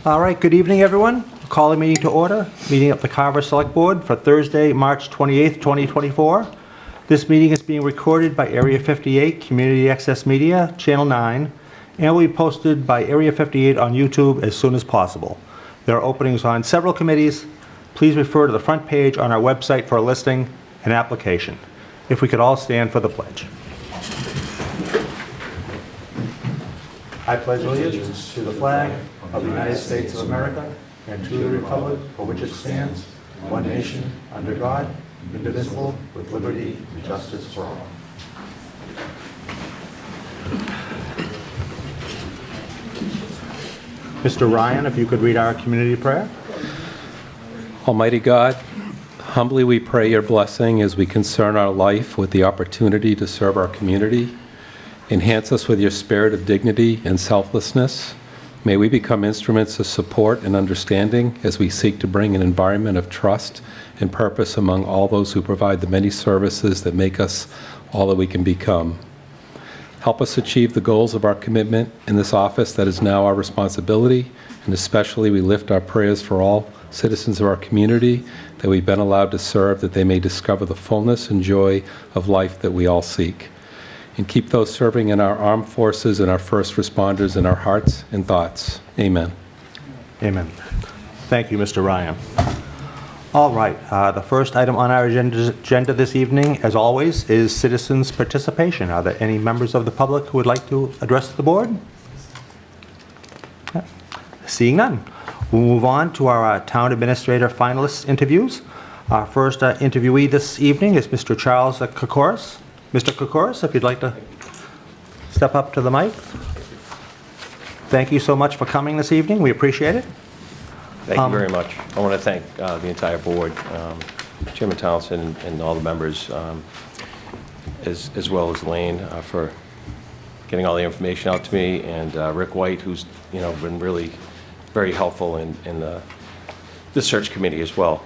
All right, good evening, everyone. Call the meeting to order. Meeting of the Carver Select Board for Thursday, March 28th, 2024. This meeting is being recorded by Area 58 Community Access Media, Channel 9, and will be posted by Area 58 on YouTube as soon as possible. There are openings on several committees. Please refer to the front page on our website for a listing and application. If we could all stand for the pledge. I pledge allegiance to the flag of the United States of America and to the republic for which it stands, one nation, under God, indivisible, with liberty and justice for all. Mr. Ryan, if you could read our community prayer. Almighty God, humbly we pray your blessing as we concern our life with the opportunity to serve our community. Enhance us with your spirit of dignity and selflessness. May we become instruments of support and understanding as we seek to bring an environment of trust and purpose among all those who provide the many services that make us all that we can become. Help us achieve the goals of our commitment in this office that is now our responsibility, and especially we lift our prayers for all citizens of our community that we've been allowed to serve, that they may discover the fullness and joy of life that we all seek. And keep those serving in our armed forces and our first responders in our hearts and thoughts. Amen. Amen. Thank you, Mr. Ryan. All right, the first item on our agenda this evening, as always, is citizens' participation. Are there any members of the public who would like to address the board? Seeing none, we'll move on to our town administrator finalist interviews. Our first interviewee this evening is Mr. Charles Kokoris. Mr. Kokoris, if you'd like to step up to the mic. Thank you so much for coming this evening. We appreciate it. Thank you very much. I want to thank the entire board, Chairman Townsend and all the members, as well as Lane for getting all the information out to me, and Rick White, who's been really very helpful in the search committee as well.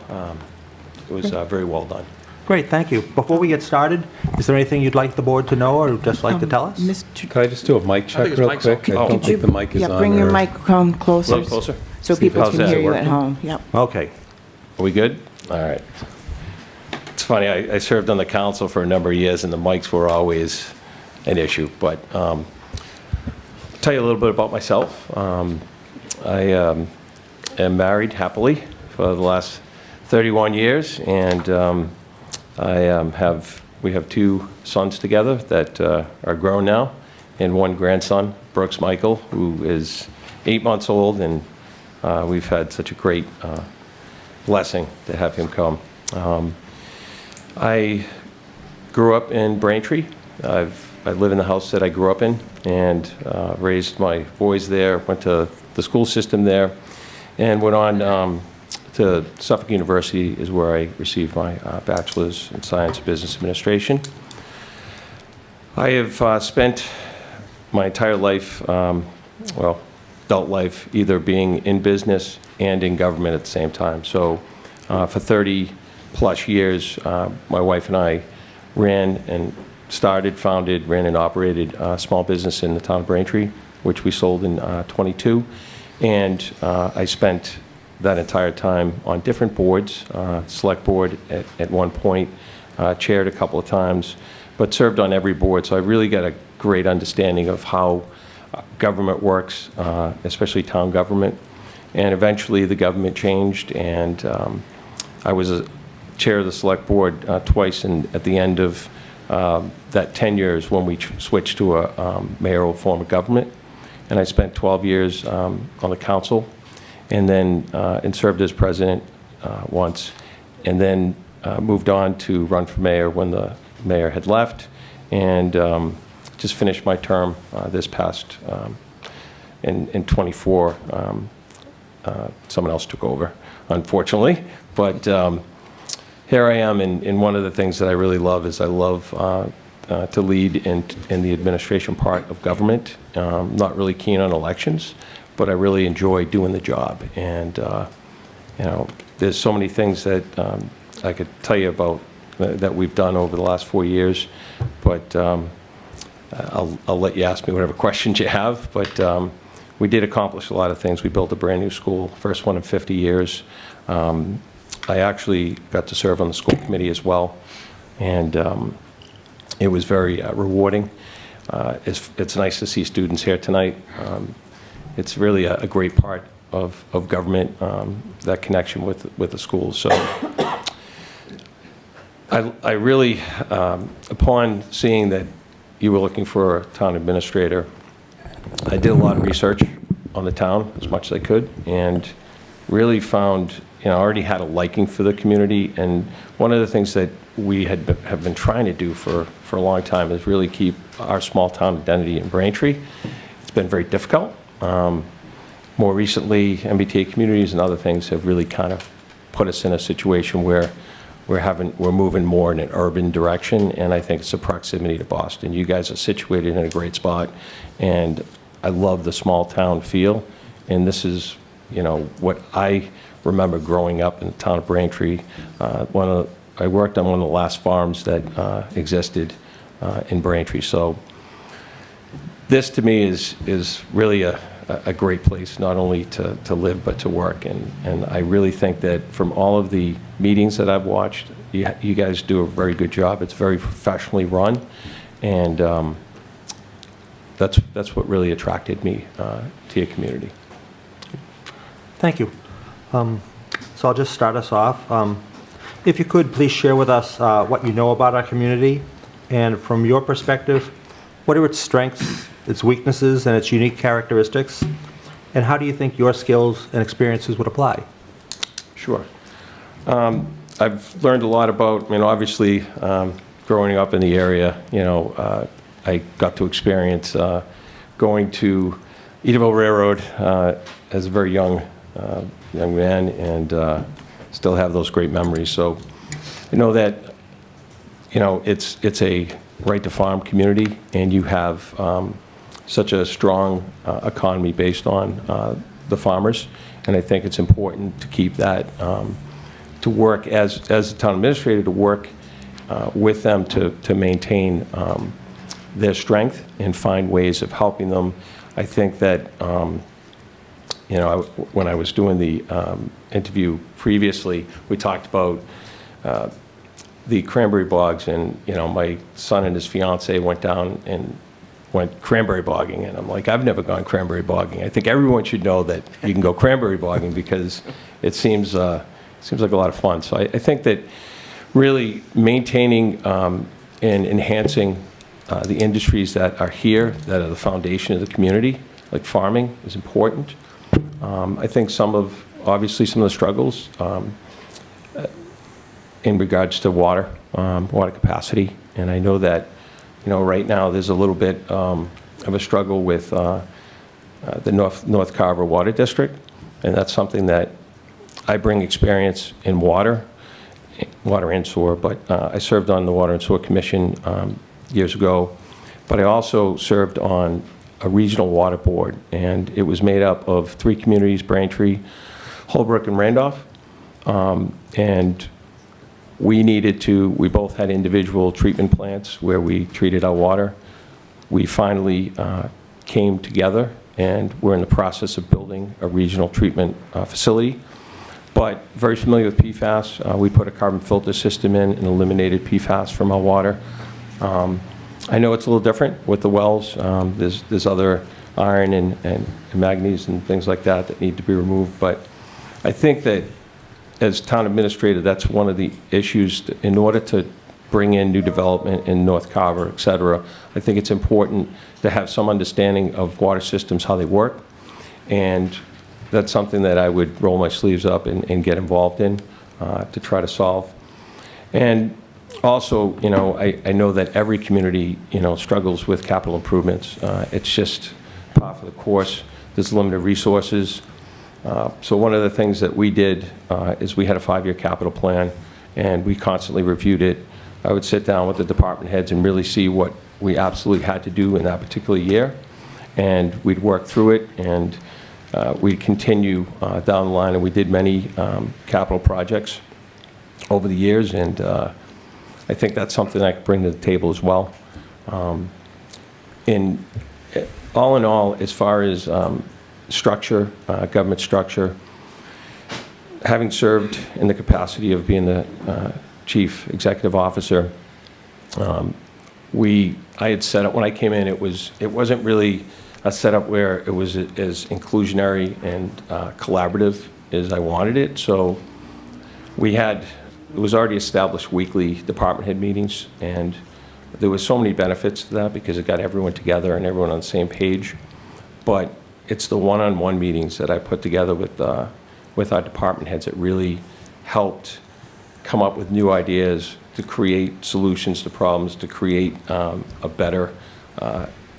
It was very well done. Great, thank you. Before we get started, is there anything you'd like the board to know or just like to tell us? Could I just do a mic check real quick? I don't think the mic is on. Yeah, bring your microphone closer. A little closer? So people can hear you at home. Yep. Okay. Are we good? All right. It's funny, I served on the council for a number of years, and the mics were always an issue. But I'll tell you a little bit about myself. I am married happily for the last 31 years, and we have two sons together that are grown now, and one grandson, Brooks Michael, who is 8 months old, and we've had such a great blessing to have him come. I grew up in Braintree. I live in the house that I grew up in, and raised my boys there, went to the school system there, and went on to Suffolk University is where I received my bachelor's in science and business administration. I have spent my entire life, adult life, either being in business and in government at the same time. So for 30 plus years, my wife and I ran and founded, ran and operated a small business in the town of Braintree, which we sold in 22. And I spent that entire time on different boards, select board at one point, chaired a couple of times, but served on every board. So I really got a great understanding of how government works, especially town government. And eventually the government changed, and I was a chair of the select board twice, and at the end of that tenure is when we switched to a mayoral form of government. And I spent 12 years on the council, and then and served as president once, and then moved on to run for mayor when the mayor had left, and just finished my term this past in 24. Someone else took over, unfortunately, but here I am, and one of the things that I really love is I love to lead in the administration part of government. Not really keen on elections, but I really enjoy doing the job. And there's so many things that I could tell you about that we've done over the last 4 years, but I'll let you ask me whatever questions you have. But we did accomplish a lot of things. We built a brand-new school, first one in 50 years. I actually got to serve on the school committee as well, and it was very rewarding. It's nice to see students here tonight. It's really a great part of government, that connection with the schools. So I really, upon seeing that you were looking for a town administrator, I did a lot of research on the town as much as I could, and really found, I already had a liking for the community. And one of the things that we have been trying to do for a long time is really keep our small town identity in Braintree. It's been very difficult. More recently, MBTA communities and other things have really kind of put us in a situation where we're moving more in an urban direction, and I think it's the proximity to Boston. You guys are situated in a great spot, and I love the small town feel. And this is, what I remember growing up in the town of Braintree. I worked on one of the last farms that existed in Braintree. So this to me is really a great place, not only to live but to work. And I really think that from all of the meetings that I've watched, you guys do a very good job. It's very professionally run, and that's what really attracted me to your community. Thank you. So I'll just start us off. If you could, please share with us what you know about our community, and from your perspective, what are its strengths, its weaknesses, and its unique characteristics, and how do you think your skills and experiences would apply? Sure. I've learned a lot about, obviously, growing up in the area, I got to experience going to Edaville Railroad as a very young man, and still have those great memories. So I know that, it's a right to farm community, and you have such a strong economy based on the farmers, and I think it's important to keep that, to work as the town administrator, to work with them to maintain their strength and find ways of helping them. I think that, when I was doing the interview previously, we talked about the cranberry bogs, and my son and his fiance went down and went cranberry bogging, and I'm like, I've never gone cranberry bogging. I think everyone should know that you can go cranberry bogging, because it seems like a lot of fun. So I think that really maintaining and enhancing the industries that are here, that are the foundation of the community, like farming, is important. I think obviously some of the struggles in regards to water capacity, and I know that, right now there's a little bit of a struggle with the North Carver Water District, and that's something that I bring experience in water and sewer, but I served on the Water and Sewer Commission years ago, but I also served on a regional water board, and it was made up of 3 communities: Braintree, Holbrook, and Randolph. And we both had individual treatment plants where we treated our water. We finally came together, and we're in the process of building a regional treatment facility. But very familiar with PFAS. We put a carbon filter system in and eliminated PFAS from our water. I know it's a little different with the wells. There's other iron and manganese and things like that need to be removed. But I think that as town administrator, that's one of the issues. In order to bring in new development in North Carver, et cetera, I think it's important to have some understanding of water systems, how they work. And that's something that I would roll my sleeves up and get involved in to try to solve. And also, I know that every community, struggles with capital improvements. It's just par for the course. There's limited resources. So one of the things that we did is we had a 5-year capital plan, and we constantly reviewed it. I would sit down with the department heads and really see what we absolutely had to do in that particular year, and we'd work through it, and we'd continue down the line, and we did many capital projects over the years, and I think that's something I could bring to the table as well. All in all, as far as structure, government structure. Having served in the capacity of being the chief executive officer, I had set up, when I came in, it wasn't really a setup where it was as inclusionary and collaborative as I wanted it. So it was already established weekly department head meetings, and there was so many benefits to that because it got everyone together and everyone on the same page. But it's the one-on-one meetings that I put together with our department heads that really helped come up with new ideas to create solutions to problems, to create a better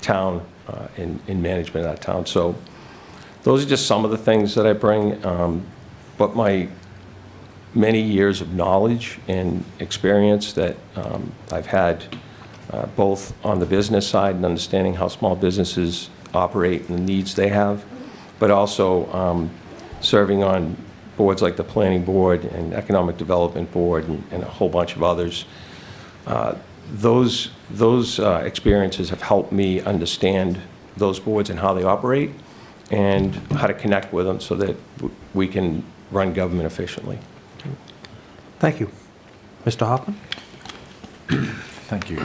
town in management of that town. So those are just some of the things that I bring. But my many years of knowledge and experience that I've had both on the business side and understanding how small businesses operate and the needs they have, but also serving on boards like the Planning Board and Economic Development Board and a whole bunch of others. Those experiences have helped me understand those boards and how they operate and how to connect with them so that we can run government efficiently. Thank you. Mr. Hoffman? Thank you.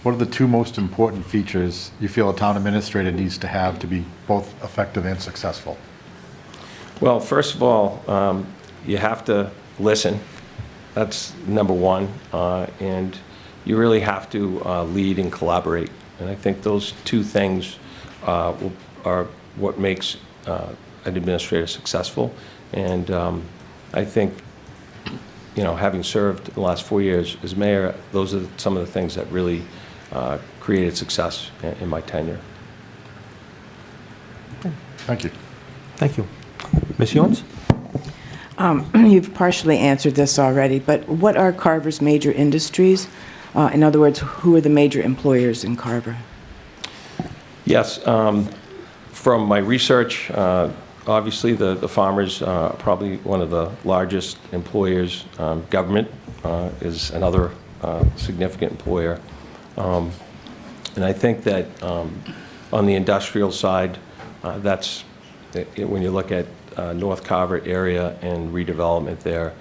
What are the two most important features you feel a town administrator needs to have to be both effective and successful? Well, first of all, you have to listen. That's number one. And you really have to lead and collaborate. And I think those two things are what makes an administrator successful. And I think, having served the last 4 years as mayor, those are some of the things that really created success in my tenure. Thank you. Thank you. Ms. Ewens? You've partially answered this already, but what are Carver's major industries? In other words, who are the major employers in Carver? Yes. From my research, obviously the farmers are probably one of the largest employers. Government is another significant employer. And I think that on the industrial side, that's when you look at North Carver area and redevelopment there,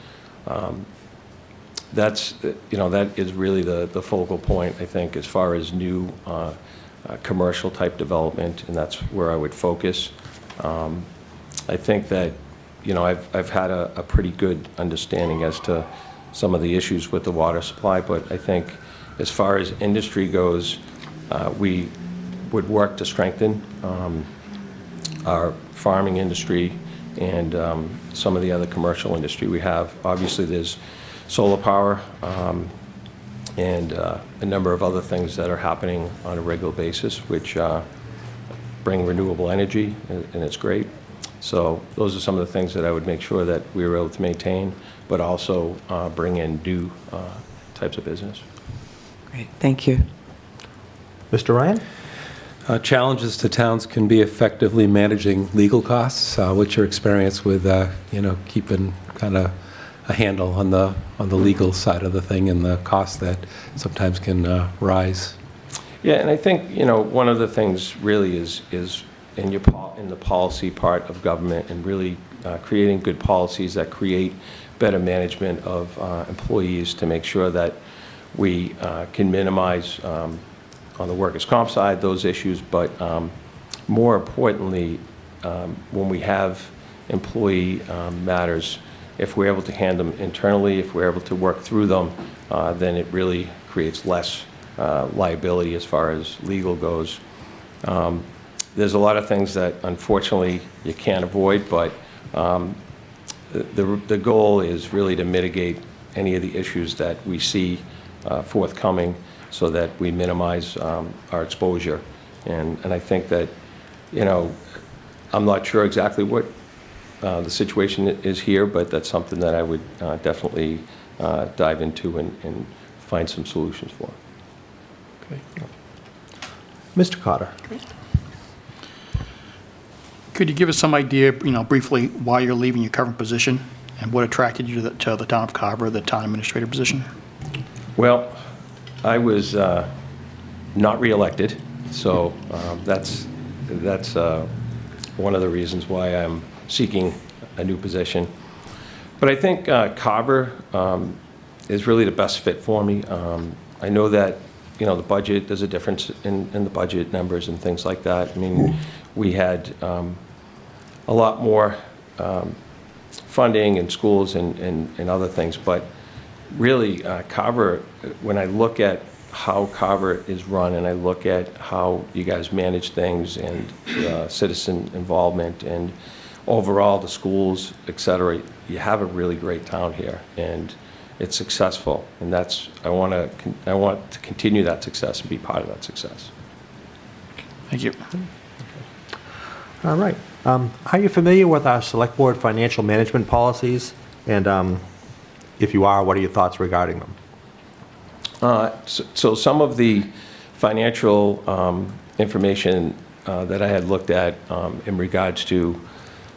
that is really the focal point, I think, as far as new commercial type development, and that's where I would focus. I think that I've had a pretty good understanding as to some of the issues with the water supply, but I think as far as industry goes, we would work to strengthen our farming industry and some of the other commercial industry we have. Obviously, there's solar power and a number of other things that are happening on a regular basis, which bring renewable energy, and it's great. So those are some of the things that I would make sure that we were able to maintain, but also bring in new types of business. Great, thank you. Mr. Ryan? Challenges to towns can be effectively managing legal costs. What's your experience with, keeping kind of a handle on the legal side of the thing and the costs that sometimes can rise? Yeah, and I think one of the things really is in the policy part of government and really creating good policies that create better management of employees to make sure that we can minimize on the workers' comp side those issues, but more importantly, when we have employee matters, if we're able to handle them internally, if we're able to work through them, then it really creates less liability as far as legal goes. There's a lot of things that unfortunately you can't avoid, but the goal is really to mitigate any of the issues that we see forthcoming so that we minimize our exposure. And I think that, I'm not sure exactly what the situation is here, but that's something that I would definitely dive into and find some solutions for. Okay. Mr. Carter? Could you give us some idea, briefly, why you're leaving your current position and what attracted you to the town of Carver, the town administrator position? Well, I was not reelected, so that's one of the reasons why I'm seeking a new position. But I think Carver is really the best fit for me. I know that, the budget, there's a difference in the budget numbers and things like that. I mean, we had a lot more funding in schools and other things, but really Carver, when I look at how Carver is run and I look at how you guys manage things and citizen involvement and overall the schools, et cetera, you have a really great town here and it's successful. And I want to continue that success and be part of that success. Thank you. All right. Are you familiar with our Select Board financial management policies? And if you are, what are your thoughts regarding them? So some of the financial information that I had looked at in regards to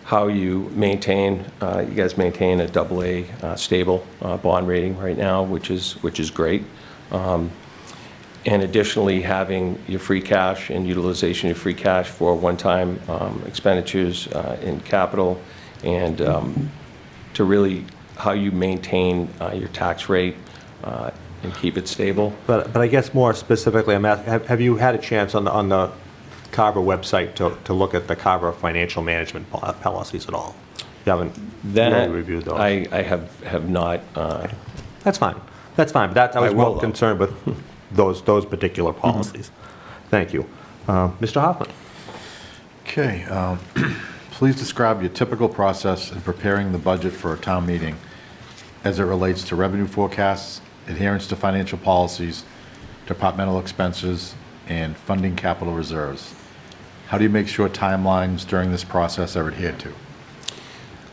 how you guys maintain a AA stable bond rating right now, which is great. And additionally, having your free cash and utilization of free cash for one-time expenditures in capital and to really how you maintain your tax rate and keep it stable. But I guess more specifically, I'm asking, have you had a chance on the Carver website to look at the Carver financial management policies at all? You haven't really reviewed those? I have not. That's fine. That's fine. But I was I will, more though. concerned with those particular policies. Thank you. Mr. Hoffman? Okay, please describe your typical process in preparing the budget for a town meeting as it relates to revenue forecasts, adherence to financial policies, departmental expenses, and funding capital reserves. How do you make sure timelines during this process are adhered to?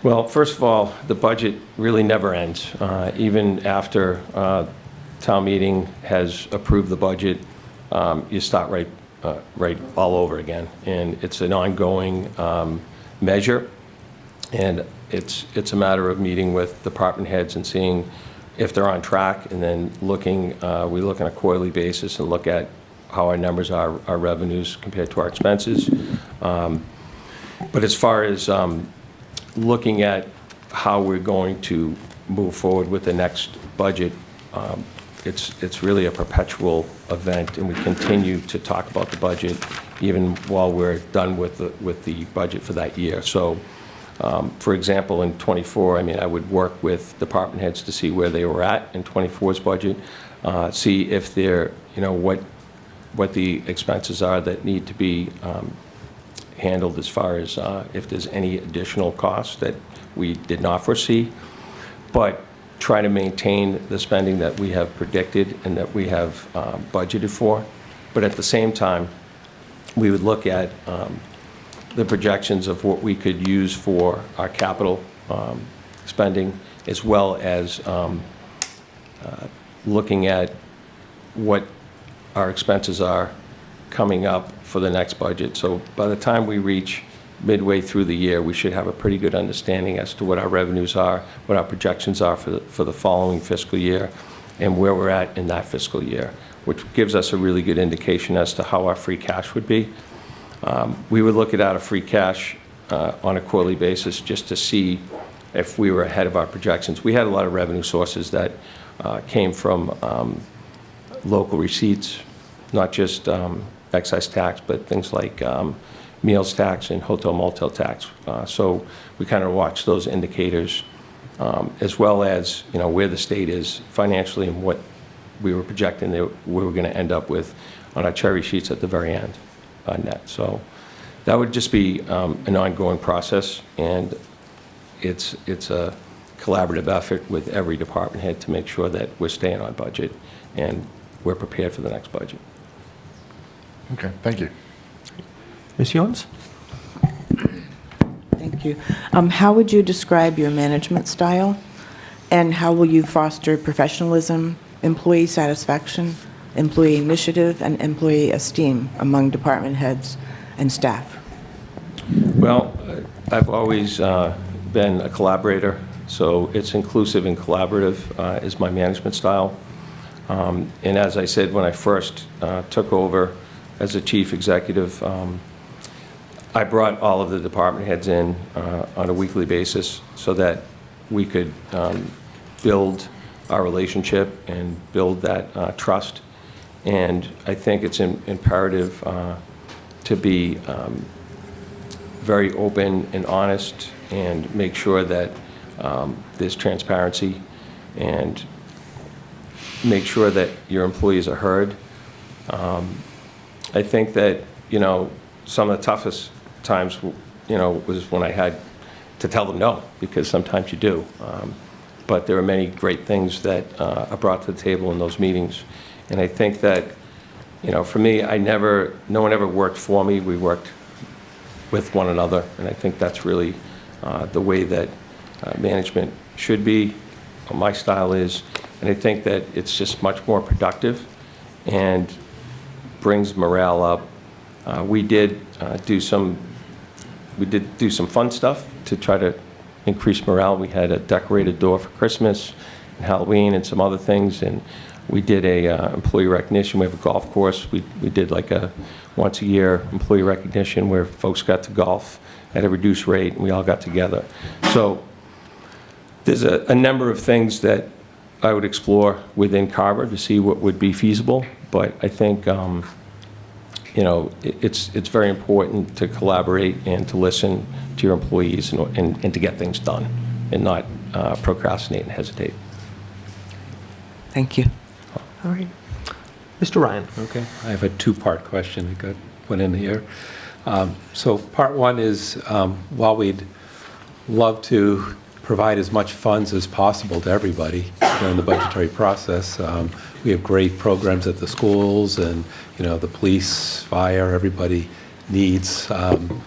Well, first of all, the budget really never ends. Even after town meeting has approved the budget, you start right all over again. And it's an ongoing measure. And it's a matter of meeting with department heads and seeing if they're on track, and then we look on a quarterly basis and look at how our numbers are, our revenues compared to our expenses. But as far as looking at how we're going to move forward with the next budget, it's really a perpetual event, and we continue to talk about the budget even while we're done with the budget for that year. So, for example, in '24, I would work with department heads to see where they were at in '24's budget, see if they're, what the expenses are that need to be handled as far as if there's any additional costs that we did not foresee, but try to maintain the spending that we have predicted and that we have budgeted for. But at the same time, we would look at the projections of what we could use for our capital spending, as well as looking at what our expenses are coming up for the next budget. So by the time we reach midway through the year, we should have a pretty good understanding as to what our revenues are, what our projections are for the following fiscal year, and where we're at in that fiscal year, which gives us a really good indication as to how our free cash would be. We would look at our free cash on a quarterly basis just to see if we were ahead of our projections. We had a lot of revenue sources that came from local receipts, not just excise tax, but things like meals tax and hotel motel tax. So we kind of watch those indicators, as well as where the state is financially and what we were projecting that we were going to end up with on our cherry sheets at the very end net. So that would just be an ongoing process, and it's a collaborative effort with every department head to make sure that we're staying on budget and we're prepared for the next budget. Okay, thank you. Ms. Jones? Thank you. How would you describe your management style, and how will you foster professionalism, employee satisfaction, employee initiative, and employee esteem among department heads and staff? Well, I've always been a collaborator, so it's inclusive and collaborative is my management style. And as I said when I first took over as a chief executive, I brought all of the department heads in on a weekly basis so that we could build our relationship and build that trust. And I think it's imperative to be very open and honest and make sure that there's transparency and make sure that your employees are heard. I think that, some of the toughest times, was when I had to tell them no, because sometimes you do. But there are many great things that are brought to the table in those meetings. And I think that, for me, no one ever worked for me. We worked with one another. And I think that's really the way that management should be, what my style is. And I think that it's just much more productive and brings morale up. We did do some fun stuff to try to increase morale. We had a decorated door for Christmas and Halloween and some other things, and we did a employee recognition. We have a golf course. We did like a once a year employee recognition where folks got to golf at a reduced rate, and we all got together. So there's a number of things that I would explore within Carver to see what would be feasible, but I think it's very important to collaborate and to listen to your employees and to get things done and not procrastinate and hesitate. Thank you. All right. Mr. Ryan. Okay, I have a two-part question that got put in here. So part one is, while we'd love to provide as much funds as possible to everybody during the budgetary process, we have great programs at the schools and, the police, fire, everybody needs, the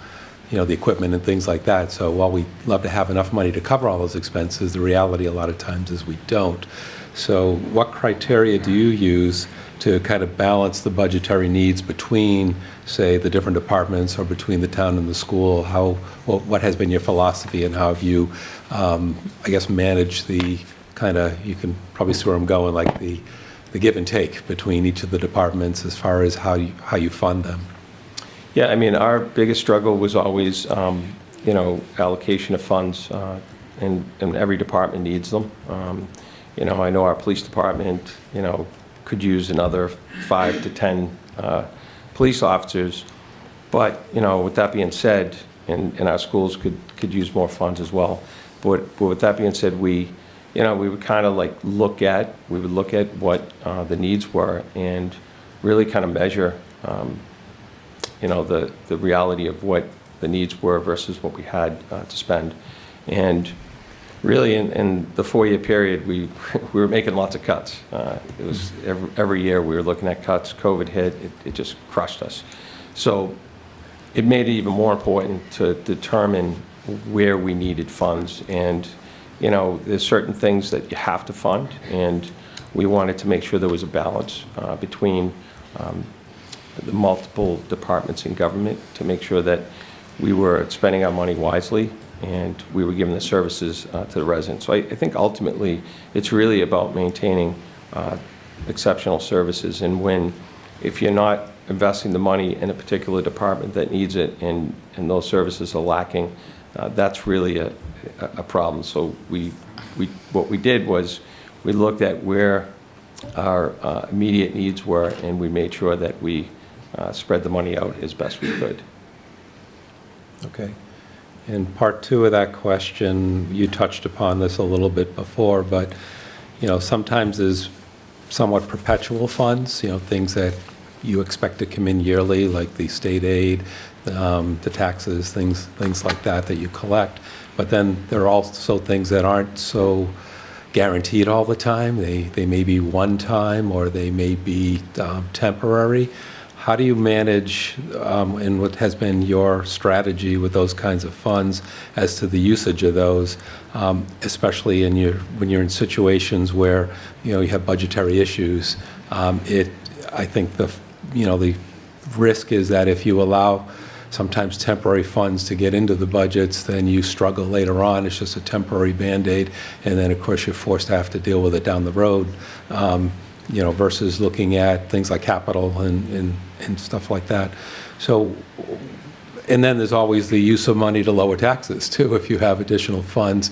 equipment and things like that. So while we love to have enough money to cover all those expenses, the reality a lot of times is we don't. So what criteria do you use to kind of balance the budgetary needs between, say, the different departments or between the town and the school? What has been your philosophy and how have you, managed the kind of, you can probably see where I'm going, like the give and take between each of the departments as far as how you fund them? Yeah, our biggest struggle was always, allocation of funds, and every department needs them. I know our police department, could use another 5 to 10 police officers, but, with that being said, and our schools could use more funds as well. But with that being said, we would kind of like look at what the needs were and really kind of measure, the reality of what the needs were versus what we had to spend. And really, in the 4-year period, we were making lots of cuts. It was every year we were looking at cuts. COVID hit, it just crushed us. So it made it even more important to determine where we needed funds. And there's certain things that you have to fund, and we wanted to make sure there was a balance between the multiple departments in government to make sure that we were spending our money wisely and we were giving the services to the residents. So I think ultimately it's really about maintaining exceptional services, and if you're not investing the money in a particular department that needs it and those services are lacking, that's really a problem. So what we did was we looked at where our immediate needs were, and we made sure that we spread the money out as best we could. Okay. And part two of that question, you touched upon this a little bit before, but, sometimes there's somewhat perpetual funds, things that you expect to come in yearly, like the state aid, the taxes, things like that you collect. But then there are also things that aren't so guaranteed all the time. They may be one time or they may be temporary. How do you manage, and what has been your strategy with those kinds of funds as to the usage of those, especially when you're in situations where you have budgetary issues? I think the risk is that if you allow sometimes temporary funds to get into the budgets, then you struggle later on. It's just a temporary Band-Aid, and then of course you're forced to have to deal with it down the road. Versus looking at things like capital and stuff like that. So And then there's always the use of money to lower taxes, too. If you have additional funds,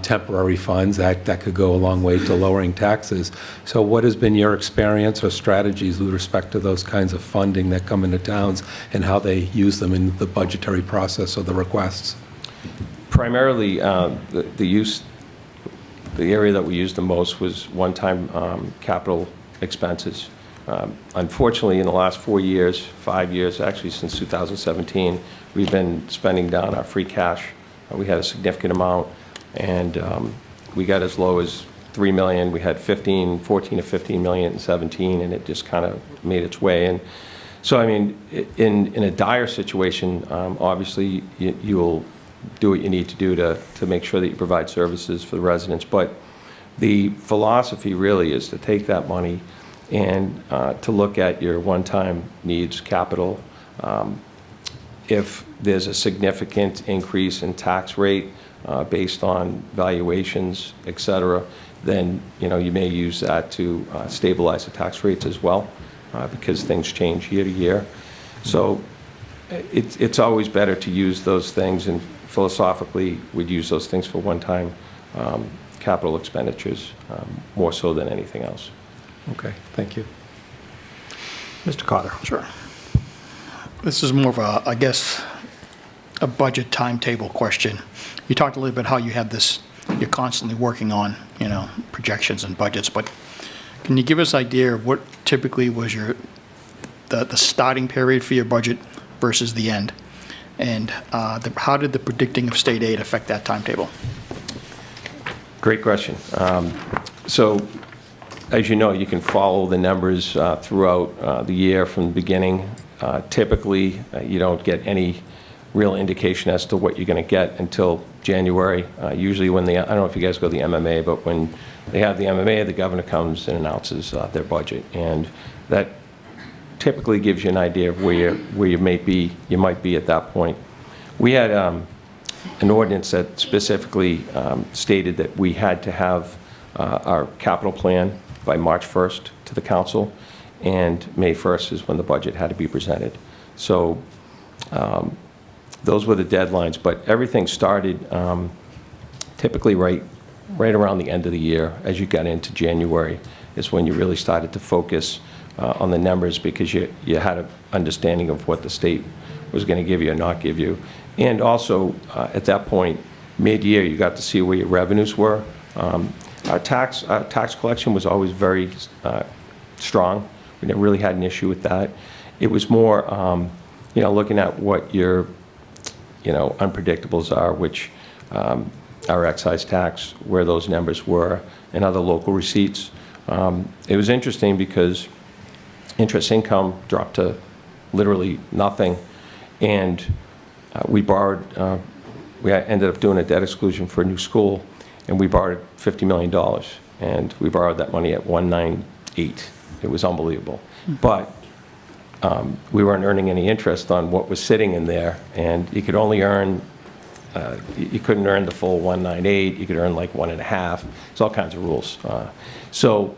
temporary funds, that could go a long way to lowering taxes. So what has been your experience or strategies with respect to those kinds of funding that come into towns and how they use them in the budgetary process or the requests? Primarily, the area that we used the most was one-time capital expenses. Unfortunately, in the last 4 years, 5 years, actually since 2017, we've been spending down our free cash. We had a significant amount, and we got as low as $3 million. We had 14 to 15 million in 17, and it just kind of made its way. And so, I mean, in a dire situation, obviously, you'll do what you need to do to make sure that you provide services for the residents. But the philosophy really is to take that money and to look at your one-time needs, capital. If there's a significant increase in tax rate based on valuations, et cetera, then you may use that to stabilize the tax rates as well, because things change year to year. So it's always better to use those things, and philosophically, we'd use those things for one-time capital expenditures more so than anything else. Okay, thank you. Mr. Cotter. Sure. This is more of a, I guess, a budget timetable question. You talked a little bit how you have this, you're constantly working on, projections and budgets, but can you give us an idea of what typically was the starting period for your budget versus the end? And how did the predicting of state aid affect that timetable? Great question. So, as you know, you can follow the numbers throughout the year from the beginning. Typically, you don't get any real indication as to what you're going to get until January. Usually when I don't know if you guys go to the MMA, but when they have the MMA, the governor comes and announces their budget. And that typically gives you an idea of where you might be at that point. We had an ordinance that specifically stated that we had to have our capital plan by March 1st to the council, and May 1st is when the budget had to be presented. So those were the deadlines, but everything started typically right around the end of the year. As you got into January is when you really started to focus on the numbers, because you had an understanding of what the state was going to give you or not give you. And also, at that point, mid-year, you got to see where your revenues were. Our tax collection was always very strong. We never really had an issue with that. It was more, looking at what your, unpredictables are, which our excise tax, where those numbers were, and other local receipts. It was interesting because interest income dropped to literally nothing, and we borrowed. We ended up doing a debt exclusion for a new school, and we borrowed $50 million, and we borrowed that money at 198. It was unbelievable. But we weren't earning any interest on what was sitting in there, and you could only earn, you couldn't earn the full 198, you could earn like 1.5. It's all kinds of rules. So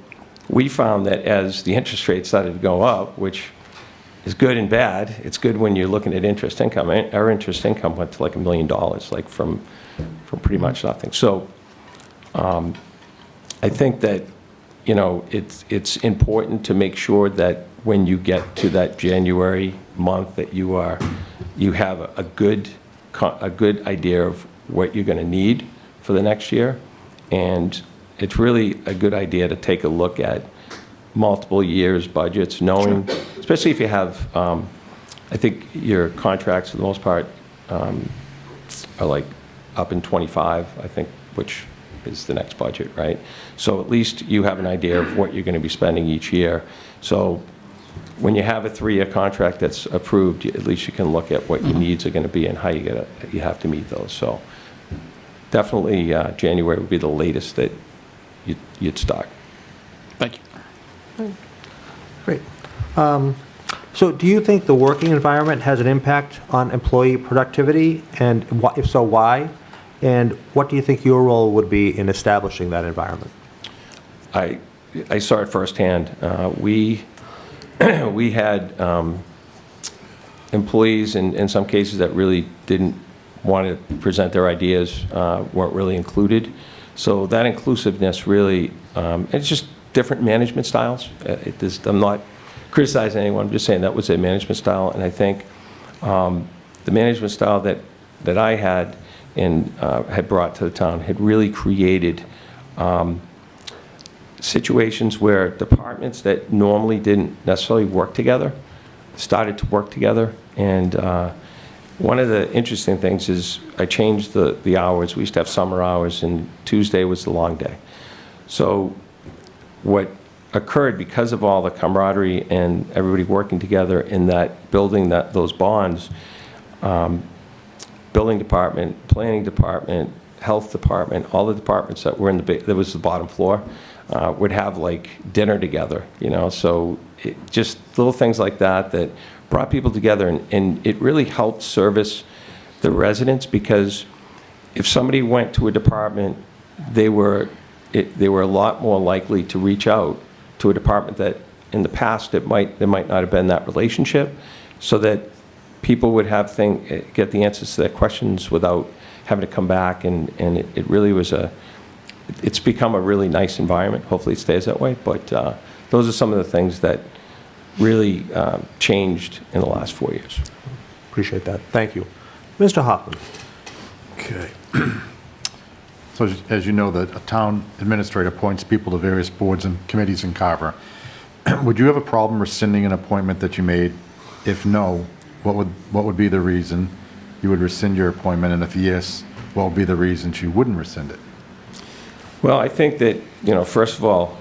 we found that as the interest rate started to go up, which is good and bad. It's good when you're looking at interest income. Our interest income went to like $1 million, like from pretty much nothing. So I think that, it's important to make sure that when you get to that January month that you have a good idea of what you're going to need for the next year. And it's really a good idea to take a look at multiple years budgets, knowing, especially if you have, I think your contracts for the most part are like up in 25, I think, which is the next budget, right? So at least you have an idea of what you're going to be spending each year. So when you have a 3-year contract that's approved, at least you can look at what your needs are going to be and how you have to meet those. So definitely January would be the latest that you'd start. Thank you. Great. So do you think the working environment has an impact on employee productivity? And if so, why? And what do you think your role would be in establishing that environment? I saw it firsthand. We had employees in some cases that really didn't want to present their ideas weren't really included. So that inclusiveness really, it's just different management styles. I'm not criticizing anyone, I'm just saying that was a management style. And I think the management style that I had and had brought to the town had really created situations where departments that normally didn't necessarily work together started to work together. And one of the interesting things is I changed the hours. We used to have summer hours, and Tuesday was the long day. So what occurred, because of all the camaraderie and everybody working together in that, building those bonds, building department, planning department, health department, all the departments that were that was the bottom floor, would have like dinner together, so just little things like that brought people together, and it really helped service the residents, because if somebody went to a department, they were a lot more likely to reach out to a department that in the past there might not have been that relationship, so that people would get the answers to their questions without having to come back, and it really was it's become a really nice environment. Hopefully it stays that way, but those are some of the things that really changed in the last 4 years. Appreciate that. Thank you. Mr. Hoffman. Okay. So as you know, the town administrator appoints people to various boards and committees in Carver. Would you have a problem rescinding an appointment that you made? If no, what would be the reason you would rescind your appointment? And if yes, what would be the reasons you wouldn't rescind it? Well, I think that, first of all,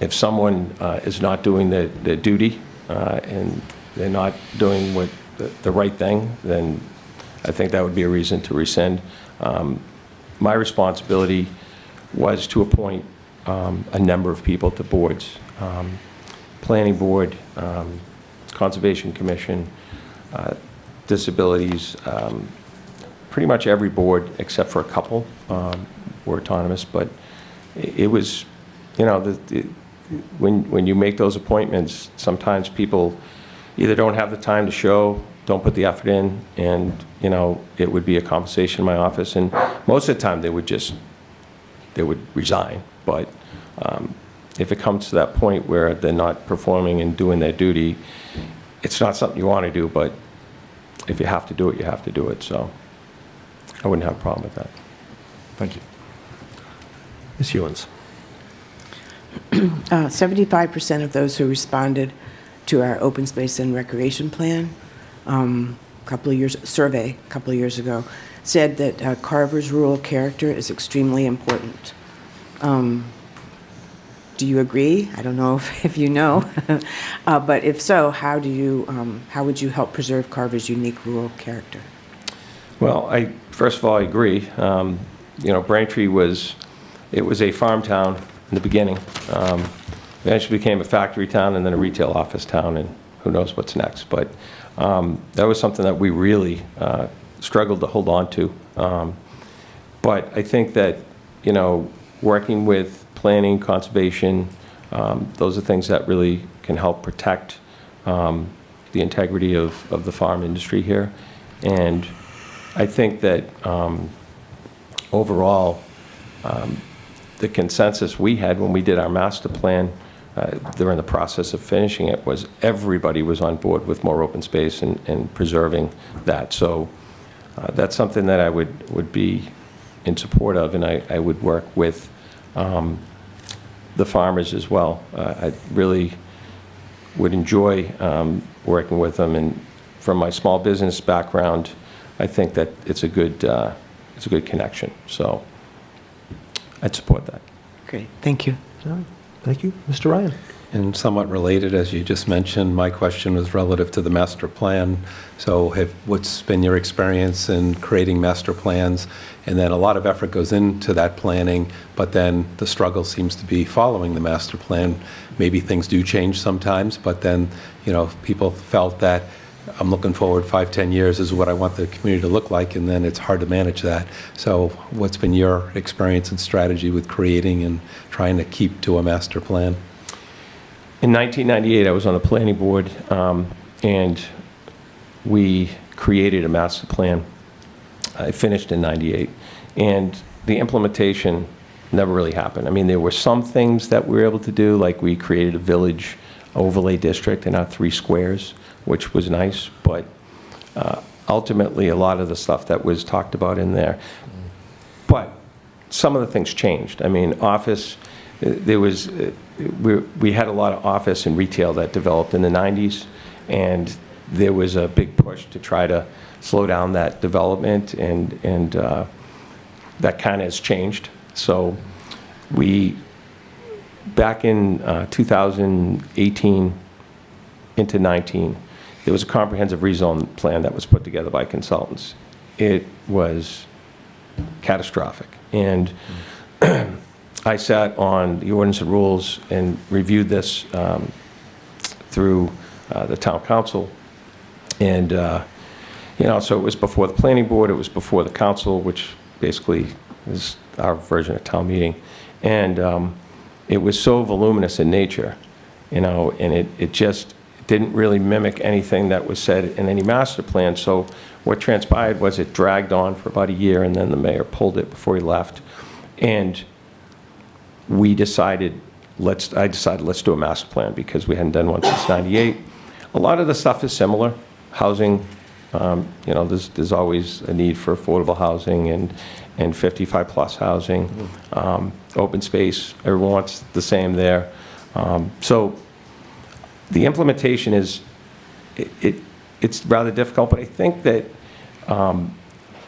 if someone is not doing their duty and they're not doing the right thing, then I think that would be a reason to rescind. My responsibility was to appoint a number of people to boards, Planning Board, Conservation Commission, disabilities, pretty much every board except for a couple were autonomous, but it was, when you make those appointments, sometimes people either don't have the time to show, don't put the effort in, and it would be a conversation in my office, and most of the time they would resign. But if it comes to that point where they're not performing and doing their duty, it's not something you want to do, but if you have to do it, you have to do it. So I wouldn't have a problem with that. Thank you. Ms. Hewens. 75% of those who responded to our open space and recreation plan survey a couple of years ago said that Carver's rural character is extremely important. Do you agree? I don't know if you know, but if so, how would you help preserve Carver's unique rural character? Well, first of all, I agree. Braintree was a farm town in the beginning. Eventually became a factory town and then a retail office town, and who knows what's next. But that was something that we really struggled to hold on to. But I think that, working with planning, conservation, those are things that really can help protect the integrity of the farm industry here. And I think that overall, the consensus we had when we did our master plan, during the process of finishing it, was everybody was on board with more open space and preserving that. So that's something that I would be in support of, and I would work with the farmers as well. I really would enjoy working with them, and from my small business background, I think that it's a good connection. So I'd support that. Great, thank you. All right. Thank you. Mr. Ryan. And somewhat related, as you just mentioned, my question was relative to the master plan. So what's been your experience in creating master plans? And then a lot of effort goes into that planning, but then the struggle seems to be following the master plan. Maybe things do change sometimes, but then, people felt that I'm looking forward 5-10 years is what I want the community to look like, and then it's hard to manage that. So what's been your experience and strategy with creating and trying to keep to a master plan? In 1998, I was on the planning board, and we created a master plan. It finished in '98, and the implementation never really happened. I mean, there were some things that we were able to do, like we created a village overlay district in our 3 squares, which was nice, but ultimately, a lot of the stuff that was talked about in there. But some of the things changed. I mean, office, there was, we had a lot of office and retail that developed in the '90s, and there was a big push to try to slow down that development, and that kind of has changed. So we, back in 2018 into 19, there was a comprehensive rezone plan that was put together by consultants. It was catastrophic. And I sat on the ordinance and rules and reviewed this through the town council. And, you know, so it was before the planning board, it was before the council, which basically is our version of town meeting. And it was so voluminous in nature, you know, and it just didn't really mimic anything that was said in any master plan. So what transpired was it dragged on for about a year, and then the mayor pulled it before he left. And we decided, I decided let's do a master plan, because we hadn't done one since '98. A lot of the stuff is similar. Housing, you know, there's always a need for affordable housing and 55+ housing. Open space, everyone wants the same there. So the implementation is, it's rather difficult, but I think that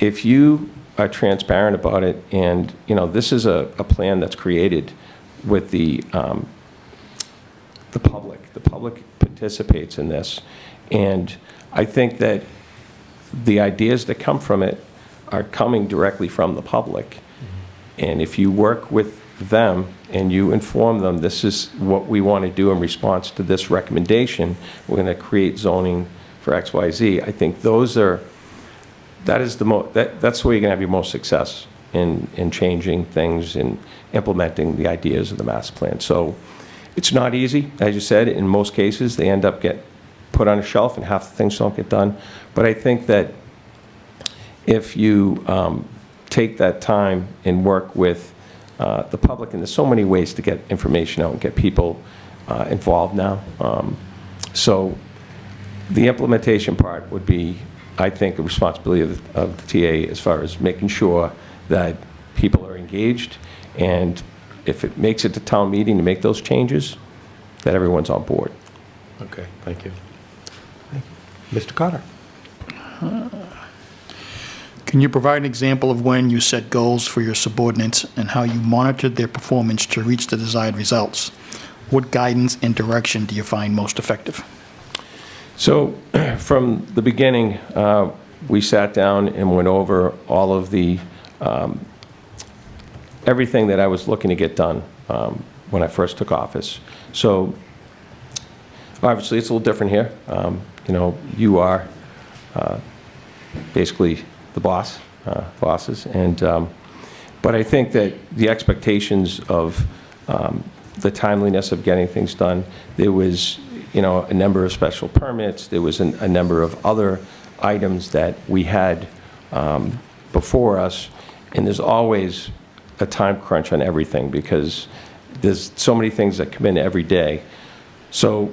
if you are transparent about it, and, you know, this is a plan that's created with the public. The public participates in this, and I think that the ideas that come from it are coming directly from the public. And if you work with them and you inform them, this is what we want to do in response to this recommendation, we're going to create zoning for XYZ. I think those are, that's the that's where you're going to have your most success in changing things and implementing the ideas of the master plan. So it's not easy, as you said. In most cases, they end up get put on a shelf and half the things don't get done. But I think that if you take that time and work with the public, and there's so many ways to get information out and get people involved now. So the implementation part would be, I think, a responsibility of the TA, as far as making sure that people are engaged, and if it makes it to town meeting to make those changes, that everyone's on board. Okay, thank you. Mr. Carter? Can you provide an example of when you set goals for your subordinates and how you monitored their performance to reach the desired results? What guidance and direction do you find most effective? So from the beginning, we sat down and went over all of the, everything that I was looking to get done when I first took office. So obviously it's a little different here. You know, you are basically the boss, bosses, and but I think that the expectations of the timeliness of getting things done, there was, you know, a number of special permits, there was a number of other items that we had before us, and there's always a time crunch on everything because there's so many things that come in every day. So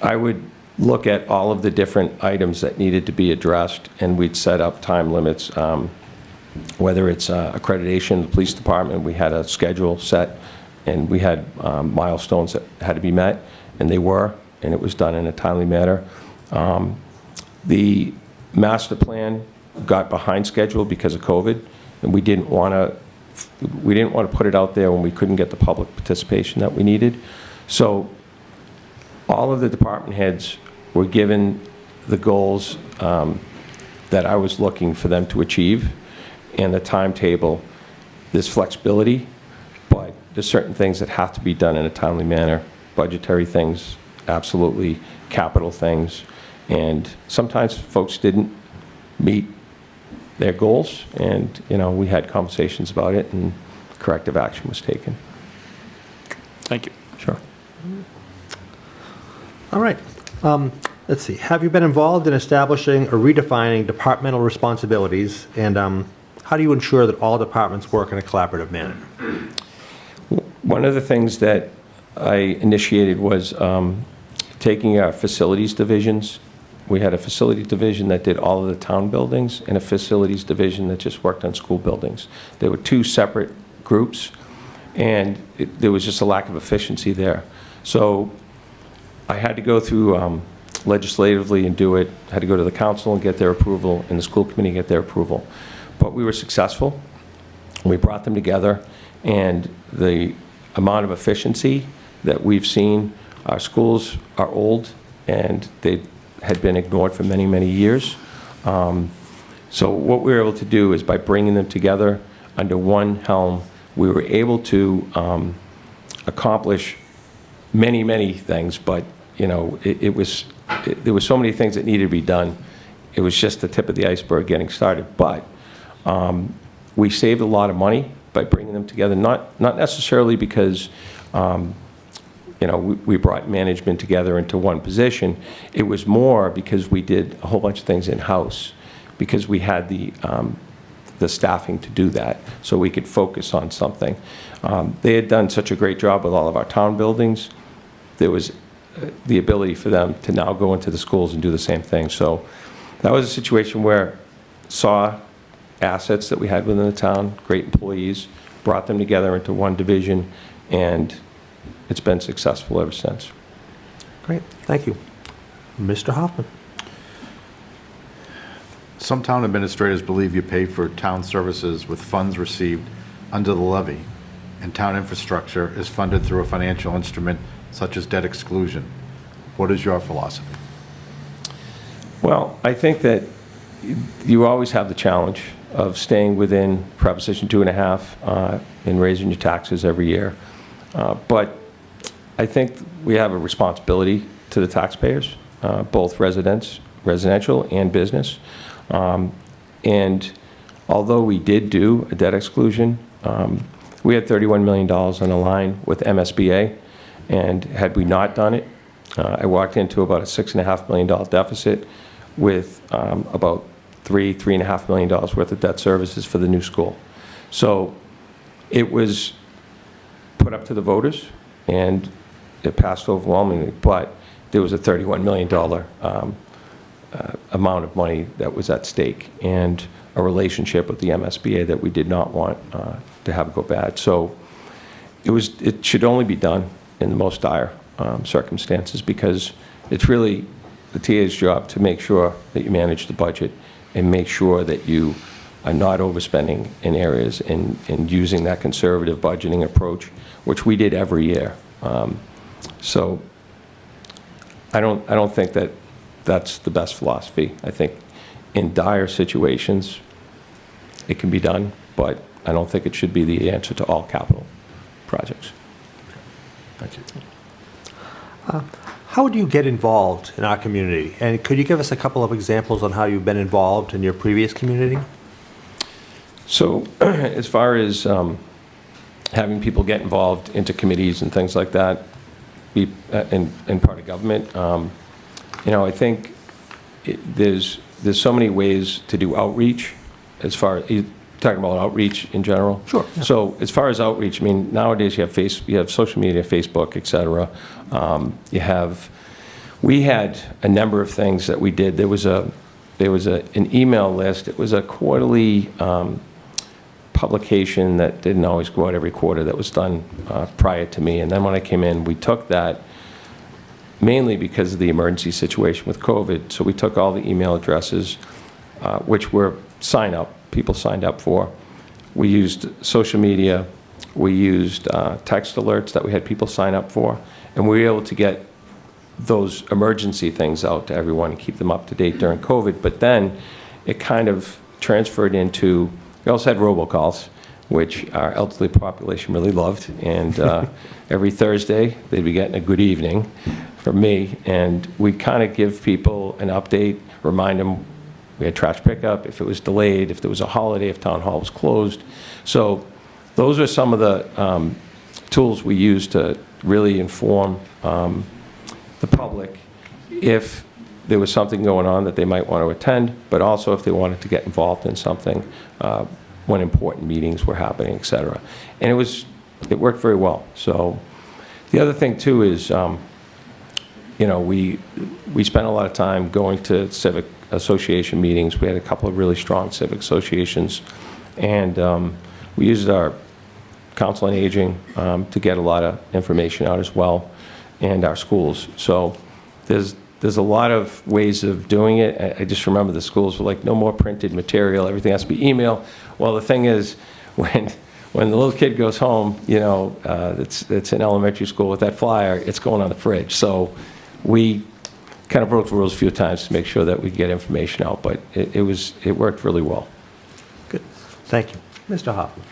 I would look at all of the different items that needed to be addressed, and we'd set up time limits. Whether it's accreditation, the police department, we had a schedule set, and we had milestones that had to be met, and they were, and it was done in a timely manner. The master plan got behind schedule because of COVID, and we didn't want to put it out there when we couldn't get the public participation that we needed. So all of the department heads were given the goals that I was looking for them to achieve, and the timetable. There's flexibility, but there's certain things that have to be done in a timely manner. Budgetary things, absolutely, capital things, and sometimes folks didn't meet their goals, and, you know, we had conversations about it, and corrective action was taken. Thank you. Sure. All right. Let's see, have you been involved in establishing or redefining departmental responsibilities? And how do you ensure that all departments work in a collaborative manner? One of the things that I initiated was taking our facilities divisions. We had a facilities division that did all of the town buildings and a facilities division that just worked on school buildings. There were two separate groups, and there was just a lack of efficiency there. So I had to go through legislatively and do it. I had to go to the council and get their approval, and the school committee get their approval. But we were successful. We brought them together, and the amount of efficiency that we've seen, our schools are old, and they had been ignored for many, many years. So what we were able to do is by bringing them together under one helm, we were able to accomplish many, many things, but you know, there were so many things that needed to be done. It was just the tip of the iceberg getting started. But we saved a lot of money by bringing them together, not necessarily because you know, we brought management together into one position. It was more because we did a whole bunch of things in-house, because we had the staffing to do that, so we could focus on something. They had done such a great job with all of our town buildings. There was the ability for them to now go into the schools and do the same thing. So that was a situation where saw assets that we had within the town, great employees, brought them together into one division, and it's been successful ever since. Great, thank you. Mr. Hoffman. Some town administrators believe you pay for town services with funds received under the levy, and town infrastructure is funded through a financial instrument such as debt exclusion. What is your philosophy? Well, I think that you always have the challenge of staying within Proposition 2.5 and raising your taxes every year. But I think we have a responsibility to the taxpayers, both residential and business. And although we did do a debt exclusion, we had $31 million on the line with MSBA, and had we not done it, I walked into about a $6.5 million deficit with about $3.5 million worth of debt services for the new school. So it was put up to the voters, and it passed overwhelmingly, but there was a $31 million amount of money that was at stake, and a relationship with the MSBA that we did not want to have go bad. So it should only be done in the most dire circumstances, because it's really the TA's job to make sure that you manage the budget and make sure that you are not overspending in areas and using that conservative budgeting approach, which we did every year. So I don't think that that's the best philosophy. I think in dire situations, it can be done, but I don't think it should be the answer to all capital projects. Thank you. How do you get involved in our community? And could you give us a couple of examples on how you've been involved in your previous community? So as far as having people get involved into committees and things like that, in part of government, you know, I think there's so many ways to do outreach. As far as you're talking about outreach in general. Sure. Yeah. So as far as outreach, I mean, nowadays you have social media, Facebook, et cetera. We had a number of things that we did. There was an email list. It was a quarterly publication that didn't always go out every quarter, that was done prior to me. And then when I came in, we took that, mainly because of the emergency situation with COVID. So we took all the email addresses, which were people signed up for. We used social media. We used text alerts that we had people sign up for. And we were able to get those emergency things out to everyone and keep them up to date during COVID. But then it kind of transferred into, we also had robocalls, which our elderly population really loved. And every Thursday, they'd be getting a good evening from me. And we'd kind of give people an update, remind them we had trash pickup, if it was delayed, if there was a holiday, if town hall was closed. So those are some of the tools we use to really inform the public if there was something going on that they might want to attend, but also if they wanted to get involved in something when important meetings were happening, et cetera. And it worked very well. So the other thing too is, we spent a lot of time going to civic association meetings. We had a couple of really strong civic associations, and we used our Council on Aging to get a lot of information out as well, and our schools. So there's a lot of ways of doing it. I just remember the schools were like, no more printed material, everything has to be email. Well, the thing is, when the little kid goes home, it's in elementary school with that flyer, it's going on the fridge. So we kind of broke the rules a few times to make sure that we get information out, but it worked really well. Good. Thank you. Mr. Hoffman.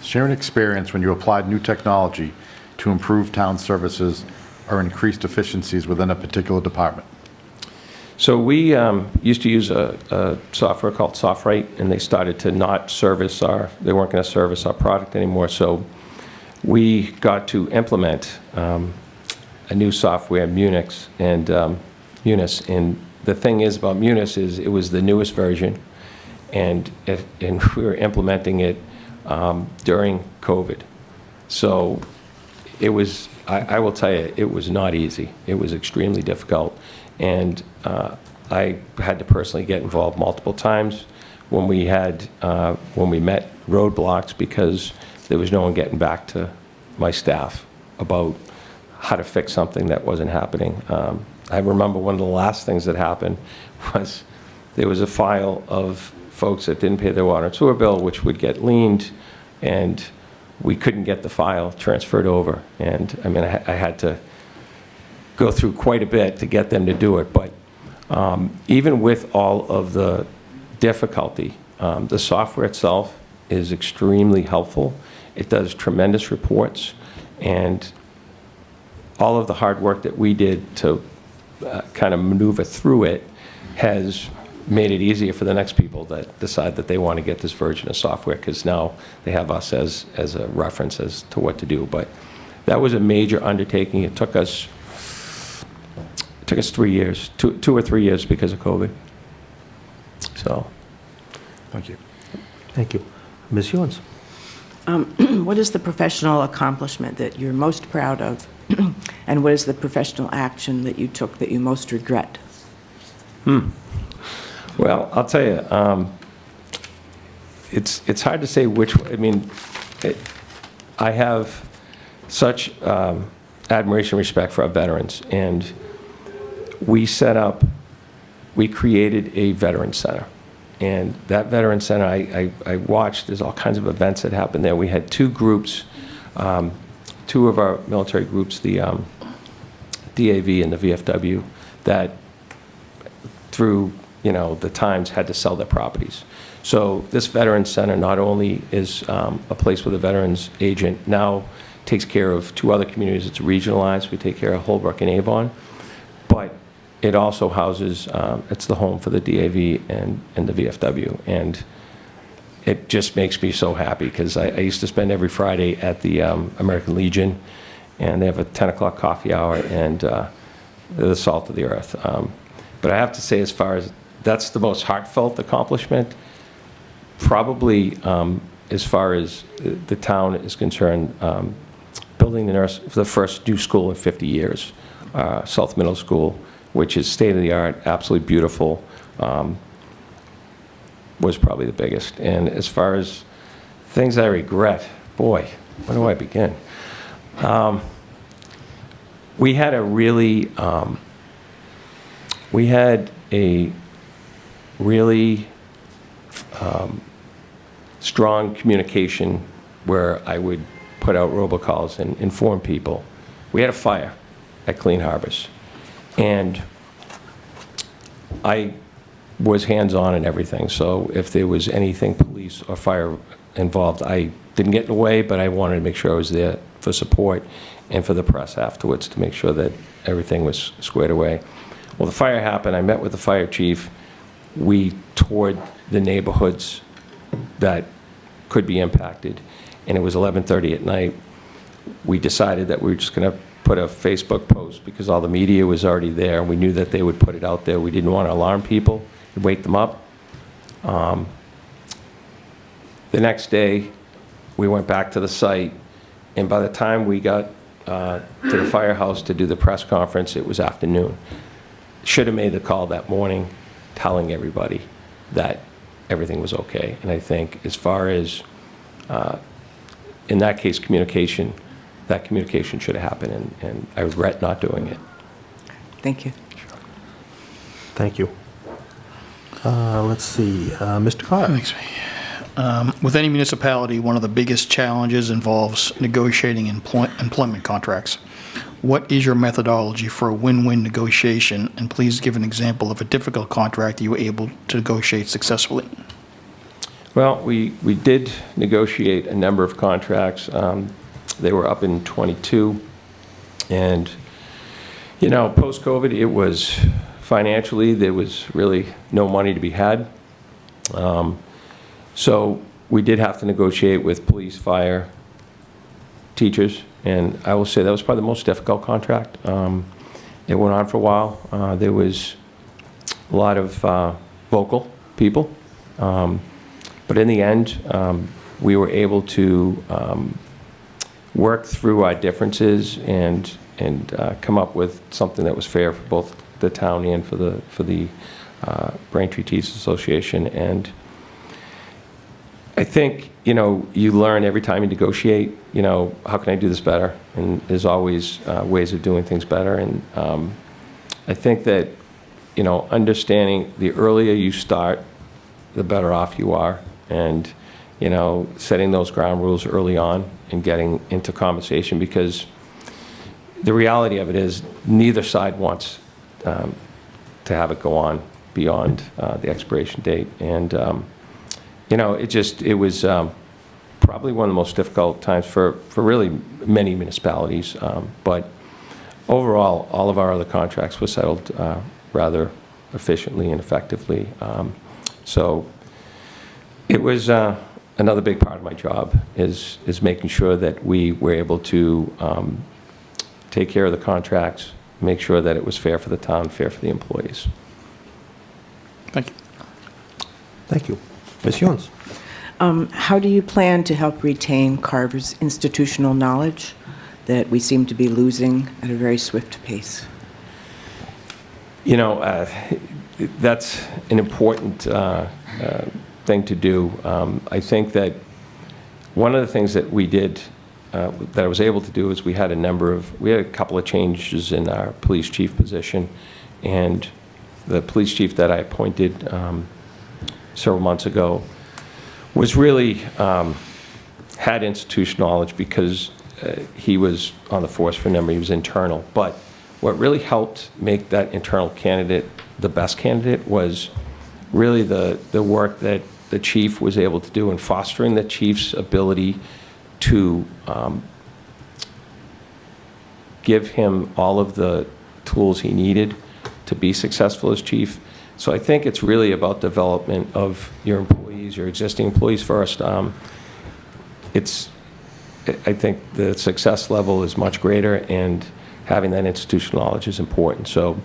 Share an experience when you applied new technology to improve town services or increased efficiencies within a particular department. So we used to use a software called SoftWrite, and they started to not they weren't going to service our product anymore. So we got to implement a new software, Munis, and the thing is about Munis is it was the newest version, and we were implementing it during COVID. So it was, I will tell you, it was not easy. It was extremely difficult. And I had to personally get involved multiple times when we met roadblocks because there was no one getting back to my staff about how to fix something that wasn't happening. I remember one of the last things that happened was there was a file of folks that didn't pay their water and sewer bill, which would get liened, and we couldn't get the file transferred over. And I mean, I had to go through quite a bit to get them to do it. But even with all of the difficulty, the software itself is extremely helpful. It does tremendous reports, and all of the hard work that we did to kind of maneuver through it has made it easier for the next people that decide that they want to get this version of software, because now they have us as a reference as to what to do. But that was a major undertaking. It took us 3 years, two or 3 years because of COVID. So. Thank you. Thank you. Ms. Ewens. What is the professional accomplishment that you're most proud of? And what is the professional action that you took that you most regret? Well, I'll tell you, it's hard to say which. I mean, I have such admiration and respect for our veterans, and we created a veteran center. And that veteran center, I watched, there's all kinds of events that happened there. We had two groups, two of our military groups, the DAV and the VFW, that through the times had to sell their properties. So this veteran center not only is a place where the veterans agent now takes care of two other communities. It's regionalized. We take care of Holbrook and Avon, but it also houses, it's the home for the DAV and the VFW. And it just makes me so happy because I used to spend every Friday at the American Legion, and they have a 10 o'clock coffee hour, and they're the salt of the earth. But I have to say, as far as that's the most heartfelt accomplishment, probably as far as the town is concerned, building the first new school in 50 years, South Middle School, which is state-of-the-art, absolutely beautiful, was probably the biggest. And as far as things I regret, boy, where do I begin? We had a really strong communication where I would put out robocalls and inform people. We had a fire at Clean Harbors, and I was hands-on in everything. So if there was anything police or fire involved, I didn't get in the way, but I wanted to make sure I was there for support and for the press afterwards to make sure that everything was squared away. Well, the fire happened. I met with the fire chief. We toured the neighborhoods that could be impacted, and it was 11:30 at night. We decided that we were just going to put a Facebook post because all the media was already there, and we knew that they would put it out there. We didn't want to alarm people and wake them up. The next day, we went back to the site, and by the time we got to the firehouse to do the press conference, it was afternoon. Should have made the call that morning, telling everybody that everything was okay. And I think as far as, in that case, communication, that communication should have happened, and I regret not doing it. Thank you. Thank you. Let's see, Mr. Carter. Thanks. With any municipality, one of the biggest challenges involves negotiating employment contracts. What is your methodology for a win-win negotiation? And please give an example of a difficult contract you were able to negotiate successfully. Well, we did negotiate a number of contracts. They were up in '22. And, you know, post-COVID, it was financially, there was really no money to be had. So we did have to negotiate with police, fire, teachers, and I will say that was probably the most difficult contract. It went on for a while. There was a lot of vocal people, but in the end, we were able to work through our differences and come up with something that was fair for both the town and for the Braintree Teachers Association. And I think, you know, you learn every time you negotiate, you know, how can I do this better? And there's always ways of doing things better. And I think that, you know, understanding the earlier you start, the better off you are. And, you know, setting those ground rules early on and getting into conversation, because the reality of it is neither side wants to have it go on beyond the expiration date. And, you know, it was probably one of the most difficult times for really many municipalities. But overall, all of our other contracts were settled rather efficiently and effectively. So it was another big part of my job is making sure that we were able to take care of the contracts, make sure that it was fair for the town, fair for the employees. Thank you. Thank you. Ms. Hewens. How do you plan to help retain Carver's institutional knowledge that we seem to be losing at a very swift pace? You know, that's an important thing to do. I think that one of the things that we did, that I was able to do, is we had a couple of changes in our police chief position, and the police chief that I appointed several months ago was really had institutional knowledge because he was on the force for a number, he was internal. But what really helped make that internal candidate the best candidate was really the work that the chief was able to do in fostering the chief's ability to give him all of the tools he needed to be successful as chief. So I think it's really about development of your employees, your existing employees first. I think the success level is much greater, and having that institutional knowledge is important. So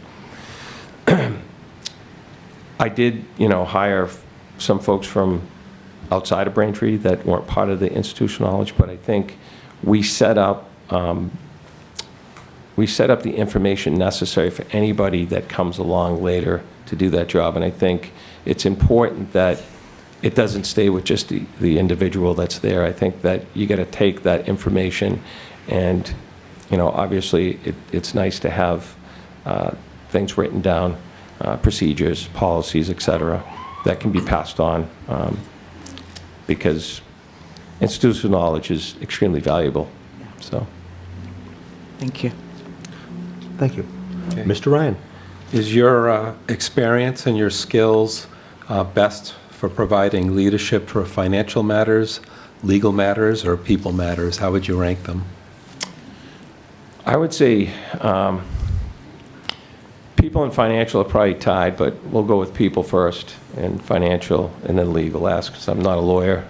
I did, you know, hire some folks from outside of Braintree that weren't part of the institutional knowledge, but I think we set up the information necessary for anybody that comes along later to do that job. And I think it's important that it doesn't stay with just the individual that's there. I think that you got to take that information and, you know, obviously it's nice to have things written down, procedures, policies, et cetera, that can be passed on because institutional knowledge is extremely valuable. So. Thank you. Thank you. Okay. Mr. Ryan. Is your experience and your skills best for providing leadership for financial matters, legal matters, or people matters? How would you rank them? I would say people and financial are probably tied, but we'll go with people first and financial and then legal last, because I'm not a lawyer.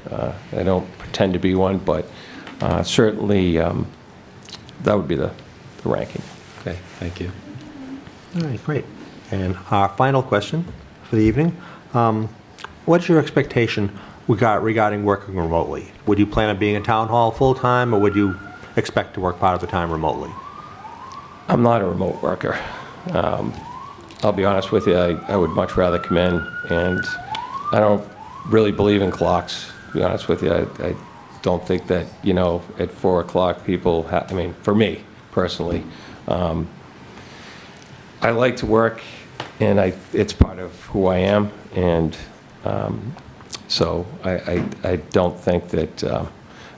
I don't pretend to be one, but certainly that would be the the ranking. Okay, thank you. All right, great. And our final question for the evening. What's your expectation regarding working remotely? Would you plan on being in town hall full-time, or would you expect to work part of the time remotely? I'm not a remote worker. I'll be honest with you, I would much rather come in, and I don't really believe in clocks, to be honest with you. I don't think that, at 4 o'clock people I mean, for me personally, I like to work, and it's part of who I am, and so I don't think that,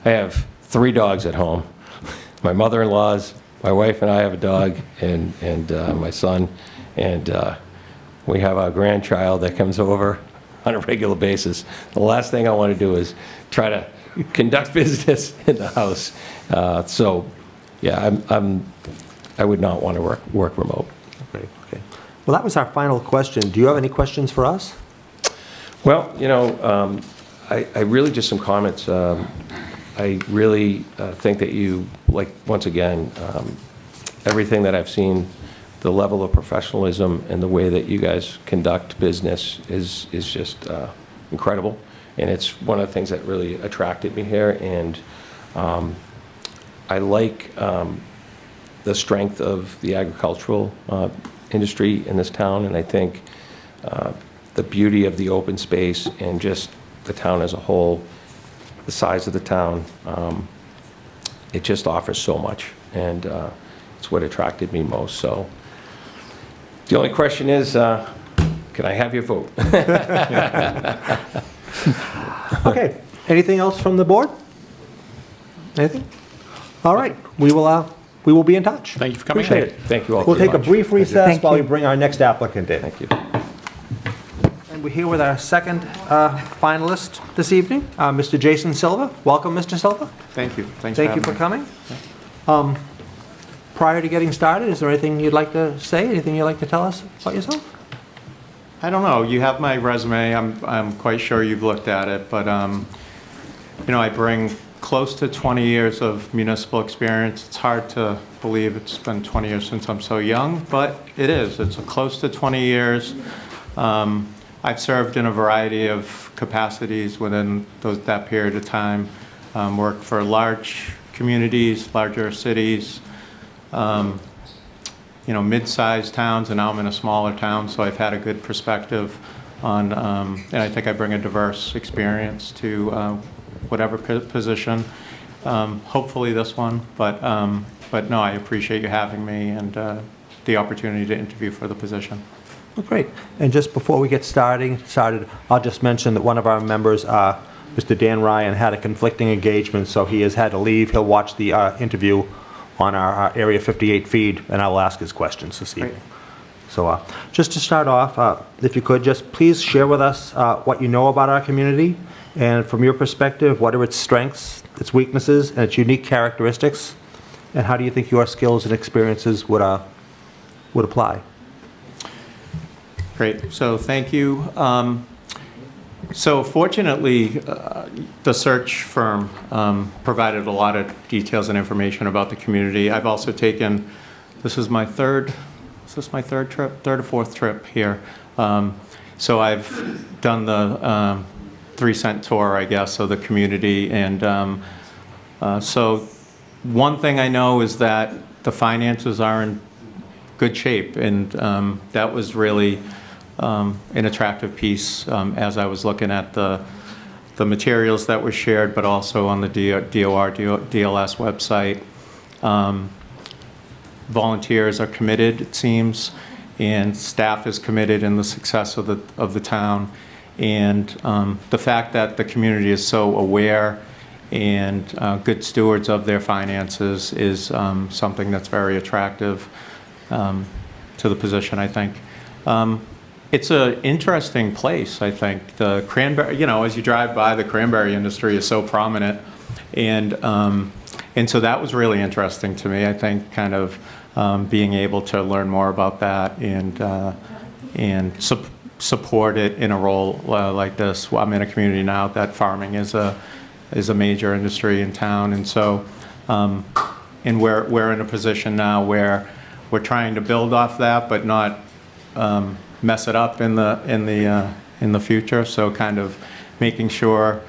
I have 3 dogs at home. My mother-in-law's, my wife and I have a dog, and my son, and we have our grandchild that comes over on a regular basis. The last thing I want to do is try to conduct business in the house. So, yeah, I would not want to work remote. Okay. Well, that was our final question. Do you have any questions for us? Well, I really just some comments. I really think that you, like, once again, everything that I've seen, the level of professionalism and the way that you guys conduct business is just incredible. And it's one of the things that really attracted me here. And I like the strength of the agricultural industry in this town. And I think the beauty of the open space and just the town as a whole, the size of the town, it just offers so much. And it's what attracted me most. So the only question is, can I have your vote? Okay. Anything else from the board? Anything? All right. We will be in touch. Thank you for coming. Appreciate it. Thank you all We'll very take a much. brief recess Thank while you. we bring our next applicant in. Thank you. And we're here with our second finalist this evening, Mr. Jason Silva. Welcome, Mr. Silva. Thank you. Thanks Thank you for having me. coming. Prior to getting started, is there anything you'd like to say? Anything you'd like to tell us about yourself? I don't know. You have my resume. I'm quite sure you've looked at it, but I bring close to 20 years of municipal experience. It's hard to believe it's been 20 years since I'm so young, but it is. It's close to 20 years. I've served in a variety of capacities within that period of time. Worked for large communities, larger cities, mid-sized towns, and now I'm in a smaller town, so I've had a good perspective on, and I think I bring a diverse experience to whatever position, hopefully this one, but no, I appreciate you having me and the opportunity to interview for the position. Well, great. And just before we get started, I'll just mention that one of our members, Mr. Dan Ryan, had a conflicting engagement, so he has had to leave. He'll watch the interview on our Area 58 feed, and I will ask his questions this evening. So just to start off, if you could, just please share with us what you know about our community, and from your perspective, what are its strengths, its weaknesses, and its unique characteristics, and how do you think your skills and experiences would apply? Great. So thank you. So fortunately, the search firm provided a lot of details and information about the community. I've also taken, this is my third trip, third or fourth trip here. So I've done the 3-cent tour, I guess, of the community. And so one thing I know is that the finances are in good shape. And that was really an attractive piece as I was looking at the materials that were shared, but also on the DOR, DLS website. Volunteers are committed, it seems, and staff is committed in the success of the town. And the fact that the community is so aware and good stewards of their finances is something that's very attractive to the position, I think. It's an interesting place, I think. The cranberry, as you drive by, the cranberry industry is so prominent. And so that was really interesting to me, I think, kind of being able to learn more about that and support it in a role like this. Well, I'm in a community now that farming is a major industry in town. And so and we're in a position now where we're trying to build off that, but not mess it up in the future. So kind of making sure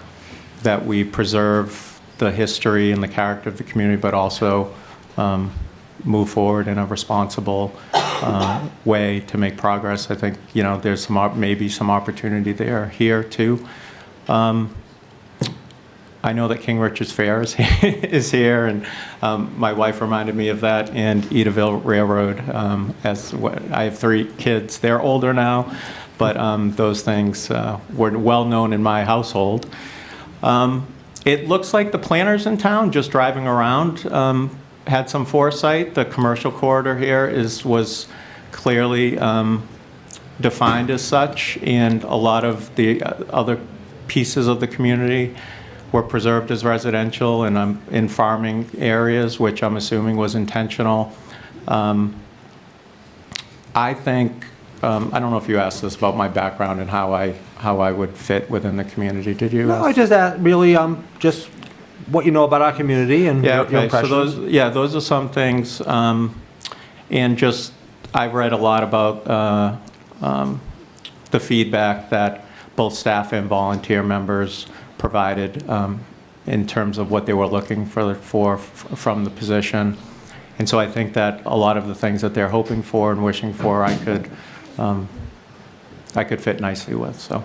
that we preserve the history and the character of the community, but also move forward in a responsible way to make progress. I think, you know, there's maybe some opportunity there here too. I know that King Richard's Fair is here, and my wife reminded me of that, and Edaville Railroad. I have 3 kids. They're older now, but those things were well known in my household. It looks like the planners in town, just driving around, had some foresight. The commercial corridor here was clearly defined as such, and a lot of the other pieces of the community were preserved as residential and in farming areas, which I'm assuming was intentional. I think, I don't know if you asked this about my background and how I would fit within the community. Did you? No, I just asked really just what you know about our community and Yeah, your okay, so impressions. those are some things. And just, I've read a lot about the feedback that both staff and volunteer members provided in terms of what they were looking for from the position. And so I think that a lot of the things that they're hoping for and wishing for, I could fit nicely with, so.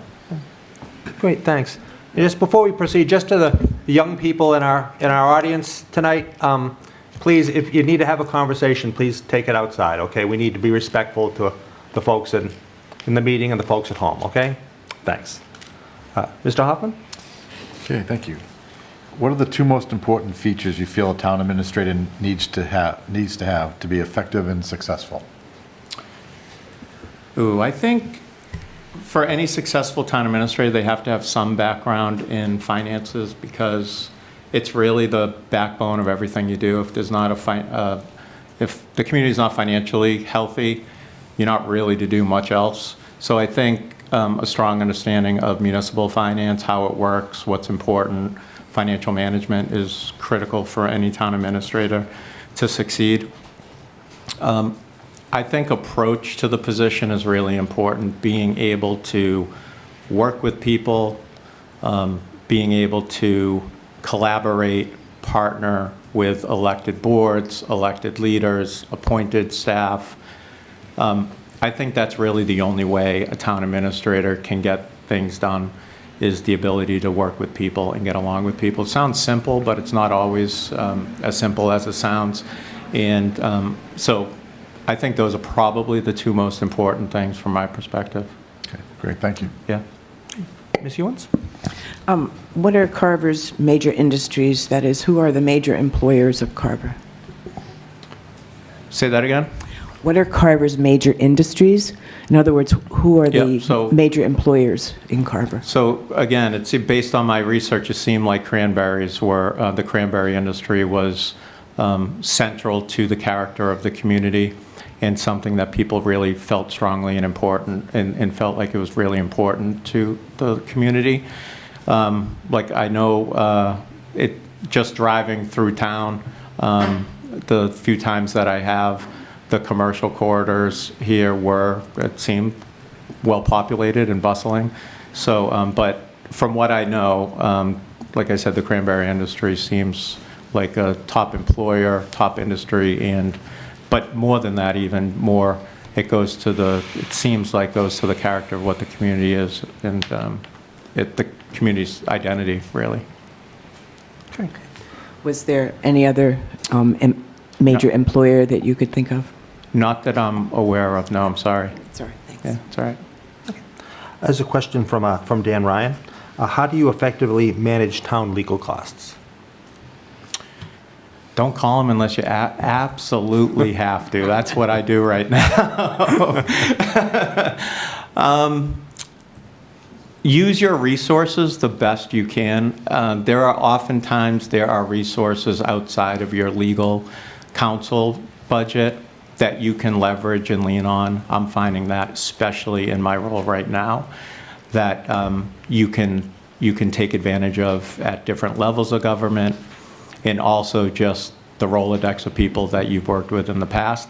Great, thanks. And just before we proceed, just to the young people in our audience tonight, please, if you need to have a conversation, please take it outside, okay? We need to be respectful to the folks in the meeting and the folks at home, okay? Thanks. Mr. Hoffman? Okay, thank you. What are the 2 most important features you feel a town administrator needs to have to be effective and successful? Ooh, I think for any successful town administrator, they have to have some background in finances, because it's really the backbone of everything you do. If there's not if the community is not financially healthy, you're not really to do much else. So I think a strong understanding of municipal finance, how it works, what's important, financial management is critical for any town administrator to succeed. I think approach to the position is really important, being able to work with people, being able to collaborate, partner with elected boards, elected leaders, appointed staff. I think that's really the only way a town administrator can get things done, is the ability to work with people and get along with people. It sounds simple, but it's not always as simple as it sounds. And so I think those are probably the 2 most important things from my perspective. Okay, great, thank you. Yeah. Ms. Ewens? What are Carver's major industries? That is, who are the major employers of Carver? Say that again? What are Carver's major industries? In other words, who are the Yeah, so- major employers in Carver? So again, it's based on my research, it seemed like cranberries were, the cranberry industry was central to the character of the community, and something that people really felt strongly and important, and felt like it was really important to the community. Like I know just driving through town, the few times that I have, the commercial corridors here it seemed well populated and bustling. So, but from what I know, like I said, the cranberry industry seems like a top employer, top industry, but more than that, even more, it seems like goes to the character of what the community is, and the community's identity, really. Okay. Was there any other major employer that you could think of? Not that I'm aware of, no, I'm sorry. Sorry, thanks. Yeah, it's all right. As a question from Dan Ryan, how do you effectively manage town legal costs? Don't call them unless you absolutely have to. That's what I do right now. Use your resources the best you can. Oftentimes there are resources outside of your legal counsel budget that you can leverage and lean on. I'm finding that, especially in my role right now, that you can take advantage of at different levels of government, and also just the Rolodex of people that you've worked with in the past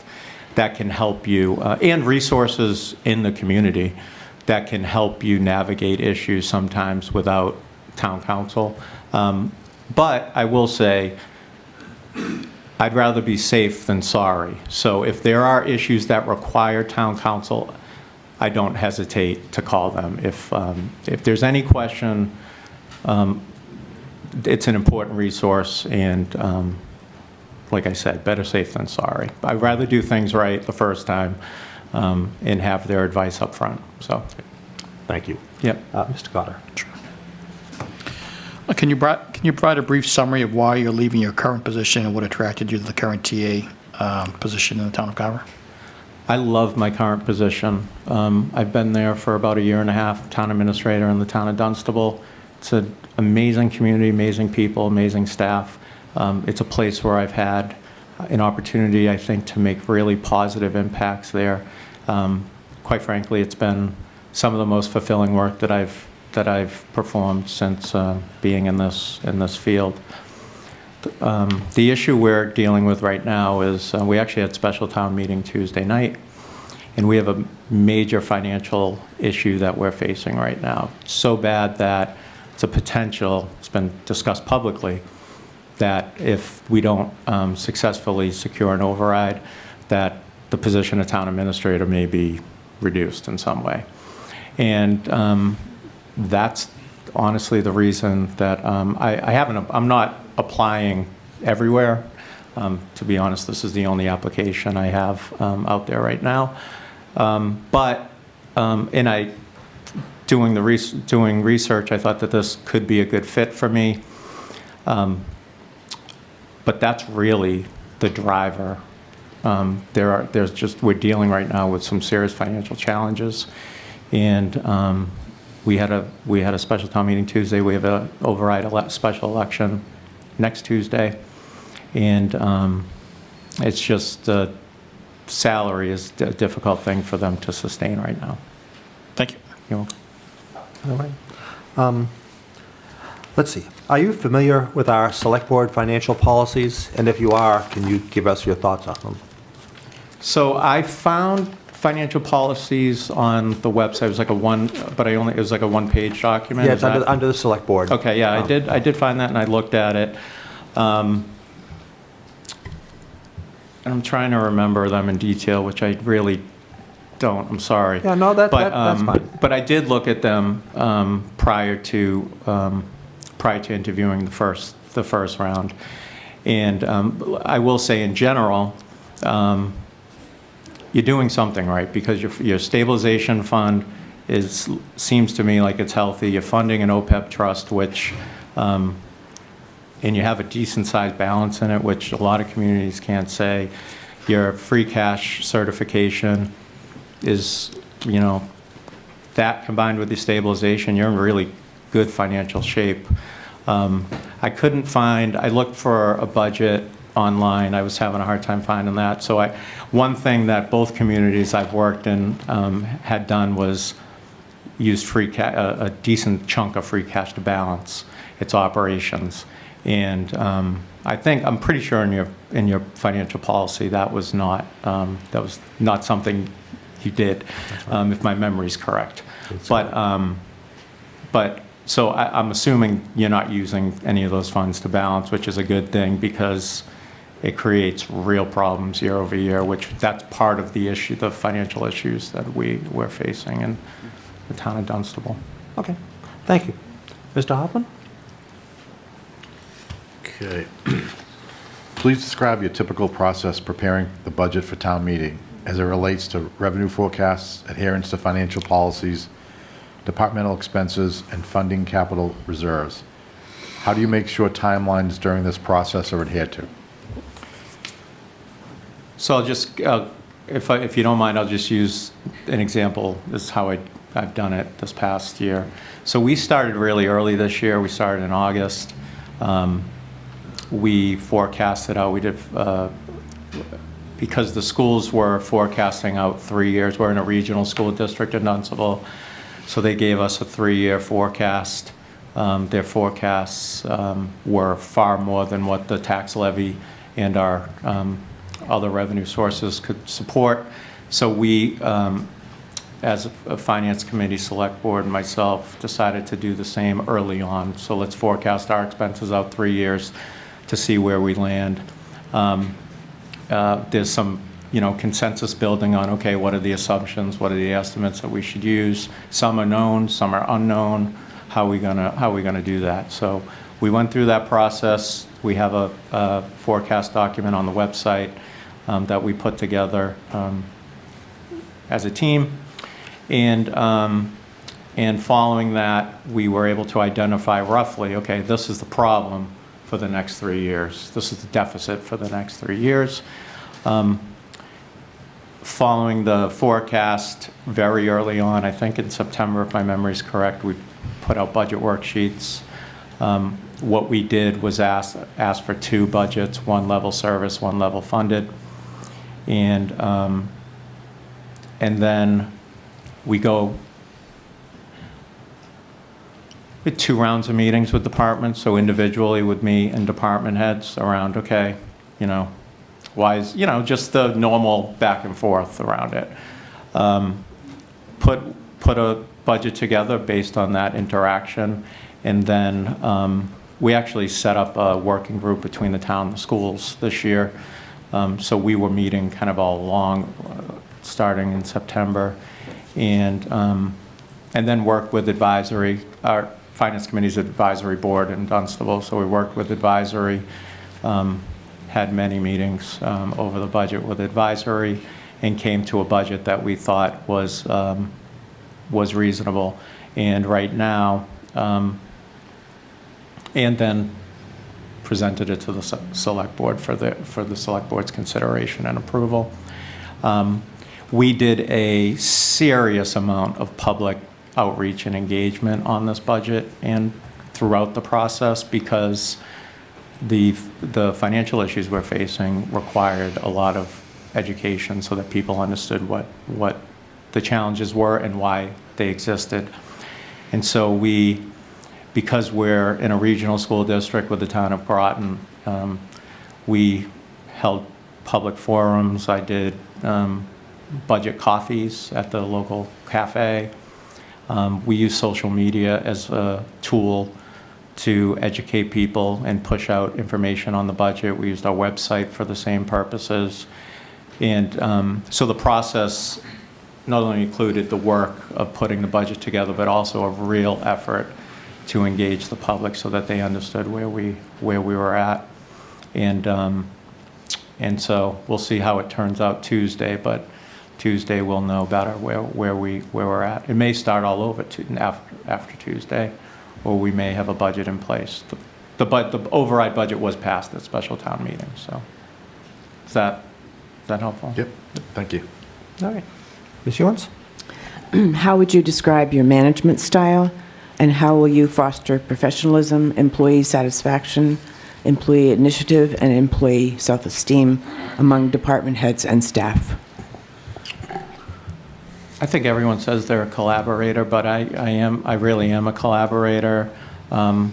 that can help you, and resources in the community that can help you navigate issues sometimes without town council. But I will say, I'd rather be safe than sorry. So if there are issues that require town council, I don't hesitate to call them. If there's any question, it's an important resource, and like I said, better safe than sorry. I'd rather do things right the first time and have their advice up front. So, Thank you. yep. Mr. Cotter. Can you provide a brief summary of why you're leaving your current position and what attracted you to the current TA position in the town of Carver? I love my current position. I've been there for about a year and a half, town administrator in the town of Dunstable. It's an amazing community, amazing people, amazing staff. It's a place where I've had an opportunity, I think, to make really positive impacts there. Quite frankly, it's been some of the most fulfilling work that I've performed since being in this field. The issue we're dealing with right now is we actually had special town meeting Tuesday night, and we have a major financial issue that we're facing right now. So bad that it's a potential, it's been discussed publicly, that if we don't successfully secure an override, that the position of town administrator may be reduced in some way. And that's honestly the reason that I'm not applying everywhere. To be honest, this is the only application I have out there right now. Doing research, I thought that this could be a good fit for me. But that's really the driver. We're dealing right now with some serious financial challenges, and we had a special town meeting Tuesday. We have a override special election next Tuesday, and it's just salary is a difficult thing for them to sustain right now. Thank you. You're welcome. All right. Let's see. Are you familiar with our select board financial policies? And if you are, can you give us your thoughts on them? So I found financial policies on the website. It was like it was like a one-page document. Yeah, Is it's that- under the select board. Okay, yeah, I did find that, and I looked at it. And I'm trying to remember them in detail, which I really don't. I'm sorry. Yeah, no, that's fine. But I did look at them prior to interviewing the first round, and I will say in general, you're doing something right, because your stabilization fund seems to me like it's healthy. You're funding an OPEB trust, which and you have a decent sized balance in it, which a lot of communities can't say. Your free cash certification is, that combined with the stabilization, you're in really good financial shape. I looked for a budget online. I was having a hard time finding that. So one thing that both communities I've worked in had done was used a decent chunk of free cash to balance its operations. And I'm pretty sure in your financial policy that was not something you did, if my memory's correct. So I'm assuming you're not using any of those funds to balance, which is a good thing, because it creates real problems year over year, which that's part of the issue, the financial issues that we're facing in the town of Dunstable. Okay, thank you. Mr. Hoffman? Okay. Please describe your typical process preparing the budget for town meeting as it relates to revenue forecasts, adherence to financial policies, departmental expenses, and funding capital reserves. How do you make sure timelines during this process are adhered to? So I'll just, if you don't mind, I'll just use an example. This is how I've done it this past year. So we started really early this year. We started in August. We forecasted out. We did, because the schools were forecasting out 3 years. We're in a regional school district in Dunstable, so they gave us a 3-year forecast. Their forecasts were far more than what the tax levy and our other revenue sources could support. So we, as a finance committee, select board, and myself, decided to do the same early on. So let's forecast our expenses out 3 years to see where we land. There's some, consensus building on, okay, what are the assumptions, what are the estimates that we should use? Some are known, some are unknown. How are we gonna do that? So we went through that process. We have a forecast document on the website that we put together as a team. And following that, we were able to identify roughly, okay, this is the problem for the next 3 years. This is the deficit for the next 3 years. Following the forecast very early on, I think in September, if my memory is correct, we put out budget worksheets. What we did was ask for 2 budgets, one level service, one level funded. And then we go with 2 rounds of meetings with departments, so individually with me and department heads around, okay, why is, just the normal back and forth around it. Put a budget together based on that interaction, and then we actually set up a working group between the town and the schools this year. So we were meeting kind of all along, starting in September, and then worked with advisory, our finance committee's advisory board in Dunstable. So we worked with advisory, had many meetings over the budget with advisory, and came to a budget that we thought was reasonable. And right now, and then presented it to the select board for the select board's consideration and approval. We did a serious amount of public outreach and engagement on this budget and throughout the process, because the financial issues we're facing required a lot of education so that people understood what the challenges were and why they existed. And so because we're in a regional school district with the town of Groton, we held public forums. I did budget coffees at the local cafe. We use social media as a tool to educate people and push out information on the budget. We used our website for the same purposes. And so the process not only included the work of putting the budget together, but also a real effort to engage the public so that they understood where we were at. And so we'll see how it turns out Tuesday, but Tuesday we'll know better where we're at. It may start all over after Tuesday, or we may have a budget in place. The override budget was passed at special town meeting, so is that helpful? Yep, thank you. All right. Ms. Ewens? How would you describe your management style, and how will you foster professionalism, employee satisfaction, employee initiative, and employee self-esteem among department heads and staff? I think everyone says they're a collaborator, but I really am a collaborator. I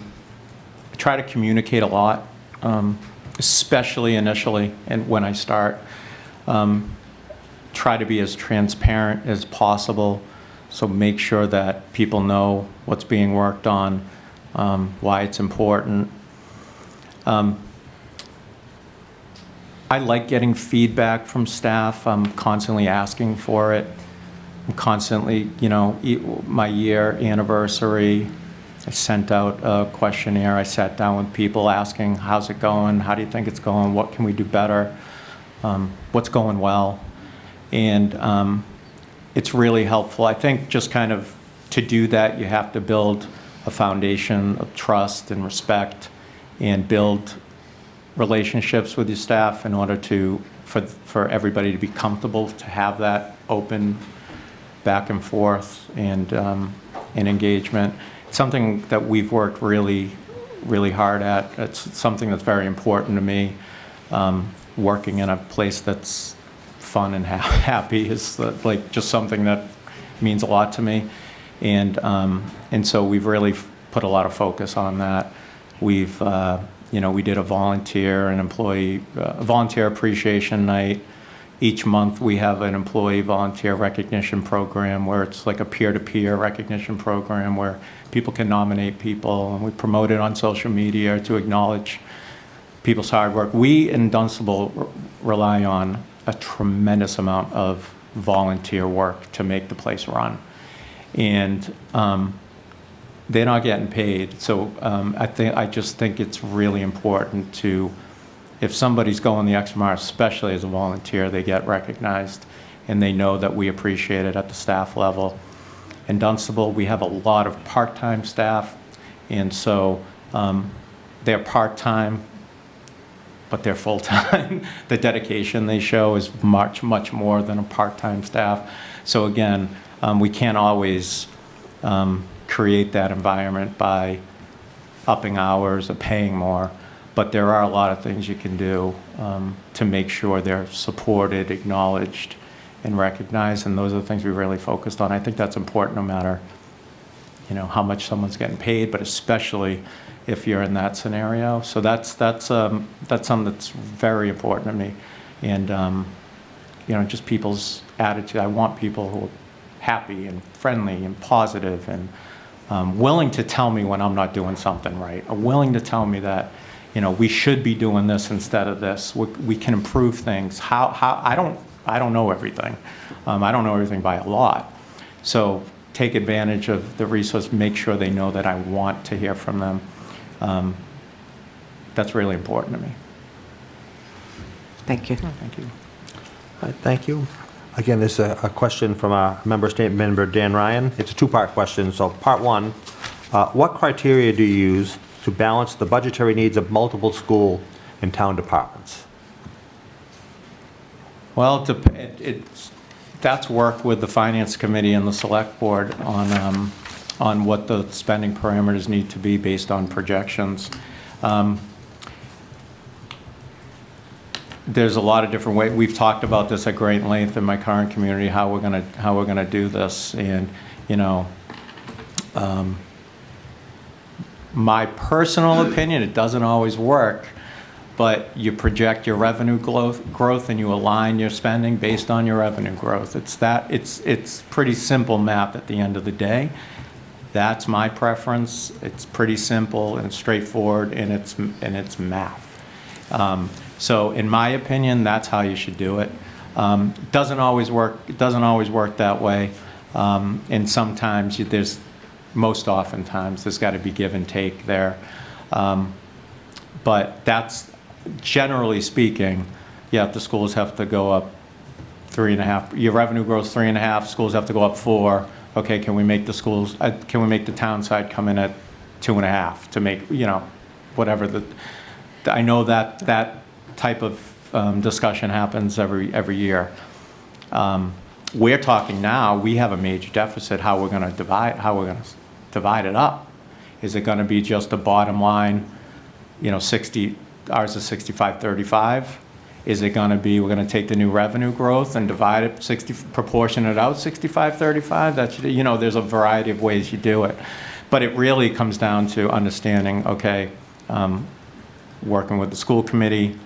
try to communicate a lot, especially initially and when I start. Try to be as transparent as possible, so make sure that people know what's being worked on, why it's important. I like getting feedback from staff. I'm constantly asking for it. I'm constantly, my year anniversary, I sent out a questionnaire. I sat down with people asking, how's it going? How do you think it's going? What can we do better? What's going well? And it's really helpful. I think just kind of to do that, you have to build a foundation of trust and respect and build relationships with your staff in order for everybody to be comfortable to have that open back and forth and engagement. It's something that we've worked really, really hard at. It's something that's very important to me. Working in a place that's fun and happy is like just something that means a lot to me. And so we've really put a lot of focus on that. We've We did a volunteer appreciation night. Each month, we have an employee volunteer recognition program where it's like a peer-to-peer recognition program where people can nominate people, and we promote it on social media to acknowledge people's hard work. We in Dunstable rely on a tremendous amount of volunteer work to make the place run. And they're not getting paid. So I just think it's really important to, if somebody's going the extra mile, especially as a volunteer, they get recognized and they know that we appreciate it at the staff level. In Dunstable, we have a lot of part-time staff, and so they're part-time, but they're full-time. The dedication they show is much, much more than a part-time staff. So again, we can't always create that environment by upping hours or paying more. But there are a lot of things you can do to make sure they're supported, acknowledged, and recognized, and those are the things we really focused on. I think that's important no matter, how much someone's getting paid, but especially if you're in that scenario. So that's something that's very important to me, and just people's attitude. I want people who are happy and friendly and positive and willing to tell me when I'm not doing something right, or willing to tell me that we should be doing this instead of this. We can improve things. How I don't know everything. I don't know everything by a lot. So take advantage of the resource. Make sure they know that I want to hear from them. That's really important to me. Thank you. Thank you. All right, thank you. Again, this is a question from a member state member, Dan Ryan. It's a two-part question. So part one, what criteria do you use to balance the budgetary needs of multiple school and town departments? Well, that's work with the Finance Committee and the Select Board on what the spending parameters need to be based on projections. There's a lot of different ways. We've talked about this at great length in my current community, how we're gonna do this, and my personal opinion, it doesn't always work, but you project your revenue growth and you align your spending based on your revenue growth. It's pretty simple math at the end of the day. That's my preference. It's pretty simple and straightforward, and it's math. So in my opinion, that's how you should do it. Doesn't always work. It doesn't always work that way. And sometimes most oftentimes there's got to be give and take there. But that's generally speaking, the schools have to go up 3.5. Your revenue grows 3.5. Schools have to go up 4. Okay, can we make the town side come in at 2.5 to make whatever I know that type of discussion happens every year. We're talking now. We have a major deficit. How we're going to divide it up? Is it going to be just a bottom line? 60. Ours is 65-35. Is it going to be we're going to take the new revenue growth and divide it proportion it out 65-35? That's there's a variety of ways you do it, but it really comes down to understanding. Okay, working with the school committee,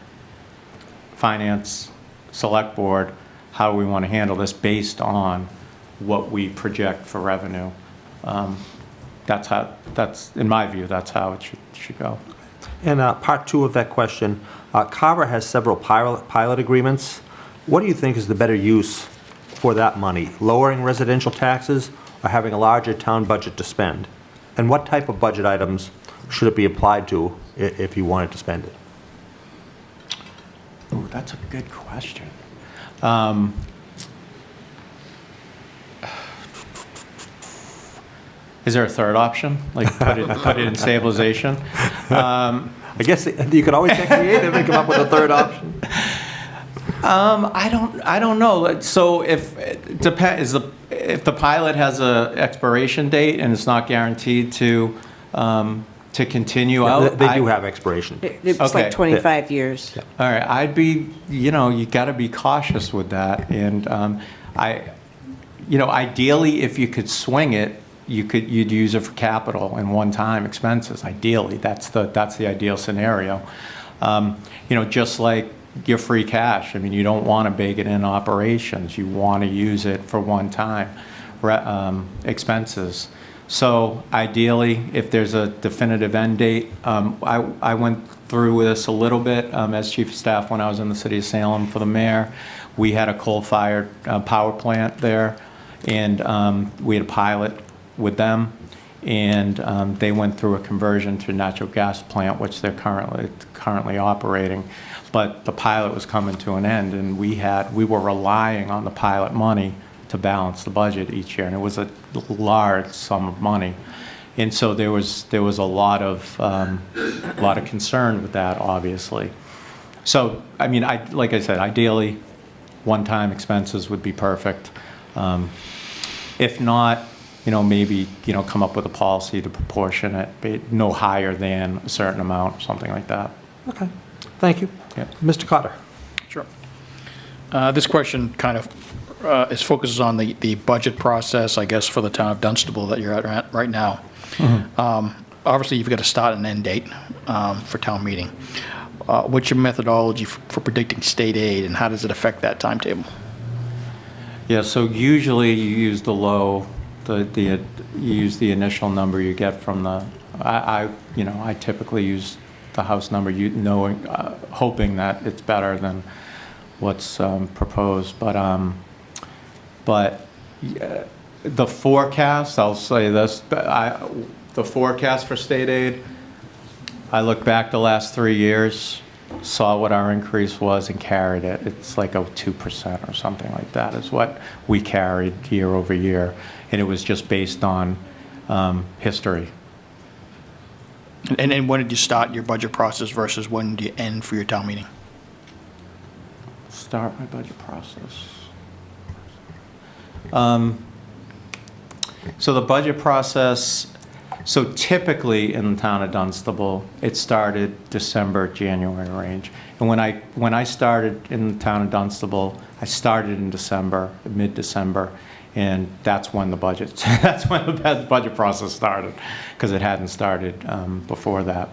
finance, select board, how we want to handle this based on what we project for revenue. That's in my view, that's how it should go. And part two of that question, Carver has several pilot agreements. What do you think is the better use for that money? Lowering residential taxes or having a larger town budget to spend? And what type of budget items should it be applied to if you wanted to spend it? Ooh, that's a good question. Is there a third option? Like put it in stabilization? I guess you could always get creative and come up with a third option. I don't know. So if the pilot has a expiration date and it's not guaranteed to continue out, They do have expiration. It's Okay. like 25 years. Yeah. All right, I'd be, you got to be cautious with that, and ideally, if you could swing it you'd use it for capital and one-time expenses, ideally. That's the ideal scenario. Just like your free cash, I mean, you don't want to bake it in operations. You want to use it for one-time expenses. So ideally, if there's a definitive end date, I went through this a little bit as chief of staff when I was in the city of Salem for the mayor. We had a coal-fired power plant there, and we had a pilot with them, and they went through a conversion to a natural gas plant, which they're currently operating. But the pilot was coming to an end, and we were relying on the pilot money to balance the budget each year, and it was a large sum of money. And so there was a lot of concern with that, obviously. So I mean, like I said, ideally, one-time expenses would be perfect. If not, maybe come up with a policy to proportion it, but no higher than a certain amount, something like that. Okay, thank you. Yeah. Mr. Cotter? Sure. This question kind of focuses on the budget process, I guess, for the town of Dunstable that you're at right now. Obviously, you've got a start and end date for town meeting. What's your methodology for predicting state aid, and how does it affect that timetable? Yeah, so usually you use the low, you use the initial number you get from the, I typically use the house number, hoping that it's better than what's proposed. But the forecast, I'll say this, the forecast for state aid, I look back the last 3 years, saw what our increase was and carried it. It's like a 2% or something like that is what we carried year over year. And it was just based on history. And when did you start your budget process versus when do you end for your town meeting? Start my budget process. So the budget process, so typically in the town of Dunstable, it started December, January range. And when I started in the town of Dunstable, I started in December, mid-December, and that's when the budget process started, because it hadn't started before that.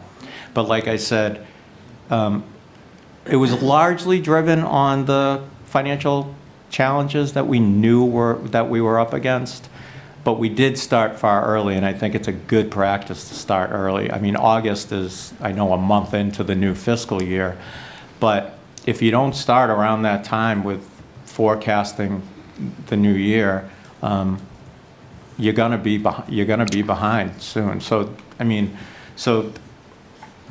But like I said, it was largely driven on the financial challenges that we knew that we were up against. But we did start far early, and I think it's a good practice to start early. I mean, August is, I know, a month into the new fiscal year, but if you don't start around that time with forecasting the new year, you're gonna be behind soon. So I mean,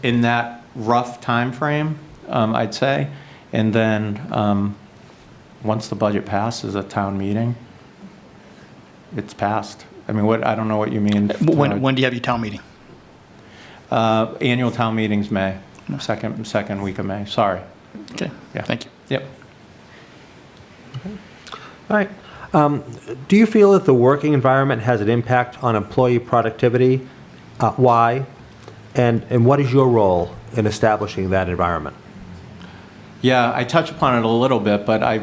in that rough time frame, I'd say, and then once the budget passes at town meeting, it's passed. I mean, I don't know what you mean. When do you have your town meeting? Annual town meeting's May, second week of May. Sorry. Okay. Yeah. Thank you. Yep. All right. Do you feel that the working environment has an impact on employee productivity? Why? And what is your role in establishing that environment? Yeah, I touched upon it a little bit, but I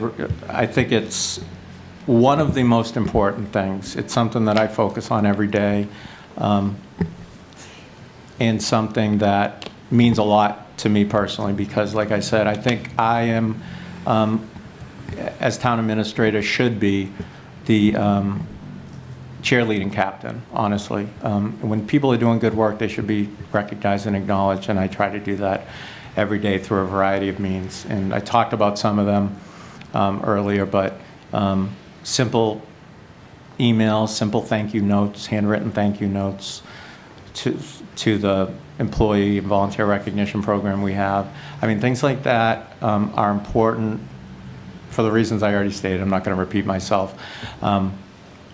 think it's one of the most important things. It's something that I focus on every day, and something that means a lot to me personally, because like I said, I think I am, as town administrator, should be the cheerleading captain, honestly. When people are doing good work, they should be recognized and acknowledged, and I try to do that every day through a variety of means. And I talked about some of them earlier, but simple emails, simple thank you notes, handwritten thank you notes to the employee and volunteer recognition program we have. I mean, things like that are important for the reasons I already stated. I'm not going to repeat myself.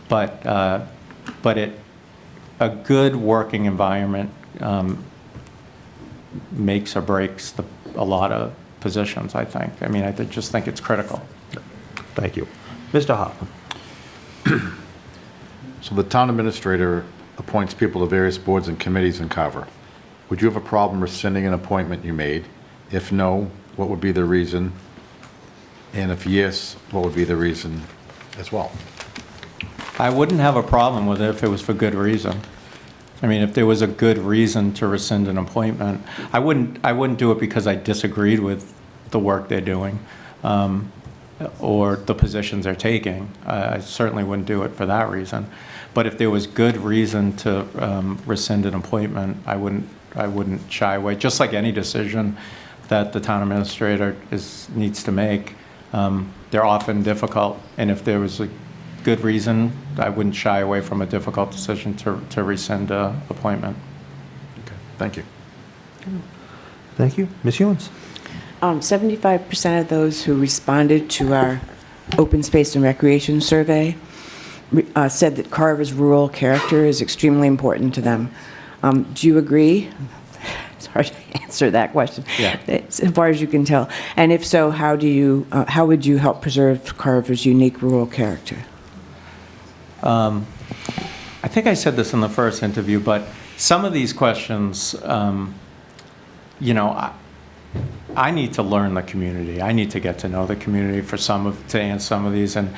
But a good working environment makes or breaks a lot of positions, I think. I mean, I just think it's critical. Thank you. Mr. Hoffman. So the town administrator appoints people to various boards and committees in Carver. Would you have a problem rescinding an appointment you made? If no, what would be the reason? And if yes, what would be the reason as well? I wouldn't have a problem with it if it was for good reason. I mean, if there was a good reason to rescind an appointment, I wouldn't do it because I disagreed with the work they're doing, or the positions they're taking. I certainly wouldn't do it for that reason. But if there was good reason to rescind an appointment, I wouldn't shy away. Just like any decision that the town administrator needs to make, they're often difficult. And if there was a good reason, I wouldn't shy away from a difficult decision to rescind an appointment. Okay, thank you. Thank you. Ms. Ewens? 75% of those who responded to our open space and recreation survey said that Carver's rural character is extremely important to them. Do you agree? It's hard to answer that question. Yeah. As far as you can tell. And if so, how would you help preserve Carver's unique rural character? I think I said this in the first interview, but some of these questions, I need to learn the community. I need to get to know the community to answer some of these. And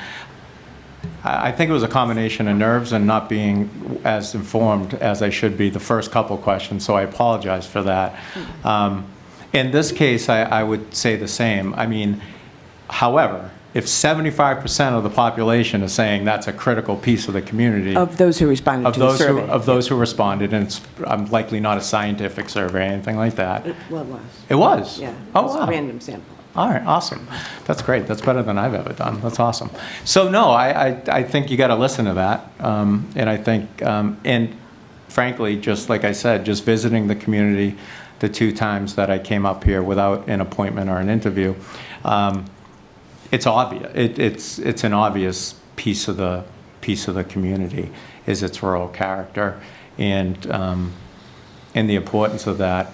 I think it was a combination of nerves and not being as informed as I should be the first couple questions, so I apologize for that. In this case, I would say the same. I mean, however, if 75% of the population is saying that's a critical piece of the community, Of those who responded to the survey. of those who responded, and I'm likely not a scientific survey or anything like that. Well, it was. It was? Yeah. Oh, It was wow. a random sample. All right, awesome. That's great. That's better than I've ever done. That's awesome. So no, I think you got to listen to that. And I think, and frankly, just like I said, just visiting the community the 2 times that I came up here without an appointment or an interview, it's obvious. It's an obvious piece of the community is its rural character, and the importance of that.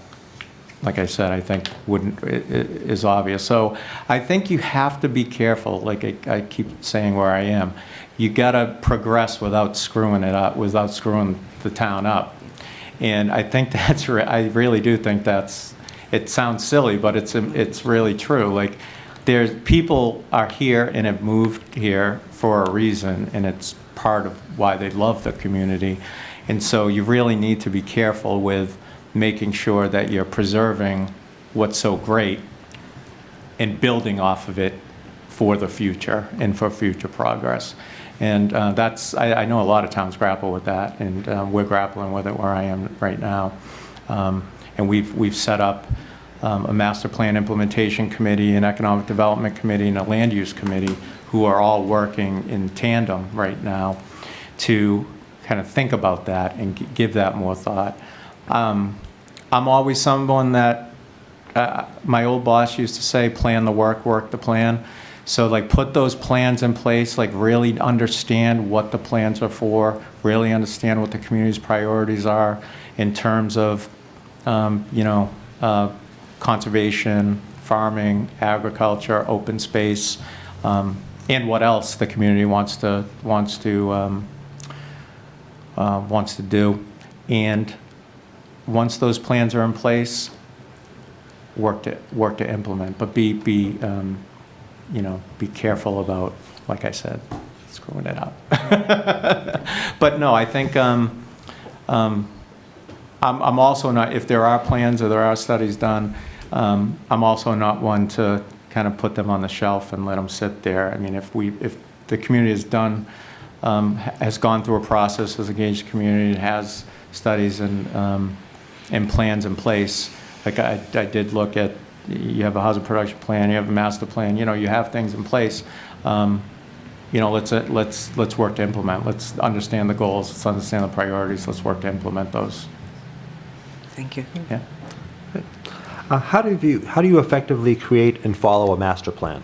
Like I said, I think is obvious. So I think you have to be careful. Like I keep saying where I am, you got to progress without screwing it up, without screwing the town up. And I think I really do think it sounds silly, but it's really true. Like people are here and have moved here for a reason, and it's part of why they love the community. And so you really need to be careful with making sure that you're preserving what's so great and building off of it for the future and for future progress. And I know a lot of towns grapple with that, and we're grappling with it where I am right now. And we've set up a master plan implementation committee, an economic development committee, and a land use committee who are all working in tandem right now to kind of think about that and give that more thought. I'm always someone that my old boss used to say, plan the work the plan. So like put those plans in place, like really understand what the plans are for, really understand what the community's priorities are in terms of, conservation, farming, agriculture, open space, and what else the community wants to do. And once those plans are in place, work to implement, but be careful about, like I said, screwing it up. But no, I think I'm also not, if there are plans or there are studies done, I'm also not one to kind of put them on the shelf and let them sit there. I mean, if the community has gone through a process, has engaged the community, has studies and plans in place. Like I did look at, you have a housing production plan, you have a master plan, you have things in place. Let's work to implement. Let's understand the goals. Let's understand the priorities. Let's work to implement those. Thank you. Yeah. How do you effectively create and follow a master plan?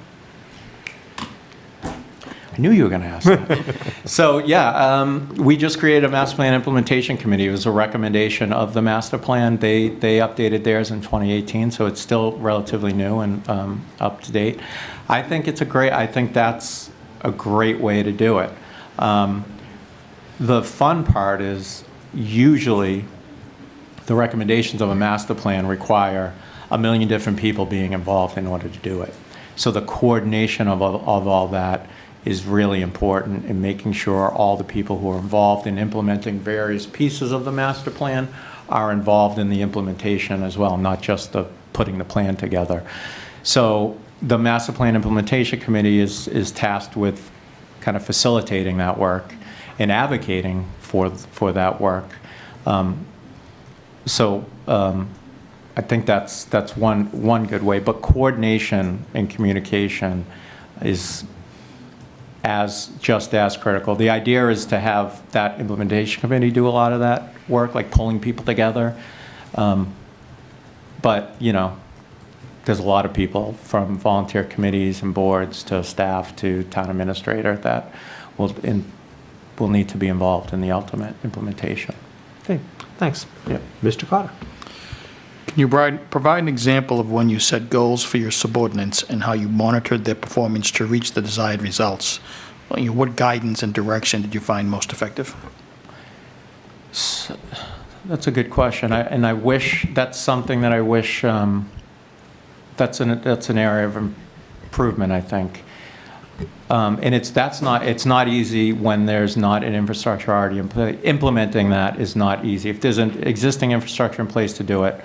I knew you were going to ask that. So yeah, we just created a master plan implementation committee. It was a recommendation of the master plan. They updated theirs in 2018, so it's still relatively new and up to date. I think that's a great way to do it. The fun part is usually the recommendations of a master plan require 1 million different people being involved in order to do it. So the coordination of all that is really important in making sure all the people who are involved in implementing various pieces of the master plan are involved in the implementation as well, not just the putting the plan together. So the Master Plan Implementation Committee is tasked with kind of facilitating that work and advocating for that work. I think that's one good way, but coordination and communication is just as critical. The idea is to have that implementation committee do a lot of that work, like pulling people together. But, you know, there's a lot of people, from volunteer committees and boards to staff to town administrator, that will need to be involved in the ultimate implementation. Okay, thanks. Yeah. Mr. Carter? Can you provide an example of when you set goals for your subordinates and how you monitored their performance to reach the desired results? What guidance and direction did you find most effective? That's a good question, and I wish that's something that I wish that's an area of improvement, I think. And it's not easy when there's not an infrastructure already in place. Implementing that is not easy. If there's an existing infrastructure in place to do it,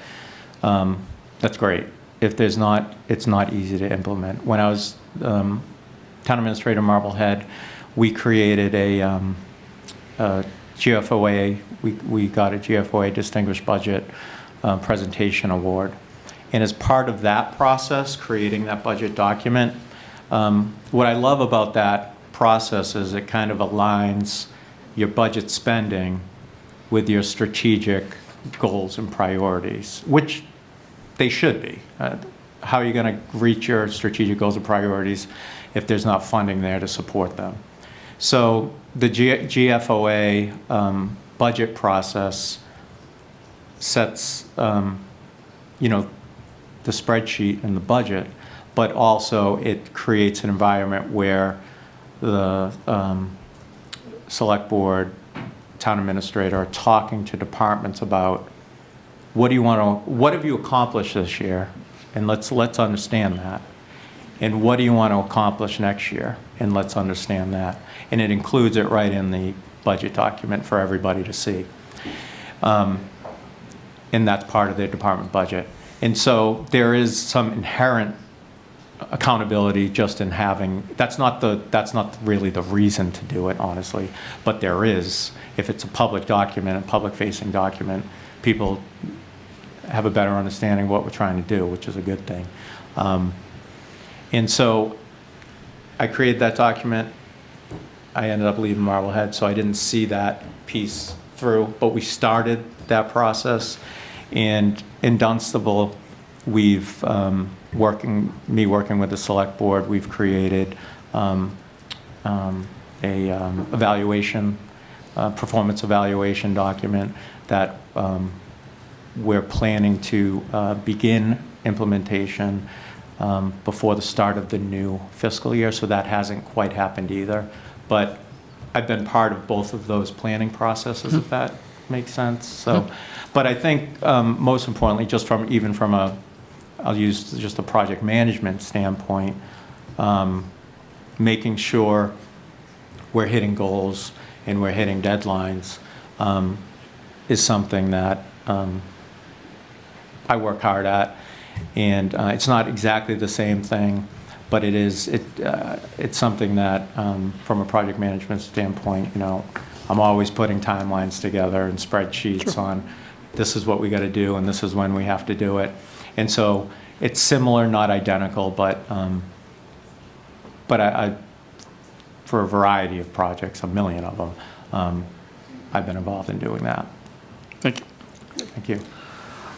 that's great. If there's not, it's not easy to implement. When I was town administrator Marblehead, we created a GFOA. We got a GFOA Distinguished Budget Presentation Award. And as part of that process, creating that budget document, what I love about that process is it kind of aligns your budget spending with your strategic goals and priorities, which they should be. How are you going to reach your strategic goals and priorities if there's not funding there to support them? So the GFOA budget process sets, you know, the spreadsheet and the budget, but also it creates an environment where the select board, town administrator are talking to departments about what have you accomplished this year, and let's understand that. And what do you want to accomplish next year, and let's understand that. And it includes it right in the budget document for everybody to see. And that's part of their department budget. And so there is some inherent accountability just in having, that's not really the reason to do it, honestly, but there is. If it's a public document, a public-facing document, people have a better understanding of what we're trying to do, which is a good thing. And so I created that document. I ended up leaving Marblehead, so I didn't see that piece through, but we started that process. And in Dunstable, we've, working with the select board, we've created evaluation, performance evaluation document that we're planning to begin implementation before the start of the new fiscal year, so that hasn't quite happened either. But I've been part of both of those planning processes, if that makes sense. So, but I think most importantly, I'll use just a project management standpoint, making sure we're hitting goals and we're hitting deadlines is something that I work hard at. And it's not exactly the same thing, but it's something that from a project management standpoint, you know, I'm always putting timelines together and spreadsheets on this is what we got to do and this is when we have to do it. And so it's similar, not identical, but I for a variety of projects, a million of them, I've been involved in doing that. Thank you. Thank you.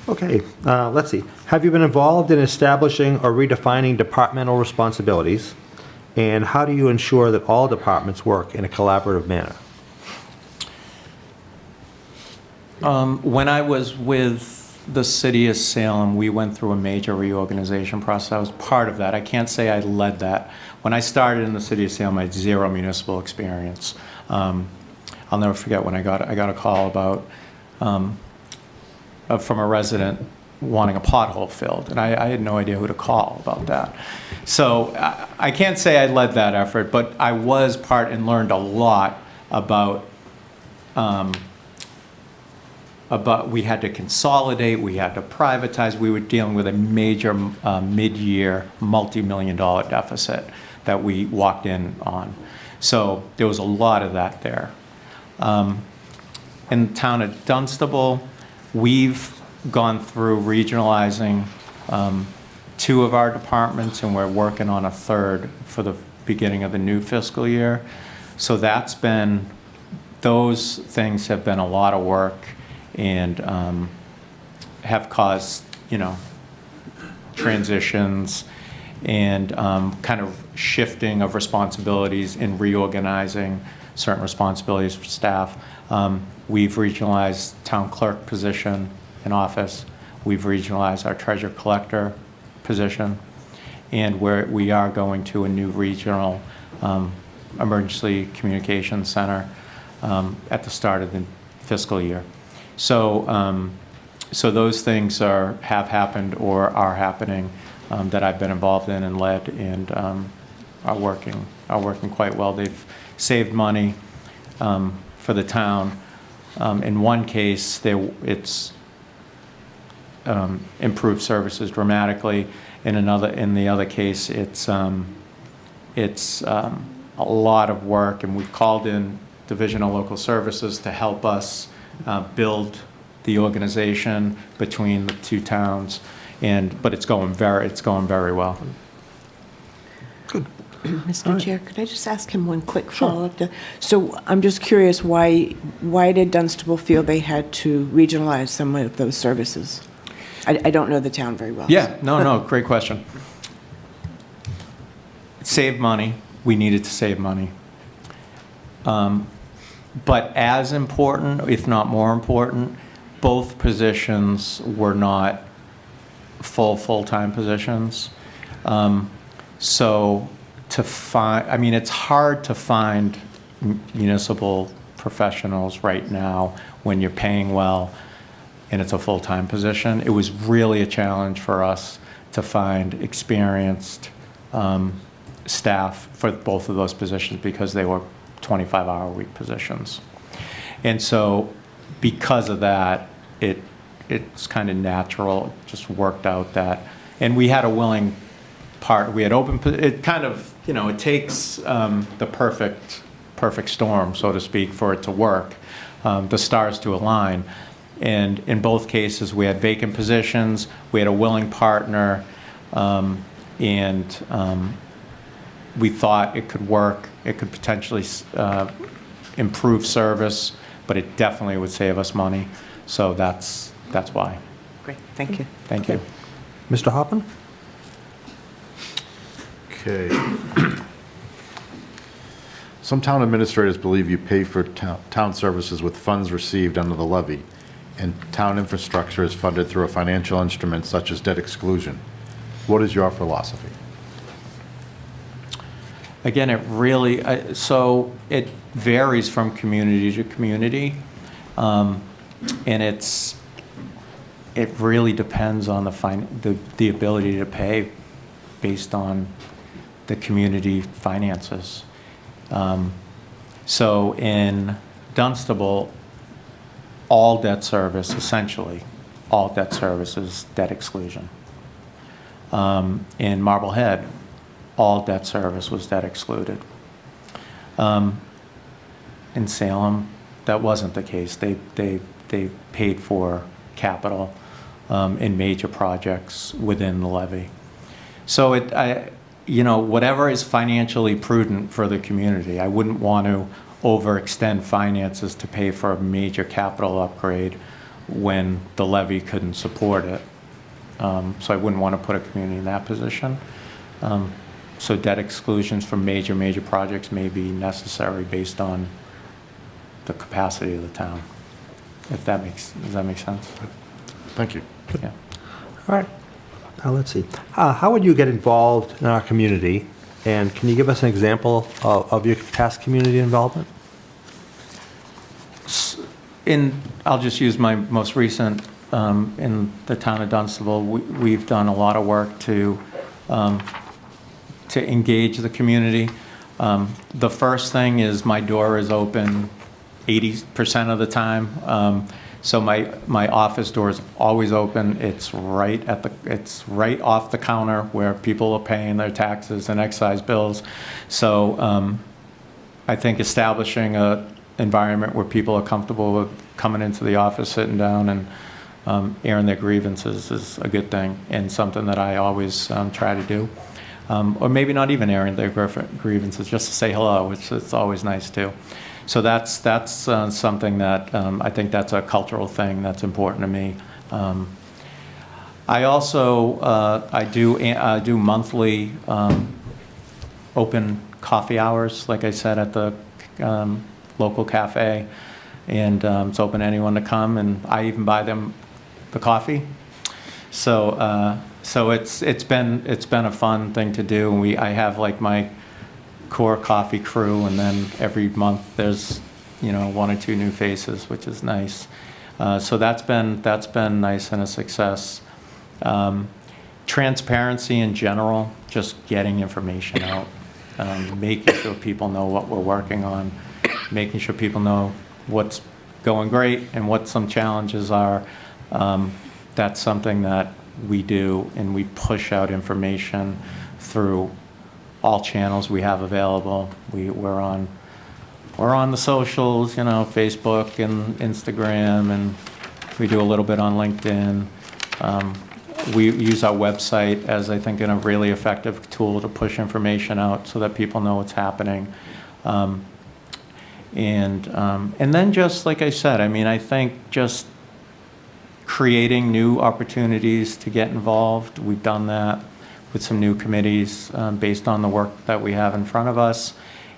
Okay, let's see. Have you been involved in establishing or redefining departmental responsibilities? And how do you ensure that all departments work in a collaborative manner? When I was with the city of Salem, we went through a major reorganization process. I was part of that. I can't say I led that. When I started in the city of Salem, I had zero municipal experience. I'll never forget when I got a call about from a resident wanting a pothole filled, and I had no idea who to call about that. So I can't say I led that effort, but I was part and learned a lot about we had to consolidate, we had to privatize, we were dealing with a major mid-year multi-million-dollar deficit that we walked in on. So there was a lot of that there. In the town of Dunstable, we've gone through regionalizing 2 of our departments, and we're working on a 3rd for the beginning of the new fiscal year. So those things have been a lot of work and have caused, transitions and kind of shifting of responsibilities and reorganizing certain responsibilities for staff. We've regionalized town clerk position in office. We've regionalized our treasurer collector position. And we are going to a new regional emergency communications center at the start of the fiscal year. So those things have happened or are happening that I've been involved in and led, and are working quite well. They've saved money for the town. In one case, it's improved services dramatically. In the other case, it's a lot of work, and we've called in Division of Local Services to help us build the organization between the 2 towns, but it's going very well. Mr. Chair, could I just ask him one quick follow-up? So I'm just curious, why did Dunstable feel they had to regionalize some of those services? I don't know the town very well. Yeah, no, great question. Save money. We needed to save money. But as important, if not more important, both positions were not full-time positions. So it's hard to find municipal professionals right now when you're paying well and it's a full-time position. It was really a challenge for us to find experienced staff for both of those positions because they were 25-hour-a-week positions. And so because of that, it's kind of natural, it just worked out that, and we had a willing part, we had open, it kind of, it takes the perfect storm, so to speak, for it to work, the stars to align. And in both cases, we had vacant positions, we had a willing partner, and we thought it could work, it could potentially improve service, but it definitely would save us money. So that's why. Great, thank you. Thank you. Mr. Hoppin? Okay. Some town administrators believe you pay for town services with funds received under the levy, and town infrastructure is funded through a financial instrument such as debt exclusion. What is your philosophy? Again, it really, so it varies from community to community, and it really depends on the ability to pay based on the community finances. So in Dunstable, all debt service, essentially, all debt service is debt exclusion. In Marblehead, all debt service was debt excluded. In Salem, that wasn't the case. They paid for capital in major projects within the levy. So whatever is financially prudent for the community. I wouldn't want to overextend finances to pay for a major capital upgrade when the levy couldn't support it. So I wouldn't want to put a community in that position. So debt exclusions for major projects may be necessary based on the capacity of the town. Does that make sense? Thank you. Yeah. All right. Let's see. How would you get involved in our community? And can you give us an example of your past community involvement? I'll just use my most recent in the town of Dunstable, we've done a lot of work to engage the community. The first thing is my door is open 80% of the time. So my office door is always open. It's right off the counter where people are paying their taxes and excise bills. So I think establishing a environment where people are comfortable with coming into the office, sitting down, and airing their grievances is a good thing, and something that I always try to do. Or maybe not even airing their grievances, just to say hello, which is always nice too. So that's something that I think that's a cultural thing that's important to me. I also I do monthly open coffee hours, like I said, at the local cafe, and it's open to anyone to come, and I even buy them the coffee. So it's been a fun thing to do, and I have like my core coffee crew, and then every month there's 1 or 2 new faces, which is nice. So that's been nice and a success. Transparency in general, just getting information out, making sure people know what we're working on, making sure people know what's going great and what some challenges are. That's something that we do, and we push out information through all channels we have available. We're on the socials, Facebook and Instagram, and we do a little bit on LinkedIn. We use our website as, I think, a really effective tool to push information out so that people know what's happening. And then just like I said, I think just creating new opportunities to get involved. We've done that with some new committees based on the work that we have in front of us,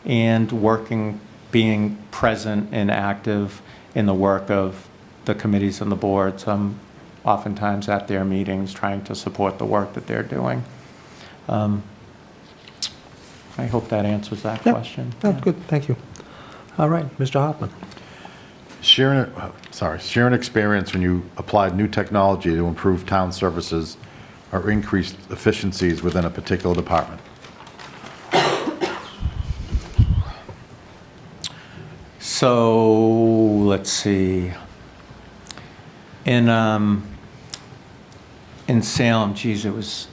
and being present and active in the work of the committees and the boards. I'm oftentimes at their meetings trying to support the work that they're doing. I hope that answers that question. That's good, thank you. All right, Mr. Hoffman. Share an experience when you applied new technology to improve town services or increase efficiencies within a particular department. So let's see. In Salem, geez, it was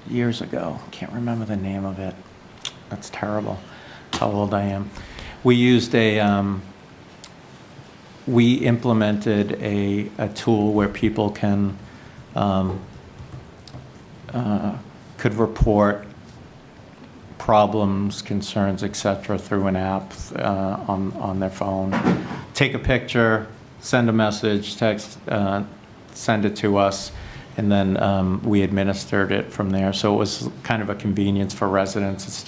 years ago. Can't remember the name of it. That's terrible. How old I am. We implemented a tool where people could report problems, concerns, etc., through an app on their phone. Take a picture, send a message, text, send it to us, and then we administered it from there. So it was kind of a convenience for residents.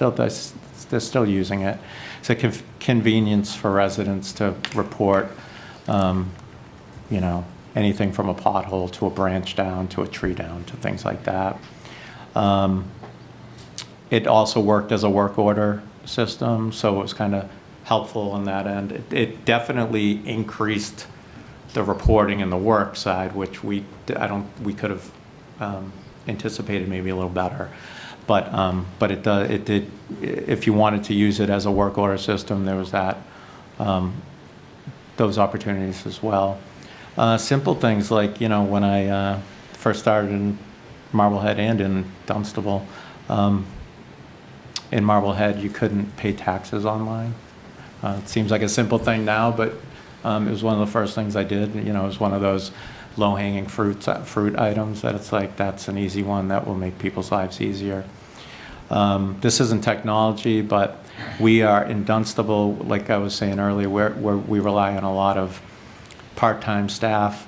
They're still using it. It's a convenience for residents to report, anything from a pothole to a branch down to a tree down to things like that. It also worked as a work order system, so it was kind of helpful on that end. It definitely increased the reporting and the work side, which we could have anticipated maybe a little better. But it did. If you wanted to use it as a work order system, there was those opportunities as well. Simple things like when I first started in Marblehead and in Dunstable. In Marblehead, you couldn't pay taxes online. It seems like a simple thing now, but it was one of the first things I did. It was one of those low-hanging fruit items that it's like, that's an easy one that will make people's lives easier. This isn't technology, but we are in Dunstable, like I was saying earlier, where we rely on a lot of part-time staff.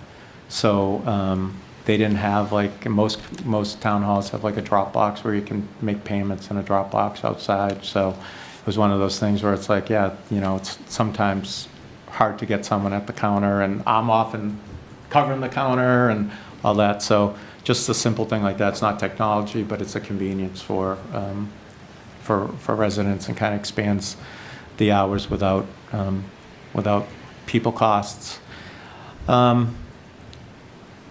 So they didn't have, like, most town halls have like a drop box where you can make payments in a drop box outside. So it was one of those things where it's like, yeah, it's sometimes hard to get someone at the counter, and I'm often covering the counter and all that. So just a simple thing like that. It's not technology, but it's a convenience for residents, and kind of expands the hours without people costs.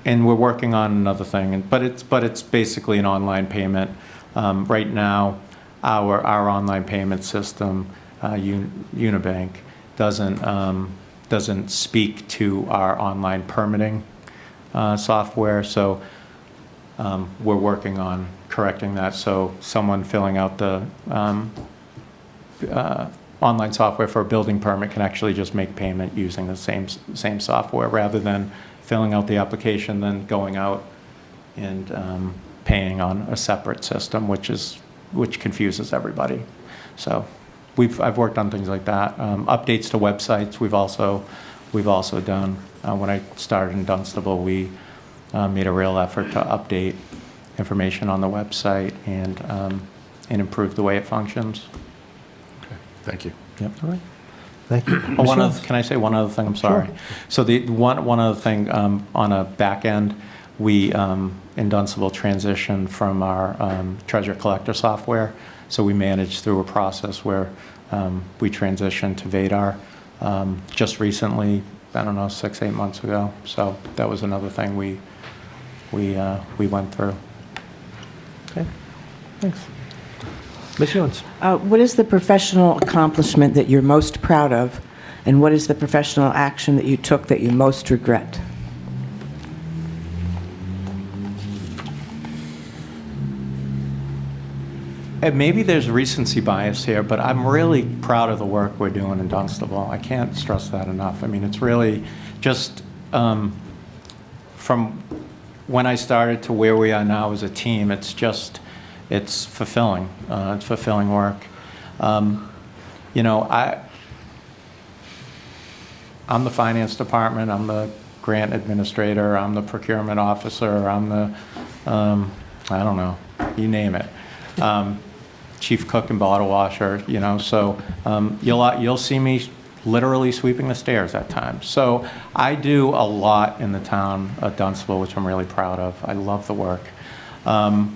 and we're working on another thing, but it's basically an online payment. Right now, our online payment system, Unibank, doesn't speak to our online permitting software, so we're working on correcting that. So someone filling out the online software for a building permit can actually just make payment using the same software, rather than filling out the application, then going out and paying on a separate system, which confuses everybody. So I've worked on things like that. Updates to websites we've also done. When I started in Dunstable, we made a real effort to update information on the website and improve the way it functions. Okay, thank you. Yep. All right. Thank you. Oh, can I say one other thing? I'm sorry. Sure. So the one other thing, on a back end, we in Dunstable transitioned from our treasure collector software. So we managed through a process where we transitioned to Vadar just recently. I don't know, 6-8 months ago. So that was another thing we went through. Okay, thanks. Ms. Ewens? What is the professional accomplishment that you're most proud of, and what is the professional action that you took that you most regret? And maybe there's recency bias here, but I'm really proud of the work we're doing in Dunstable. I can't stress that enough. I mean, it's really just from when I started to where we are now as a team, it's fulfilling. It's fulfilling work. You know, I'm the finance department, I'm the grant administrator, I'm the procurement officer, I'm the, I don't know, you name it. Chief cook and bottle washer, you know, so you'll see me literally sweeping the stairs at times. So I do a lot in the town of Dunstable, which I'm really proud of. I love the work. I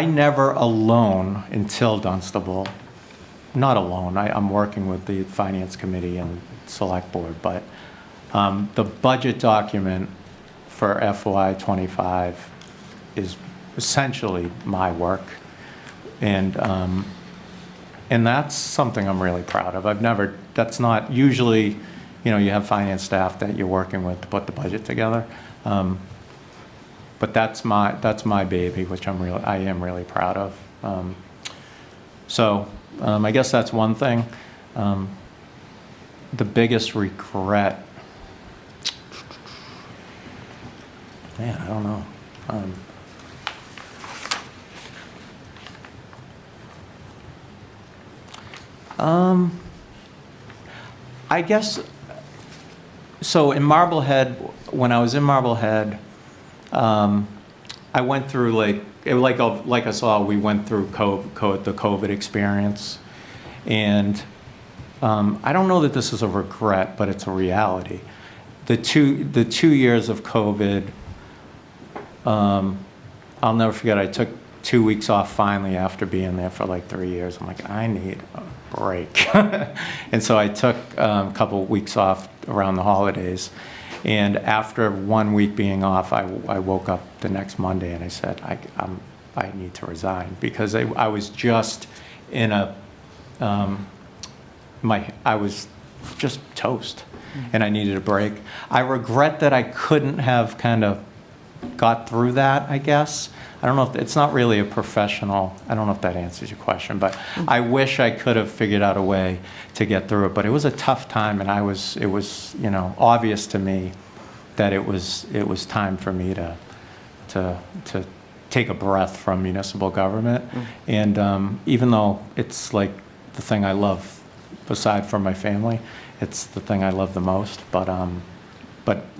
never alone until Dunstable, not alone, I'm working with the finance committee and select board, but the budget document for FY25 is essentially my work, and that's something I'm really proud of. That's not usually, you know, you have finance staff that you're working with to put the budget together, but that's my baby, which I am really proud of. So I guess that's one thing. The biggest regret, man, I don't know. I guess, so in Marblehead, when I was in Marblehead, I went through like I saw, we went through the COVID experience. And I don't know that this is a regret, but it's a reality. The 2 years of COVID, I'll never forget, I took 2 weeks off finally after being there for like 3 years. I'm like, I need a break. And so I took a couple weeks off around the holidays. And after 1 week being off, I woke up the next Monday and I said, I need to resign, because I was just in a, I was just toast and I needed a break. I regret that I couldn't have kind of got through that, I guess. I don't know if it's not really a professional, I don't know if that answers your question, but I wish I could have figured out a way to get through it. But it was a tough time, and it was, you know, obvious to me that it was time for me to take a breath from municipal government. And even though it's like the thing I love aside from my family, it's the thing I love the most. But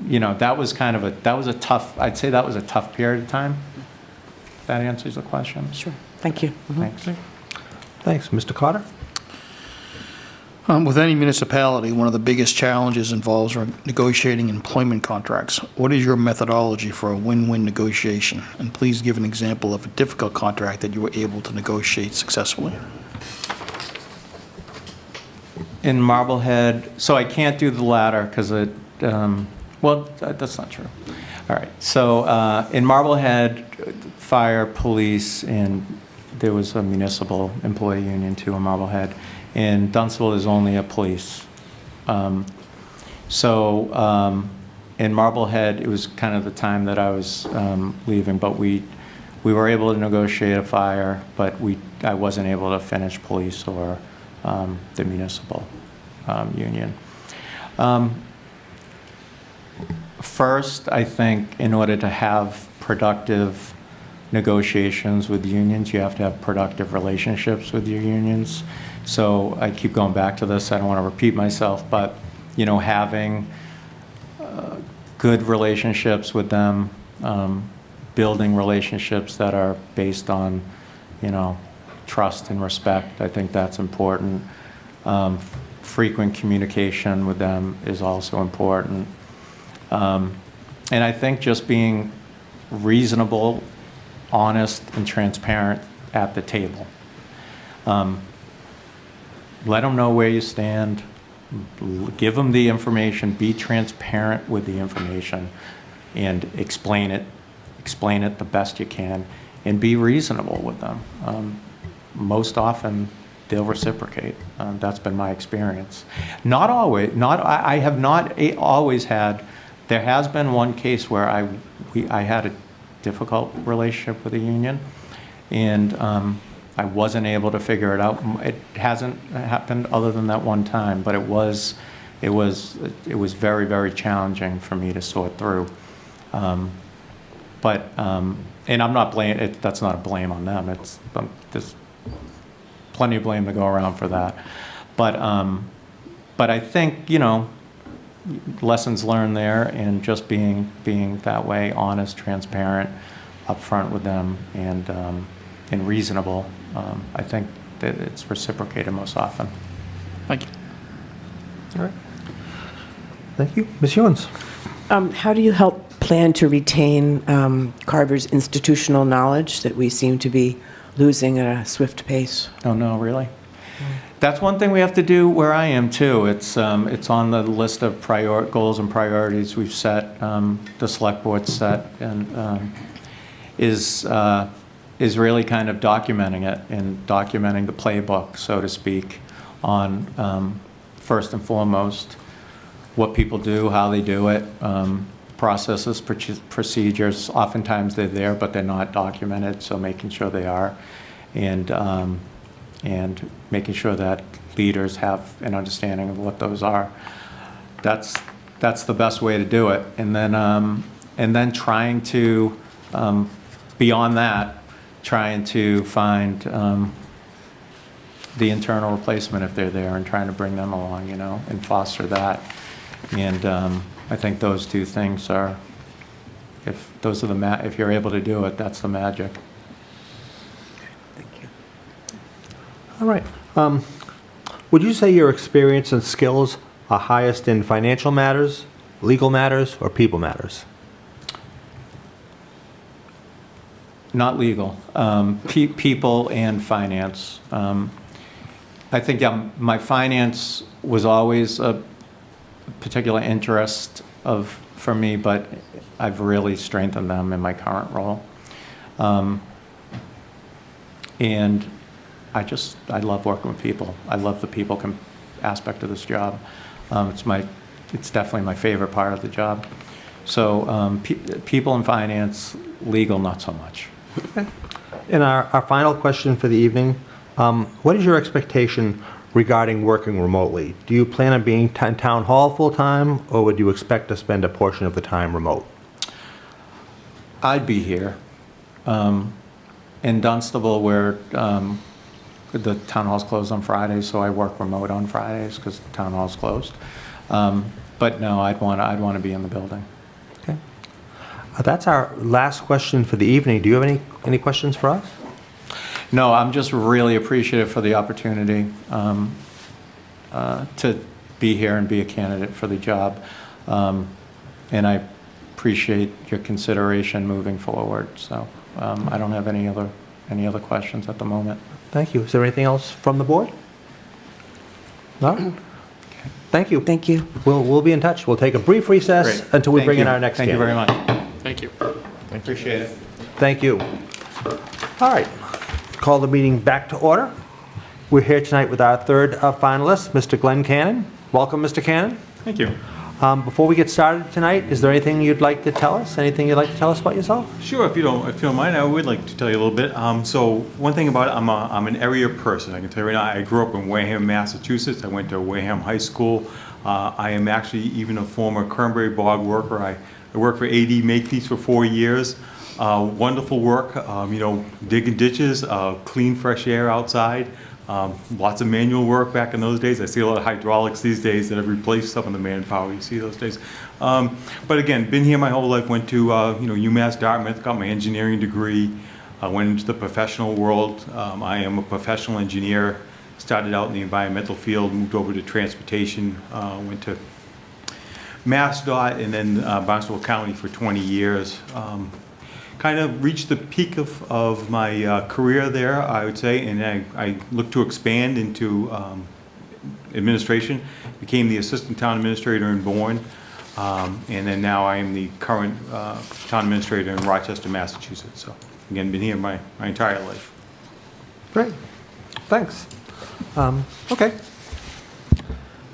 you know, that was a tough, I'd say that was a tough period of time. If that answers the question. Sure. Thank you. Thanks. Thanks. Mr. Carter? With any municipality, one of the biggest challenges involves negotiating employment contracts. What is your methodology for a win-win negotiation? And please give an example of a difficult contract that you were able to negotiate successfully. In Marblehead, so I can't do the latter because Well, that's not true. All right. So in Marblehead, fire, police, and there was a municipal employee union too in Marblehead. In Dunstable, there's only a police. In Marblehead, it was kind of the time that I was leaving, but we were able to negotiate a fire, but I wasn't able to finish police or the municipal union. First, I think in order to have productive negotiations with unions, you have to have productive relationships with your unions. So I keep going back to this. I don't want to repeat myself, but having good relationships with them, building relationships that are based on, trust and respect. I think that's important. Frequent communication with them is also important. And I think just being reasonable, honest, and transparent at the table. Let them know where you stand. Give them the information. Be transparent with the information, and explain it the best you can, and be reasonable with them. Most often, they'll reciprocate. That's been my experience. Not always. I have not always had. There has been one case where I had a difficult relationship with a union, and I wasn't able to figure it out. It hasn't happened other than that one time, but it was very, very challenging for me to sort through. And I'm not blaming. That's not a blame on them. There's plenty of blame to go around for that. But I think lessons learned there, and just being that way, honest, transparent, upfront with them, and reasonable. I think that it's reciprocated most often. Thank you. All right. Thank you. Ms. Ewens? How do you help plan to retain Carver's institutional knowledge that we seem to be losing at a swift pace? Oh, no, really? That's one thing we have to do where I am, too. It's on the list of goals and priorities we've set, the select board set, and is really kind of documenting it, and documenting the playbook, so to speak, on first and foremost what people do, how they do it, processes, procedures. Oftentimes they're there, but they're not documented, so making sure they are, and making sure that leaders have an understanding of what those are. That's the best way to do it. And then trying to, beyond that, trying to find the internal replacement if they're there, and trying to bring them along, and foster that. And I think those two things are, if you're able to do it, that's the magic. Thank you. All right. Would you say your experience and skills are highest in financial matters, legal matters, or people matters? Not legal. People and finance. I think my finance was always a particular interest for me, but I've really strengthened them in my current role. And I love working with people. I love the people aspect of this job. It's definitely my favorite part of the job. So people and finance, legal not so much. Okay. And our final question for the evening, what is your expectation regarding working remotely? Do you plan on being in town hall full-time, or would you expect to spend a portion of the time remote? I'd be here. In Dunstable, where the town hall's closed on Fridays, so I work remote on Fridays because the town hall's closed. But no, I'd want to be in the building. Okay. That's our last question for the evening. Do you have any questions for us? No, I'm just really appreciative for the opportunity to be here and be a candidate for the job. And I appreciate your consideration moving forward. So I don't have any other questions at the moment. Thank you. Is there anything else from the board? No? Okay. Thank you. Thank you. We'll be in touch. We'll take a brief recess Great. until we Thank bring in you. our next Thank you very candidate. much. Thank you. Appreciate it. Thank you. All right. Call the meeting back to order. We're here tonight with our third finalist, Mr. Glenn Cannon. Welcome, Mr. Cannon. Thank you. Before we get started tonight, is there anything you'd like to tell us? Anything you'd like to tell us about yourself? Sure, if you don't mind, I would like to tell you a little bit. So one thing about it, I'm an area person. I can tell you right now, I grew up in Wareham, Massachusetts. I went to Wareham High School. I am actually even a former Cranberry Bog worker. I worked for AD Makepeace for 4 years. Wonderful work, digging ditches, clean, fresh air outside. Lots of manual work back in those days. I see a lot of hydraulics these days that have replaced some of the manpower you see those days. But again, been here my whole life. Went to UMass Dartmouth, got my engineering degree. Went into the professional world. I am a professional engineer. Started out in the environmental field, moved over to transportation, went to MassDOT and then Barnstable County for 20 years. Kind of reached the peak of my career there, I would say, and I looked to expand into administration. Became the assistant town administrator in Bourne, and then now I am the current town administrator in Rochester, Massachusetts. So again, been here my entire life. Great. Thanks. Okay.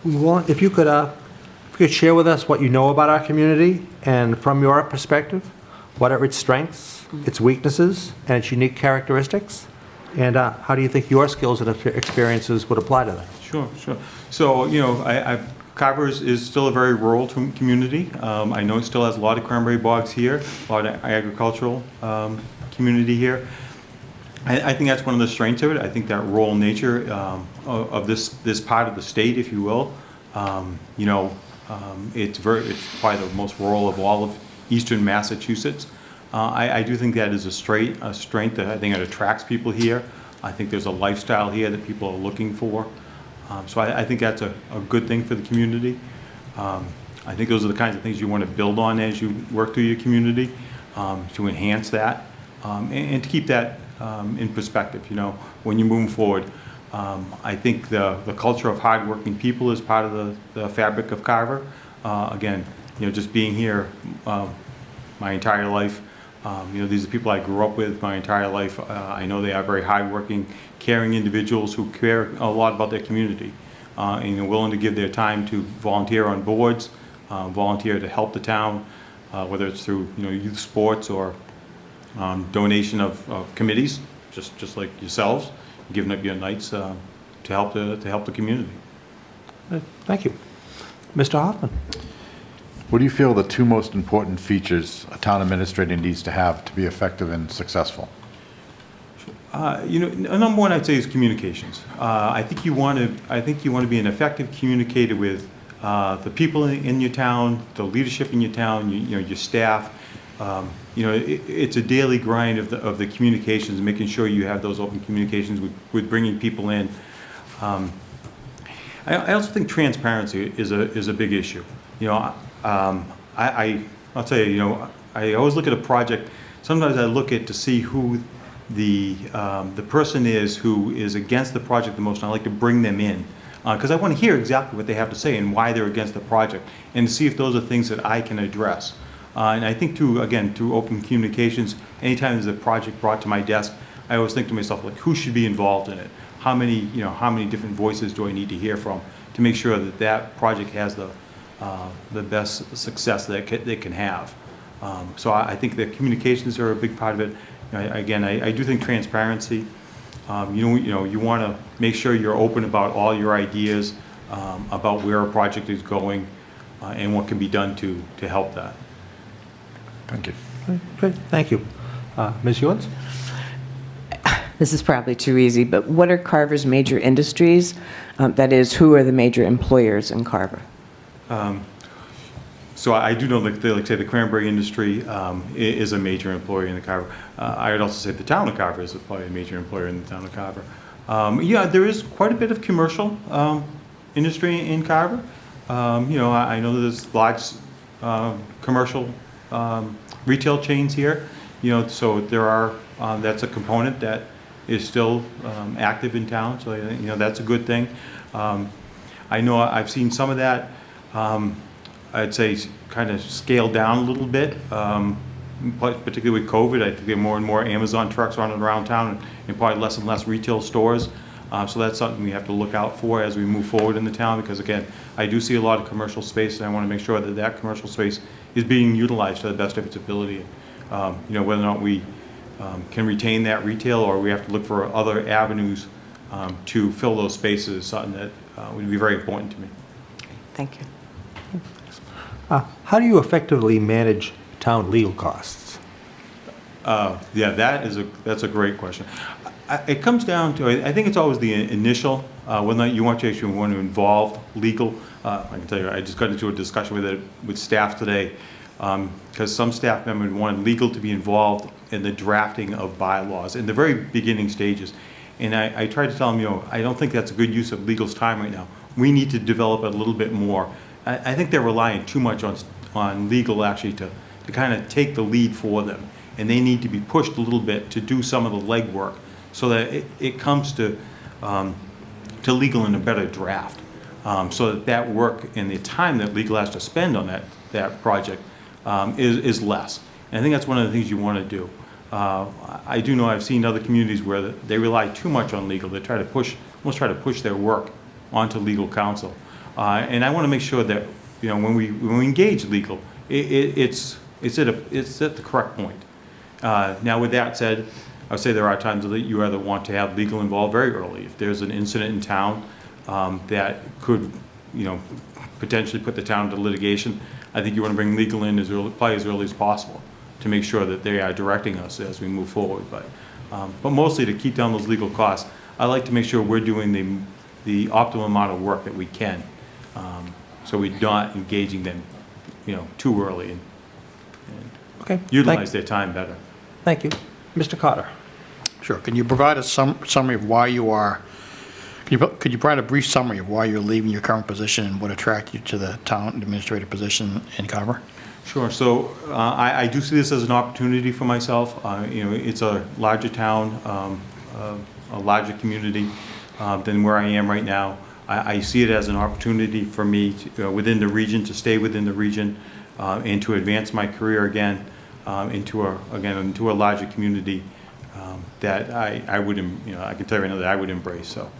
If you could share with us what you know about our community and from your perspective, what are its strengths, its weaknesses, and its unique characteristics? And how do you think your skills and experiences would apply to that? Sure. So, Carver is still a very rural community. I know it still has a lot of cranberry bogs here, a lot of agricultural community here. I think that's one of the strengths of it. I think that rural nature of this part of the state, if you will, it's probably the most rural of all of eastern Massachusetts. I do think that is a strength that I think it attracts people here. I think there's a lifestyle here that people are looking for. So I think that's a good thing for the community. I think those are the kinds of things you want to build on as you work through your community to enhance that and to keep that in perspective. When you're moving forward, I think the culture of hardworking people is part of the fabric of Carver. Again, just being here my entire life, these are people I grew up with my entire life. I know they are very hardworking, caring individuals who care a lot about their community and are willing to give their time to volunteer on boards, volunteer to help the town, whether it's through youth sports or donation of committees, just like yourselves, giving up your nights to help the community. Thank you. Mr. Hoffman. What do you feel are the two most important features a town administrator needs to have to be effective and successful? Number one, I'd say is communications. I think you want to be an effective communicator with the people in your town, the leadership in your town, your staff. It's a daily grind of the communications, making sure you have those open communications with bringing people in. I also think transparency is a big issue. I'll tell you, I always look at a project. Sometimes I look at to see who the person is who is against the project the most, and I like to bring them in because I want to hear exactly what they have to say and why they're against the project, and to see if those are things that I can address. And I think through open communications, anytime there's a project brought to my desk, I always think to myself, like, who should be involved in it? How many different voices do I need to hear from to make sure that project has the best success that it can have? So I think that communications are a big part of it. I do think transparency. You want to make sure you're open about all your ideas about where a project is going and what can be done to help that. Thank you. Great. Thank you. Ms. Ewens? This is probably too easy, but what are Carver's major industries? That is, who are the major employers in Carver? So I do know that, like say, the cranberry industry is a major employer in the Carver. I would also say the town of Carver is probably a major employer in the town of Carver. There is quite a bit of commercial industry in Carver. I know there's large commercial retail chains here. So there are that's a component that is still active in town. So that's a good thing. I know I've seen some of that, I'd say, kind of scaled down a little bit, but particularly with COVID. I think there are more and more Amazon trucks running around town and probably less and less retail stores. So that's something we have to look out for as we move forward in the town, because again, I do see a lot of commercial space, and I want to make sure that that commercial space is being utilized to the best of its ability. Whether or not we can retain that retail, or we have to look for other avenues to fill those spaces, is something that would be very important to me. Thank you. How do you effectively manage town legal costs? Yeah, that's a great question. It comes down to, I think it's always the initial, whether or not you want to actually want to involve legal. I can tell you, I just got into a discussion with staff today, because some staff members wanted legal to be involved in the drafting of bylaws in the very beginning stages. And I tried to tell them, I don't think that's a good use of legal's time right now. We need to develop it a little bit more. I think they're relying too much on legal actually to kind of take the lead for them. And they need to be pushed a little bit to do some of the legwork so that it comes to legal in a better draft. So that work and the time that legal has to spend on that project is less. And I think that's one of the things you want to do. I do know I've seen other communities where they rely too much on legal. They almost try to push their work onto legal counsel. And I want to make sure that when we engage legal, it's at the correct point. Now, with that said, I would say there are times that you either want to have legal involved very early. If there's an incident in town that could, potentially put the town into litigation, I think you want to bring legal in probably as early as possible to make sure that they are directing us as we move forward. But mostly to keep down those legal costs, I like to make sure we're doing the optimal amount of work that we can, so we're not engaging them, too early and Okay. utilize their time better. Thank you. Mr. Cotter. Sure. Can you provide a summary of why you are, could you provide a brief summary of why you're leaving your current position and what attracted you to the town administrator position in Carver? Sure. So I do see this as an opportunity for myself. It's a larger town, a larger community than where I am right now. I see it as an opportunity for me within the region, to stay within the region and to advance my career again into a larger community that I would, I can tell you right now that I would embrace. So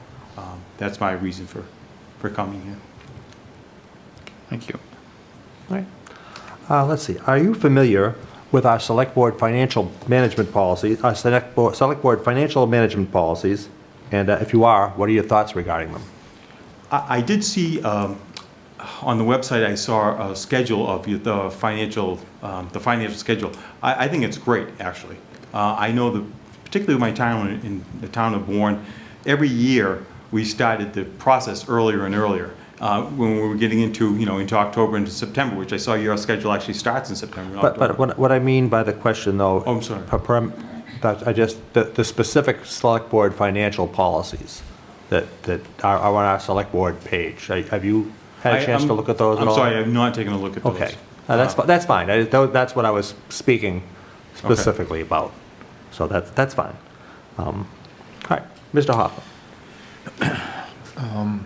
that's my reason for coming here. Thank you. All right. Let's see. Are you familiar with our Select Board financial management policies, our Select Board financial management policies? And if you are, what are your thoughts regarding them? I did see on the website, I saw a schedule of the financial schedule. I think it's great, actually. I know particularly my time in the town of Bourne, every year we started the process earlier and earlier. When we were getting into October into September, which I saw your schedule actually starts in September. But what I mean by the question, though, Oh, I'm sorry. The specific Select Board financial policies that are on our Select Board page. Have you had a chance to look at those at all? I'm sorry, I've not taken a look at those. Okay, that's fine. That's what I was speaking specifically about. So that's fine. All right, Mr. Hoffa.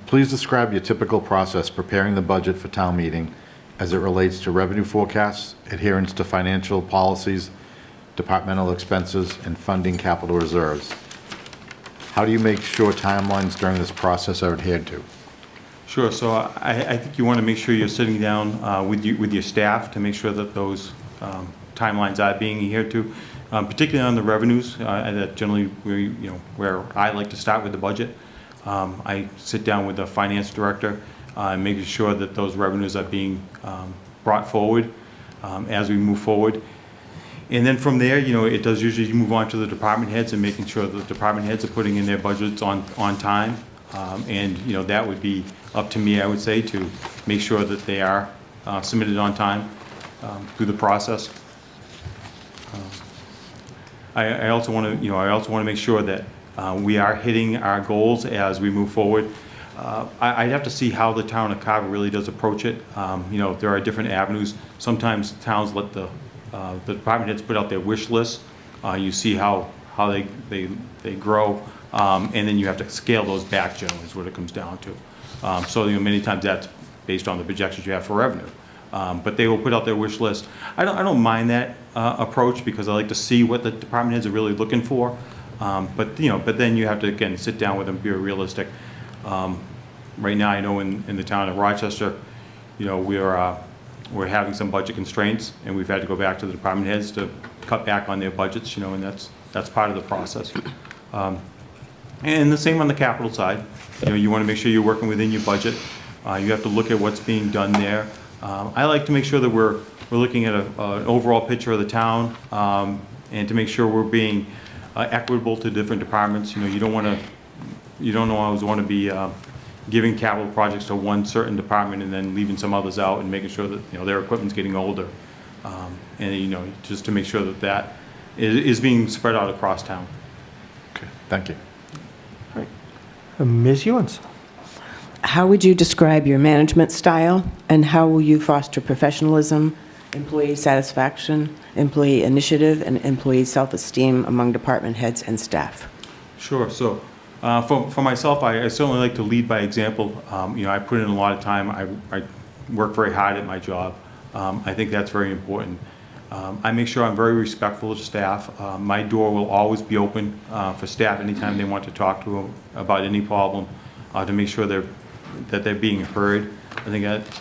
Please describe your typical process preparing the budget for town meeting as it relates to revenue forecasts, adherence to financial policies, departmental expenses, and funding capital reserves. How do you make sure timelines during this process are adhered to? Sure. So I think you want to make sure you're sitting down with your staff to make sure that those timelines are being adhered to, particularly on the revenues. That generally where I like to start with the budget. I sit down with the finance director, making sure that those revenues are being brought forward as we move forward. And then from there, it does usually move on to the department heads and making sure that the department heads are putting in their budgets on time. And that would be up to me, I would say, to make sure that they are submitted on time through the process. I also want to make sure that we are hitting our goals as we move forward. I'd have to see how the town of Carver really does approach it. There are different avenues. Sometimes towns let the department heads put out their wish list. You see how they grow, and then you have to scale those back generally is what it comes down to. So, many times that's based on the projections you have for revenue. But they will put out their wish list. I don't mind that approach because I like to see what the department heads are really looking for. But then you have to, again, sit down with them, be realistic. Right now, I know in the town of Rochester, we're having some budget constraints, and we've had to go back to the department heads to cut back on their budgets, and that's part of the process. And the same on the capital side. You want to make sure you're working within your budget. You have to look at what's being done there. I like to make sure that we're looking at an overall picture of the town, and to make sure we're being equitable to different departments. You don't always want to be giving capital projects to one certain department and then leaving some others out and making sure that their equipment's getting older, and just to make sure that is being spread out across town. Okay, thank you. Ms. Ewens? How would you describe your management style, and how will you foster professionalism, employee satisfaction, employee initiative, and employee self-esteem among department heads and staff? Sure. So for myself, I certainly like to lead by example. I put in a lot of time. I work very hard at my job. I think that's very important. I make sure I'm very respectful of staff. My door will always be open for staff anytime they want to talk to them about any problem, to make sure that they're being heard. I think that's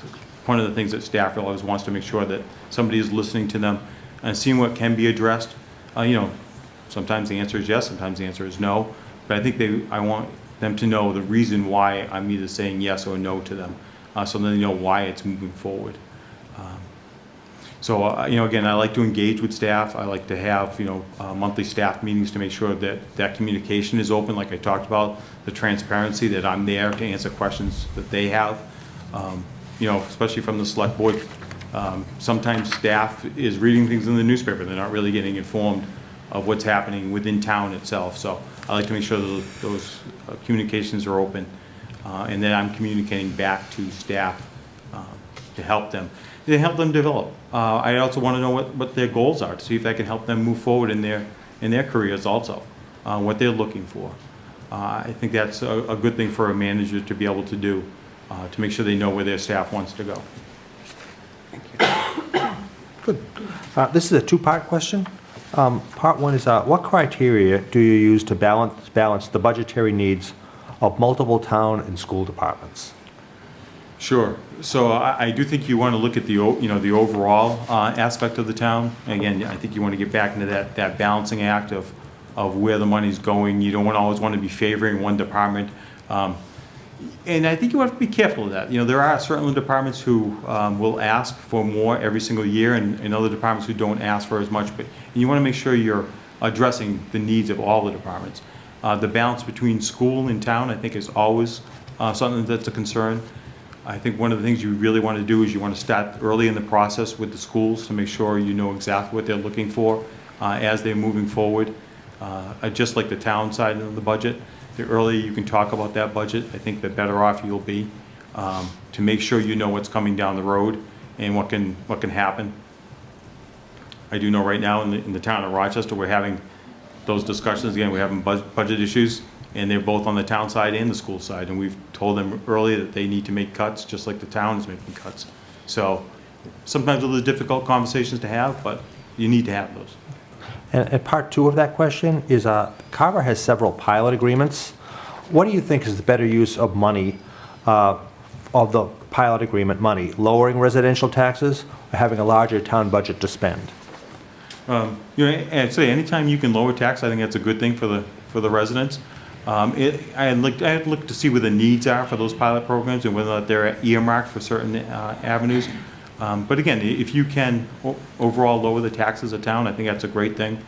one of the things that staff always wants to make sure that somebody is listening to them and seeing what can be addressed. Sometimes the answer is yes, sometimes the answer is no. But I think I want them to know the reason why I'm either saying yes or no to them, so then they know why it's moving forward. So again, I like to engage with staff. I like to have, monthly staff meetings to make sure that communication is open, like I talked about, the transparency, that I'm there to answer questions that they have. Especially from the select board, sometimes staff is reading things in the newspaper. They're not really getting informed of what's happening within town itself. So I like to make sure that those communications are open, and that I'm communicating back to staff to help them. They help them develop. I also want to know what their goals are, to see if I can help them move forward in their careers also, what they're looking for. I think that's a good thing for a manager to be able to do, to make sure they know where their staff wants to go. Good. This is a two-part question. Part one is, what criteria do you use to balance the budgetary needs of multiple town and school departments? Sure. So I do think you want to look at the overall aspect of the town. Again, I think you want to get back into that balancing act of where the money's going. You don't always want to be favoring one department. And I think you have to be careful of that. There are certain departments who will ask for more every single year, and other departments who don't ask for as much. But you want to make sure you're addressing the needs of all the departments. The balance between school and town, I think, is always something that's a concern. I think one of the things you really want to do is you want to start early in the process with the schools to make sure you know exactly what they're looking for as they're moving forward. Just like the town side of the budget, the earlier you can talk about that budget, I think the better off you'll be, to make sure you know what's coming down the road and what can happen. I do know right now in the town of Rochester, we're having those discussions again. We're having budget issues, and they're both on the town side and the school side, and we've told them earlier that they need to make cuts just like the town is making cuts. So sometimes those are difficult conversations to have, but you need to have those. And part two of that question is, Carver has several pilot agreements. What do you think is the better use of money, of the pilot agreement money? Lowering residential taxes or having a larger town budget to spend? I'd say anytime you can lower tax, I think that's a good thing for the residents. I'd look to see where the needs are for those pilot programs and whether or not they're earmarked for certain avenues. But again, if you can overall lower the taxes of town, I think that's a great thing.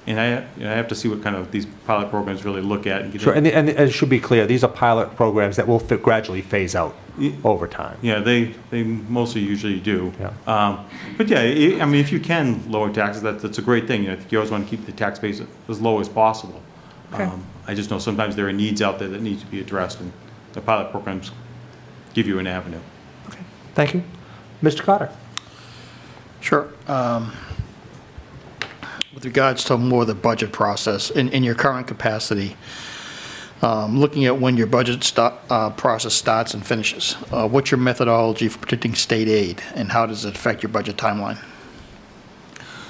And I have to see what kind of these pilot programs really look at. And Sure, and it should be clear, these are pilot programs that will gradually phase out over time. Yeah, they mostly usually do. Yeah. But yeah, if you can lower taxes, that's a great thing. I think you always want to keep the tax base as low as possible. Okay. I just know sometimes there are needs out there that need to be addressed, and the pilot programs give you an avenue. Okay, thank you. Mr. Carter? Sure. With regards to more of the budget process, in your current capacity, Looking at when your budget process starts and finishes, what's your methodology for predicting state aid, and how does it affect your budget timeline?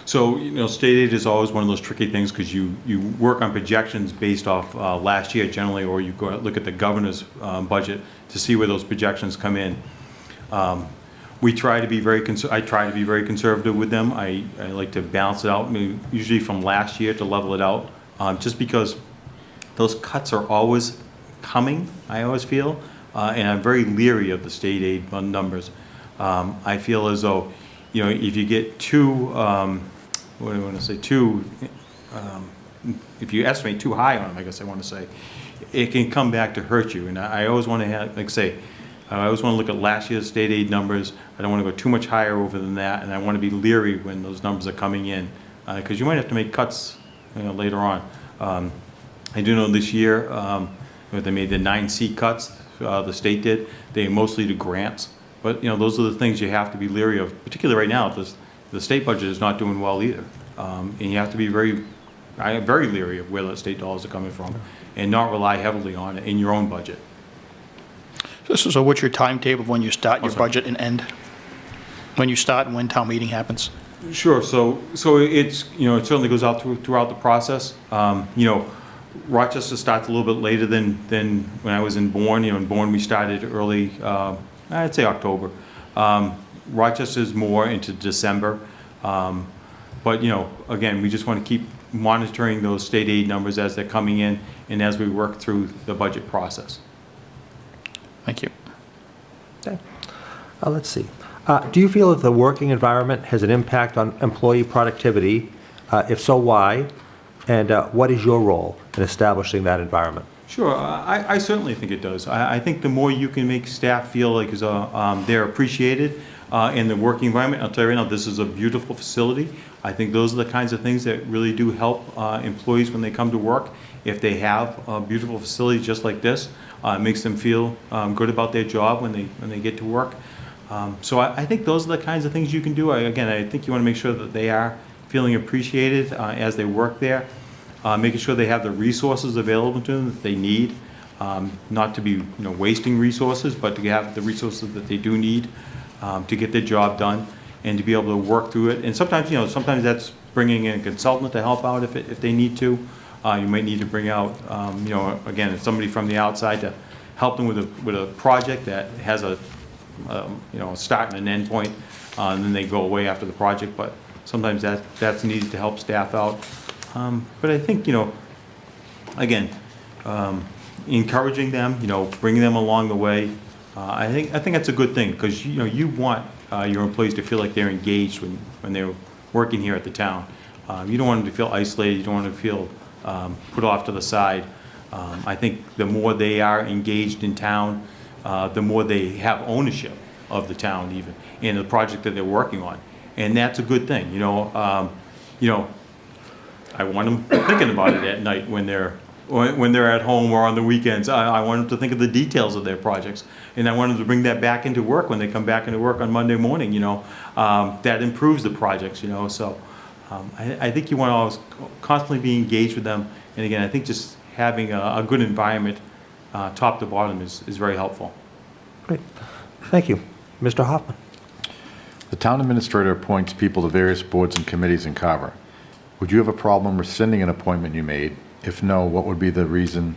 So, state aid is always one of those tricky things because you work on projections based off last year generally, or you go look at the governor's budget to see where those projections come in. We try to be I try to be very conservative with them. I like to balance it out, usually from last year to level it out, just because those cuts are always coming, I always feel, and I'm very leery of the state aid numbers. I feel as though, if you get what do I want to say, if you estimate too high on them, I guess I want to say, it can come back to hurt you. And I always want to have, I always want to look at last year's state aid numbers. I don't want to go too much higher over than that, and I want to be leery when those numbers are coming in, because you might have to make cuts later on. I do know this year they made the 9C cuts, the state did. They mostly do grants, but those are the things you have to be leery of, particularly right now. The state budget is not doing well either, and you have to be very leery of where the state dollars are coming from, and not rely heavily on it in your own budget. So what's your timetable of when you start your budget and end? When you start and when town meeting happens? Sure. So it's it certainly goes out throughout the process. Rochester starts a little bit later than when I was in Bourne. In Bourne we started early, I'd say October. Rochester's more into December. But again, we just want to keep monitoring those state aid numbers as they're coming in and as we work through the budget process. Thank you. Okay. Let's see. Do you feel that the working environment has an impact on employee productivity? If so, why? And what is your role in establishing that environment? Sure, I certainly think it does. I think the more you can make staff feel like they're appreciated in the working environment, I'll tell you right now, this is a beautiful facility. I think those are the kinds of things that really do help employees when they come to work. If they have a beautiful facility just like this, it makes them feel good about their job when they get to work. So I think those are the kinds of things you can do. Again, I think you want to make sure that they are feeling appreciated as they work there, making sure they have the resources available to them that they need, not to be wasting resources, but to have the resources that they do need to get their job done and to be able to work through it. And sometimes, sometimes that's bringing in a consultant to help out if they need to. You might need to bring out, again, somebody from the outside to help them with a project that has a start and an end point, and then they go away after the project. But sometimes that's needed to help staff out. But I think, again, encouraging them, bringing them along the way, I think that's a good thing, because you want your employees to feel like they're engaged when they're working here at the town. You don't want them to feel isolated. You don't want them to feel put off to the side. I think the more they are engaged in town, the more they have ownership of the town, even, and the project that they're working on, and that's a good thing. I want them thinking about it at night when they're at home or on the weekends. I want them to think of the details of their projects, and I want them to bring that back into work when they come back into work on Monday morning. That improves the projects. So I think you want to always constantly be engaged with them, and again, I think just having a good environment, top to bottom, is very helpful. Great. Thank you. Mr. Hoffman. The town administrator appoints people to various boards and committees in Carver. Would you have a problem rescinding an appointment you made? If no, what would be the reason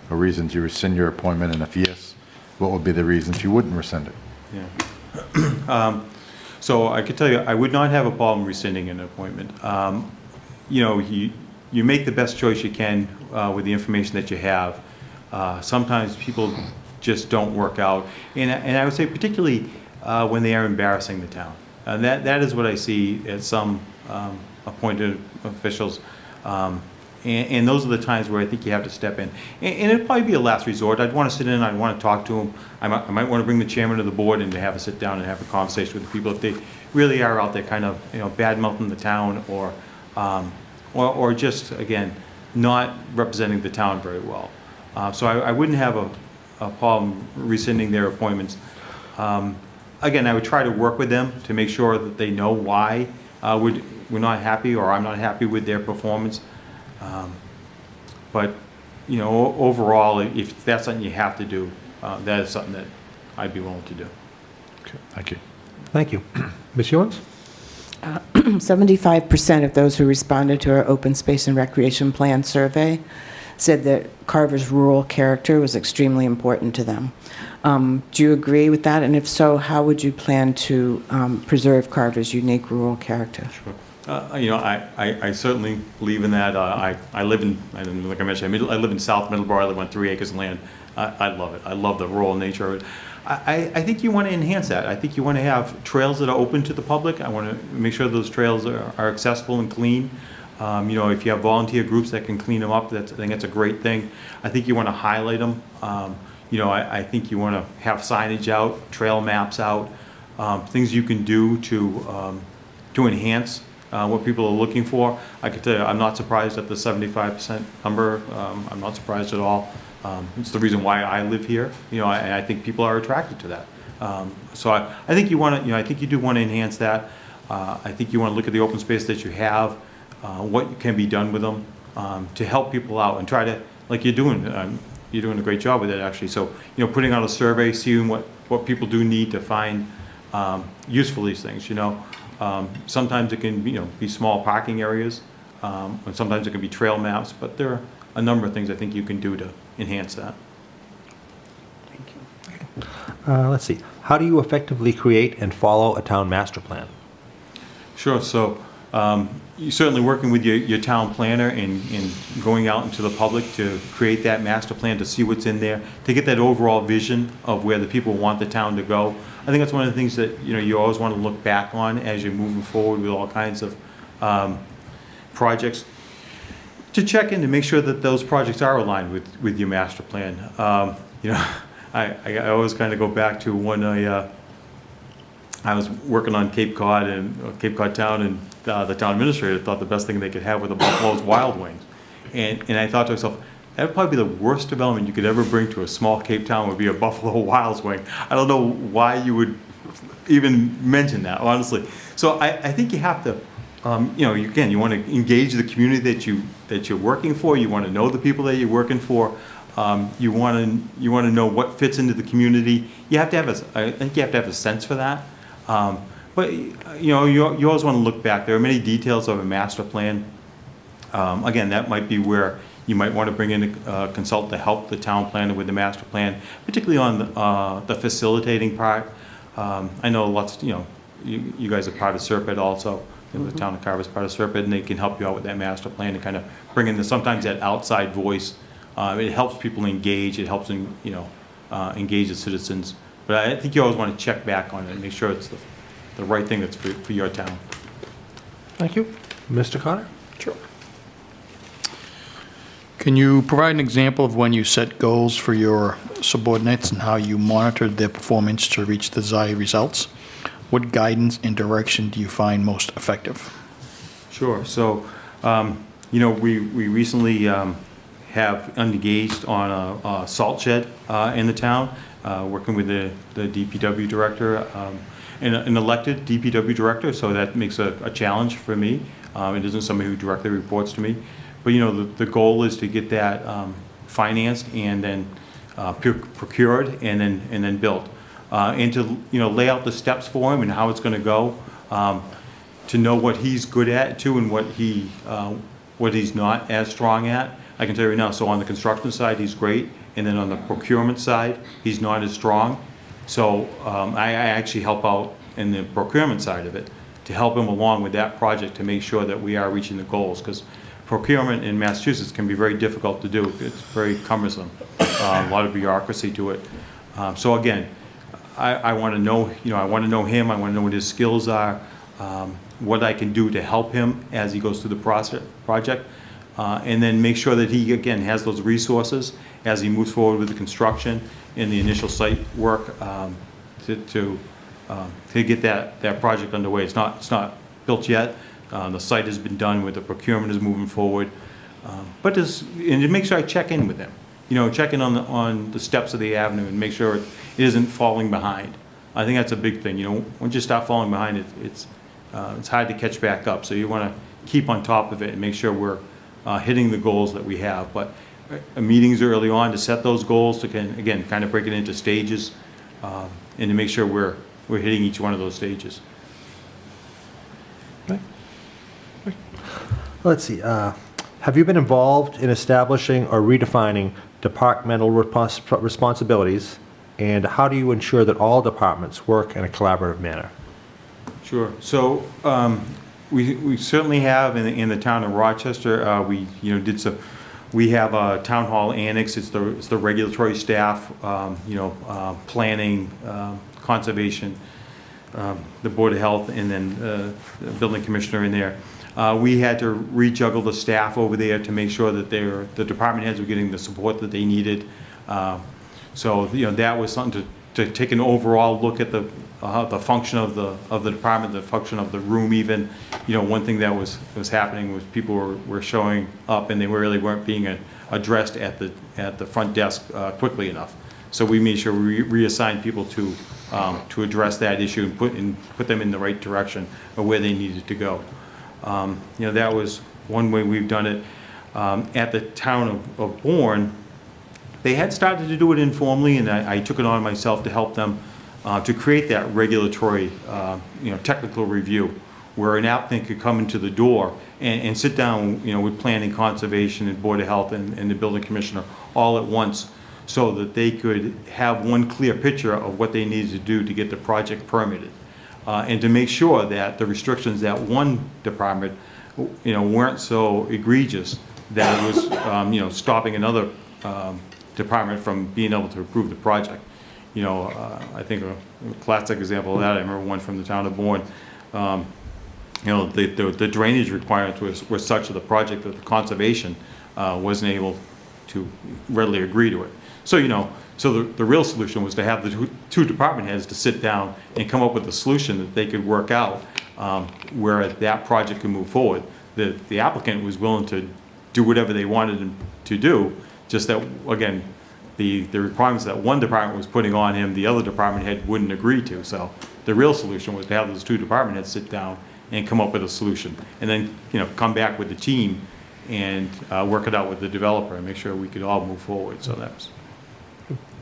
or reasons you rescind your appointment? And if yes, what would be the reasons you wouldn't rescind it? Yeah. So I could tell you, I would not have a problem rescinding an appointment. You make the best choice you can with the information that you have. Sometimes people just don't work out, and I would say particularly when they are embarrassing the town. And that is what I see at some appointed officials. And those are the times where I think you have to step in. And it'd probably be a last resort. I'd want to sit in, I'd want to talk to them. I might want to bring the chairman of the board and to have a sit down and have a conversation with the people if they really are out there kind of bad-mouthing the town or just, again, not representing the town very well. So I wouldn't have a problem rescinding their appointments. Again, I would try to work with them to make sure that they know why we're not happy or I'm not happy with their performance. But overall, if that's something you have to do, that is something that I'd be willing to do. Okay, thank you. Thank you. Ms. Ewens? 75% of those who responded to our open space and recreation plan survey said that Carver's rural character was extremely important to them. Do you agree with that? And if so, how would you plan to preserve Carver's unique rural character? I certainly believe in that. I live in, like I mentioned, I live in South Middleborough. I live on 3 acres of land. I love it. I love the rural nature of it. I think you want to enhance that. I think you want to have trails that are open to the public. I want to make sure those trails are accessible and clean. If you have volunteer groups that can clean them up, I think that's a great thing. I think you want to highlight them. I think you want to have signage out, trail maps out, things you can do to enhance what people are looking for. I could tell you, I'm not surprised at the 75% number. I'm not surprised at all. It's the reason why I live here. I think people are attracted to that. So I think you want to, I think you do want to enhance that. I think you want to look at the open space that you have, what can be done with them to help people out and try to, like you're doing a great job with it actually. So, putting out a survey, seeing what people do need to find use for these things, sometimes it can be small parking areas, and sometimes it can be trail maps, but there are a number of things I think you can do to enhance that. Let's see. How do you effectively create and follow a town master plan? Sure. So you're certainly working with your town planner and going out into the public to create that master plan, to see what's in there, to get that overall vision of where the people want the town to go. I think that's one of the things that you always want to look back on as you're moving forward with all kinds of projects, to check in to make sure that those projects are aligned with your master plan. I always kind of go back to when I was working on Cape Cod and Cape Cod Town, and the town administrator thought the best thing they could have were the Buffalo's Wild Wings. And I thought to myself, that would probably be the worst development you could ever bring to a small Cape town would be a Buffalo Wild Wing. I don't know why you would even mention that, honestly. So I think you have to, you want to engage the community that you're working for. You want to know the people that you're working for. You want to know what fits into the community. You have to have I think you have to have a sense for that. But you always want to look back. There are many details of a master plan. Again, that might be where you might want to bring in a consultant to help the town planner with the master plan, particularly on the facilitating part. I know lots. You guys are part of Serpent also. The town of Carver is part of Serpent, and they can help you out with that master plan to kind of bring in sometimes that outside voice. It helps people engage. It helps them, engage the citizens. But I think you always want to check back on it and make sure it's the right thing that's for your town. Thank you. Mr. Connor? Sure. Can you provide an example of when you set goals for your subordinates and how you monitored their performance to reach the desired results? What guidance and direction do you find most effective? Sure. So, we recently have engaged on a salt shed in the town, working with the DPW director, an elected DPW director, so that makes a challenge for me. It isn't somebody who directly reports to me. But the goal is to get that financed and then procured and then built, and to lay out the steps for him and how it's going to go, to know what he's good at too and what he's not as strong at. I can tell you right now. So on the construction side, he's great, and then on the procurement side, he's not as strong. So I actually help out in the procurement side of it to help him along with that project to make sure that we are reaching the goals, because procurement in Massachusetts can be very difficult to do. It's very cumbersome, a lot of bureaucracy to it. So again, I want to know, I want to know him. I want to know what his skills are, what I can do to help him as he goes through the project, and then make sure that he again has those resources as he moves forward with the construction and the initial site work to get that project underway. It's not built yet. The site has been done, with the procurement is moving forward, and to make sure I check in with them, check in on the steps of the avenue and make sure it isn't falling behind. I think that's a big thing. Once you start falling behind, it's hard to catch back up. So you want to keep on top of it and make sure we're hitting the goals that we have. But meetings early on to set those goals, to again, kind of break it into stages, and to make sure we're hitting each one of those stages. Let's see, have you been involved in establishing or redefining departmental responsibilities, and how do you ensure that all departments work in a collaborative manner? Sure. So we certainly have in the town of Rochester. We we have a town hall annex. It's the regulatory staff. Planning, conservation, the board of health, and then the building commissioner in there. We had to rejuggle the staff over there to make sure that the department heads were getting the support that they needed. So that was something to take an overall look at the function of the department, the function of the room even. One thing that was happening was people were showing up and they really weren't being addressed at the front desk quickly enough. So we made sure we reassigned people to address that issue and put them in the right direction of where they needed to go. That was one way we've done it. At the town of Bourne, they had started to do it informally, and I took it on myself to help them to create that regulatory, technical review, where an applicant could come into the door and sit down, with planning, conservation, and board of health and the building commissioner all at once, so that they could have one clear picture of what they needed to do to get the project permitted, and to make sure that the restrictions that one department, weren't so egregious that it was, stopping another department from being able to approve the project. I think a classic example of that, I remember one from the town of Bourne. The drainage requirements were such of the project that the conservation wasn't able to readily agree to it. So the real solution was to have the two department heads to sit down and come up with a solution that they could work out, where that project could move forward. The applicant was willing to do whatever they wanted to do, just that, again, the requirements that one department was putting on him, the other department head wouldn't agree to. So the real solution was to have those two department heads sit down and come up with a solution, and then come back with the team and work it out with the developer and make sure we could all move forward. So that was.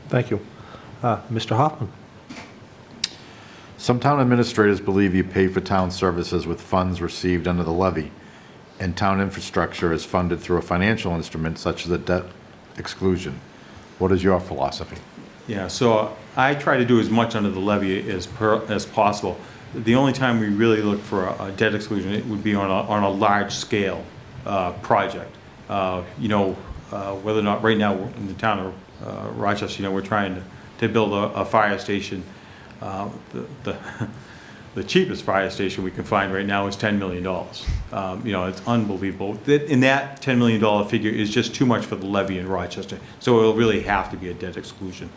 Thank you. Mr. Hoffman? Some town administrators believe you pay for town services with funds received under the levy, and town infrastructure is funded through a financial instrument such as a debt exclusion. What is your philosophy? Yeah, so I try to do as much under the levy as possible. The only time we really look for a debt exclusion, it would be on a large scale project. Whether or not right now in the town of Rochester, we're trying to build a fire station. The cheapest fire station we can find right now is $10 million. It's unbelievable. And that $10 million figure is just too much for the levy in Rochester. So it'll really have to be a debt exclusion.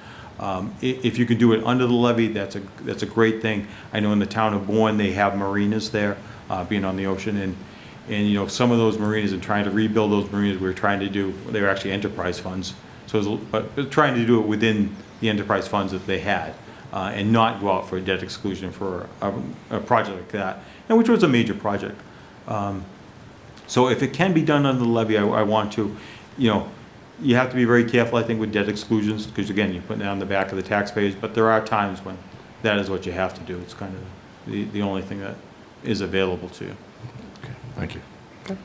If you can do it under the levy, that's a great thing. I know in the town of Bourne, they have marinas there, being on the ocean. And some of those marinas, and trying to rebuild those marinas, we were trying to do, they were actually enterprise funds. But trying to do it within the enterprise funds that they had. And not go out for a debt exclusion for a project like that, and which was a major project. So if it can be done under the levy, I want to. You have to be very careful, I think, with debt exclusions, because again, you're putting it on the back of the taxpayers, but there are times when that is what you have to do. It's kind of the only thing that is available to you. Okay, thank you. Okay.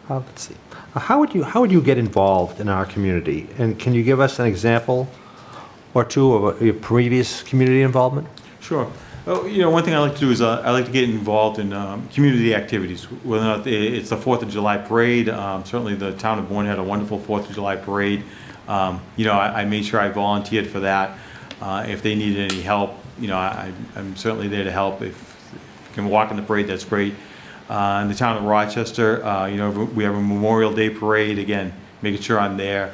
Let's see. How would you get involved in our community? And can you give us an example or two of your previous community involvement? Sure. One thing I like to do is I like to get involved in community activities, whether or not it's the 4th of July parade. Certainly the town of Bourne had a wonderful 4th of July parade. I made sure I volunteered for that. If they needed any help, I'm certainly there to help. If you can walk in the parade, that's great. In the town of Rochester, we have a Memorial Day parade, again, making sure I'm there.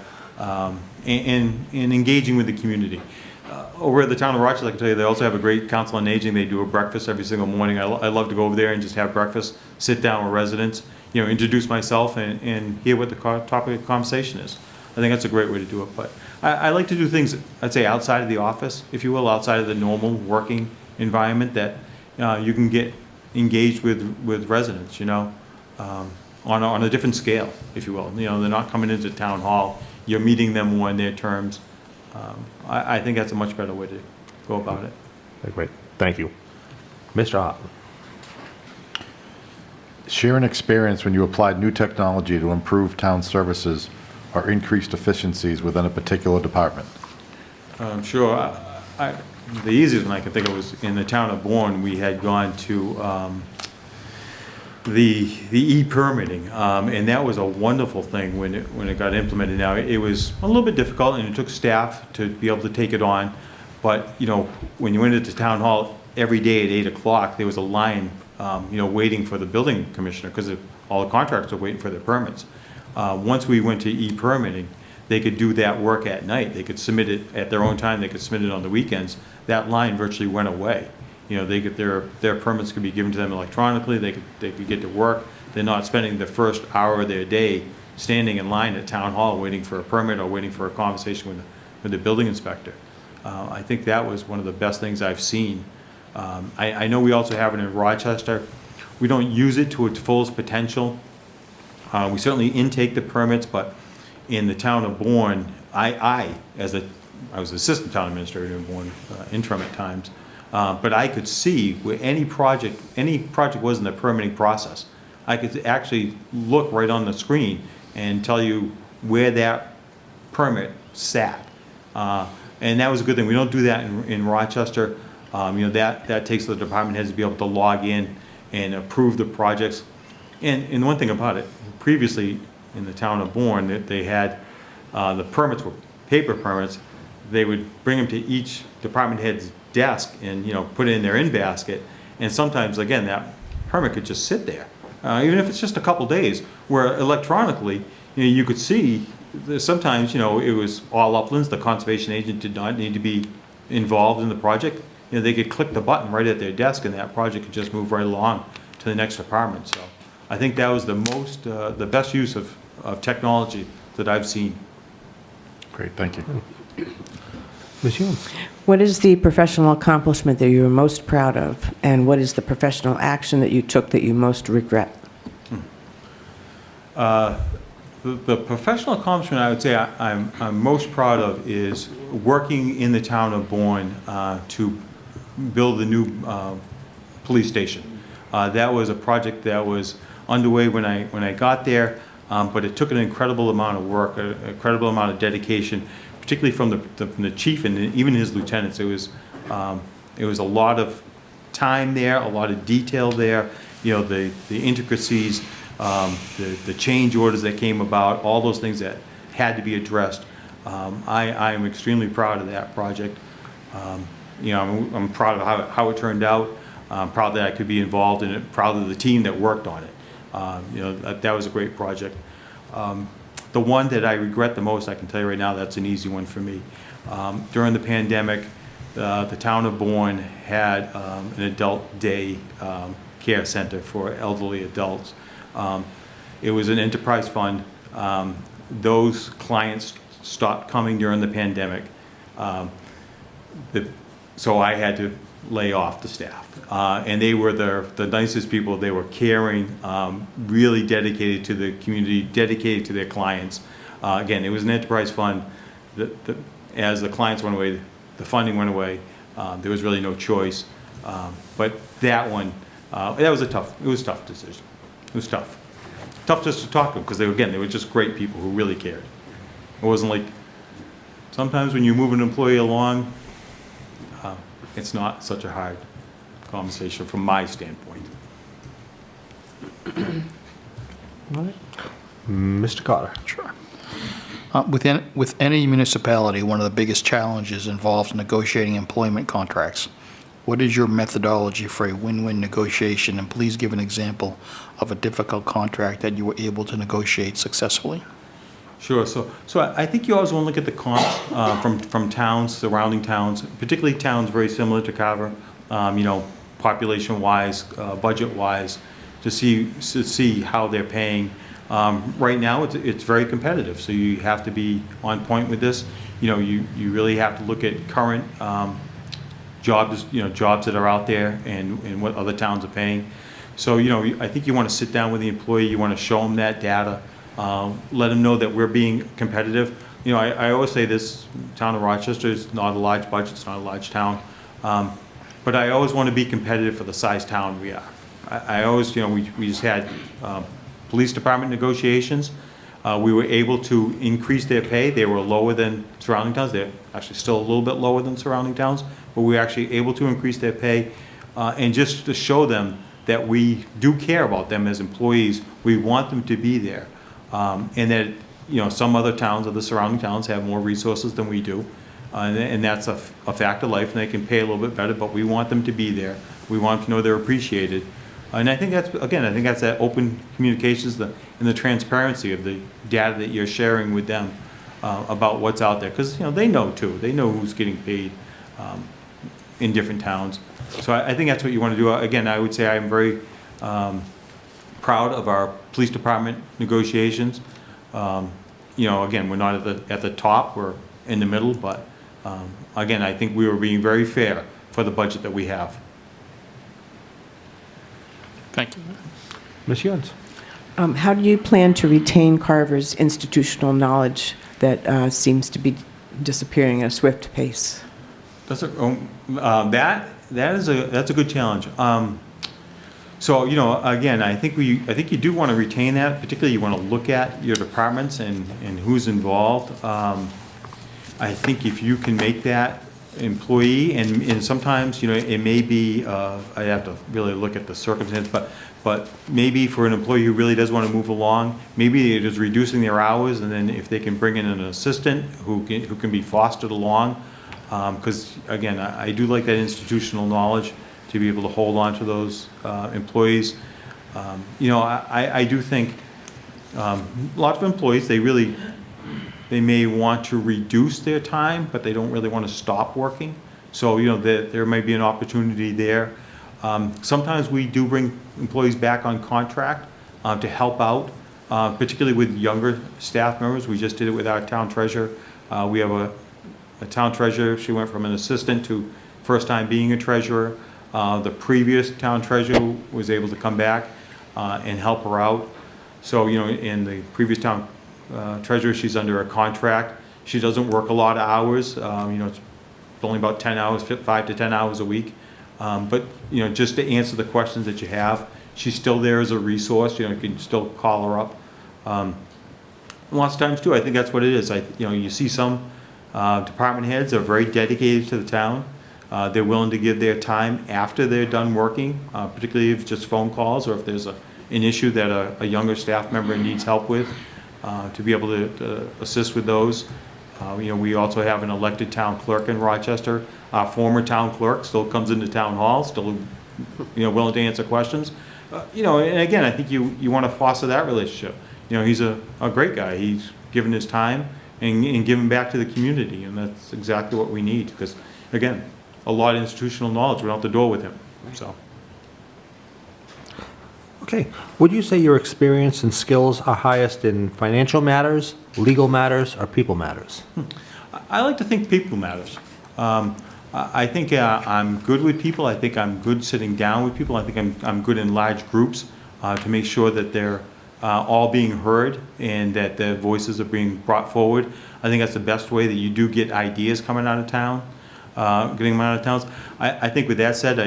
And engaging with the community. Over at the town of Rochester, I can tell you, they also have a great council on aging. They do a breakfast every single morning. I love to go over there and just have breakfast, sit down with residents, introduce myself and hear what the topic of conversation is. I think that's a great way to do it. But I like to do things, I'd say, outside of the office, if you will, outside of the normal working environment, that you can get engaged with residents, on a different scale, if you will. You know, they're not coming into town hall. You're meeting them on their terms. I think that's a much better way to go about it. Great, thank you. Mr. Hart. Share an experience when you applied new technology to improve town services or increased efficiencies within a particular department. Sure. The easiest one I can think of was in the town of Bourne, we had gone to the e-permitting, and that was a wonderful thing when it got implemented. Now, it was a little bit difficult, and it took staff to be able to take it on, but, you know, when you went into town hall every day at 8 o'clock, there was a line, you know, waiting for the building commissioner, because all the contractors were waiting for their permits. Once we went to e-permitting, they could do that work at night. They could submit it at their own time. They could submit it on the weekends. That line virtually went away. You know, they get their permits could be given to them electronically. They could get to work. They're not spending the first hour of their day standing in line at town hall waiting for a permit or waiting for a conversation with the building inspector. I think that was one of the best things I've seen. I know we also have it in Rochester. We don't use it to its fullest potential. We certainly intake the permits, but in the town of Bourne, I was assistant town administrator in Bourne, interim at times, but I could see where any project was in the permitting process. I could actually look right on the screen and tell you where that permit sat. And that was a good thing. We don't do that in Rochester. You know, that takes the department heads to be able to log in and approve the projects. And one thing about it, previously in the town of Bourne, that they had the permits were paper permits. They would bring them to each department head's desk and, you know, put it in their in basket. And sometimes, again, that permit could just sit there, even if it's just a couple days. Where electronically, you know, you could see that sometimes, you know, it was all uplands. The conservation agent did not need to be involved in the project. You know, they could click the button right at their desk, and that project could just move right along to the next department. So I think that was the best use of technology that I've seen. Great, thank you. Ms. Humes. What is the professional accomplishment that you are most proud of, and what is the professional action that you took that you most regret? The professional accomplishment I would say I'm most proud of is working in the town of Bourne to build the new police station. That was a project that was underway when I got there, but it took an incredible amount of work, an incredible amount of dedication, particularly from the chief and even his lieutenants. It was a lot of time there, a lot of detail there. You know, the intricacies, the change orders that came about, all those things that had to be addressed. I am extremely proud of that project. You know, I'm proud of how it turned out. I'm proud that I could be involved in it. Proud of the team that worked on it. You know, that was a great project. The one that I regret the most, I can tell you right now, that's an easy one for me. During the pandemic, the town of Bourne had an adult day care center for elderly adults. It was an enterprise fund. Those clients stopped coming during the pandemic. So I had to lay off the staff. And they were the nicest people. They were caring, really dedicated to the community, dedicated to their clients. Again, it was an enterprise fund. As the clients went away, the funding went away. There was really no choice. But that one, it was a tough decision. It was tough. Tough just to talk to them, because they were just great people who really cared. It wasn't like, sometimes when you move an employee along, it's not such a hard conversation from my standpoint. Mr. Carter. Sure. With any municipality, one of the biggest challenges involves negotiating employment contracts. What is your methodology for a win-win negotiation? And please give an example of a difficult contract that you were able to negotiate successfully. Sure. So I think you always want to look at the comps from towns, surrounding towns, particularly towns very similar to Carver, you know, population-wise, budget-wise, to see how they're paying. Right now, it's very competitive, so you have to be on point with this. You know, you really have to look at current jobs that are out there and what other towns are paying. So, I think you want to sit down with the employee, you want to show them that data, let them know that we're being competitive. I always say this, town of Rochester is not a large budget, it's not a large town, but I always want to be competitive for the size town we are. I always, we just had police department negotiations. We were able to increase their pay. They were lower than surrounding towns. They're actually still a little bit lower than surrounding towns, but we were actually able to increase their pay. And just to show them that we do care about them as employees, we want them to be there. And that, some other towns, other surrounding towns have more resources than we do. And that's a fact of life, and they can pay a little bit better, but we want them to be there. We want them to know they're appreciated. And I think that's, again, I think that's that open communications and the transparency of the data that you're sharing with them about what's out there. Because, they know too. They know who's getting paid in different towns. So I think that's what you want to do. Again, I would say I'm very proud of our police department negotiations. Again, we're not at the top, we're in the middle, but again, I think we were being very fair for the budget that we have. Thank you. Ms. Ewens? How do you plan to retain Carver's institutional knowledge that seems to be disappearing at a swift pace? That's a good challenge. So, again, I think you do want to retain that. Particularly, you want to look at your departments and who's involved. I think if you can make that employee, and sometimes, it may be, I have to really look at the circumstance, but maybe for an employee who really does want to move along, maybe it is reducing their hours, and then if they can bring in an assistant who can be fostered along, because again, I do like that institutional knowledge to be able to hold on to those employees. I do think a lot of employees, they may want to reduce their time, but they don't really want to stop working. So, there may be an opportunity there. Sometimes we do bring employees back on contract to help out, particularly with younger staff members. We just did it with our town treasurer. We have a town treasurer. She went from an assistant to first time being a treasurer. The previous town treasurer was able to come back and help her out. So, in the previous town treasurer, she's under a contract. She doesn't work a lot of hours. It's only about 10 hours, 5 to 10 hours a week. But, just to answer the questions that you have, she's still there as a resource. You can still call her up. Lots of times, too, I think that's what it is. You see some department heads are very dedicated to the town. They're willing to give their time after they're done working, particularly if it's just phone calls or if there's an issue that a younger staff member needs help with, to be able to assist with those. We also have an elected town clerk in Rochester. Our former town clerk still comes into town hall, still willing to answer questions. And again, I think you want to foster that relationship. He's a great guy. He's given his time and giving back to the community, and that's exactly what we need, because, again, a lot of institutional knowledge went out the door with him. So. Okay. Would you say your experience and skills are highest in financial matters, legal matters, or people matters? I like to think people matters. I think I'm good with people. I think I'm good sitting down with people. I think I'm good in large groups to make sure that they're all being heard and that their voices are being brought forward. I think that's the best way that you do get ideas coming out of town, getting them out of towns. I think with that said,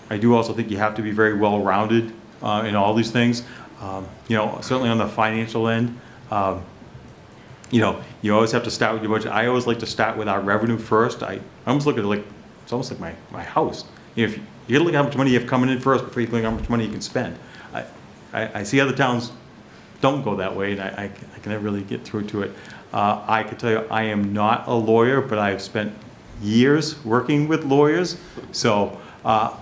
I do also think you have to be very well-rounded in all these things. Certainly on the financial end, you always have to start with your budget. I always like to start with our revenue first. I almost look at it like, it's almost like my house. If you gotta look at how much money you have coming in first before you think how much money you can spend. I see other towns don't go that way, and I can never really get through to it. I can tell you, I am not a lawyer, but I've spent years working with lawyers. So, I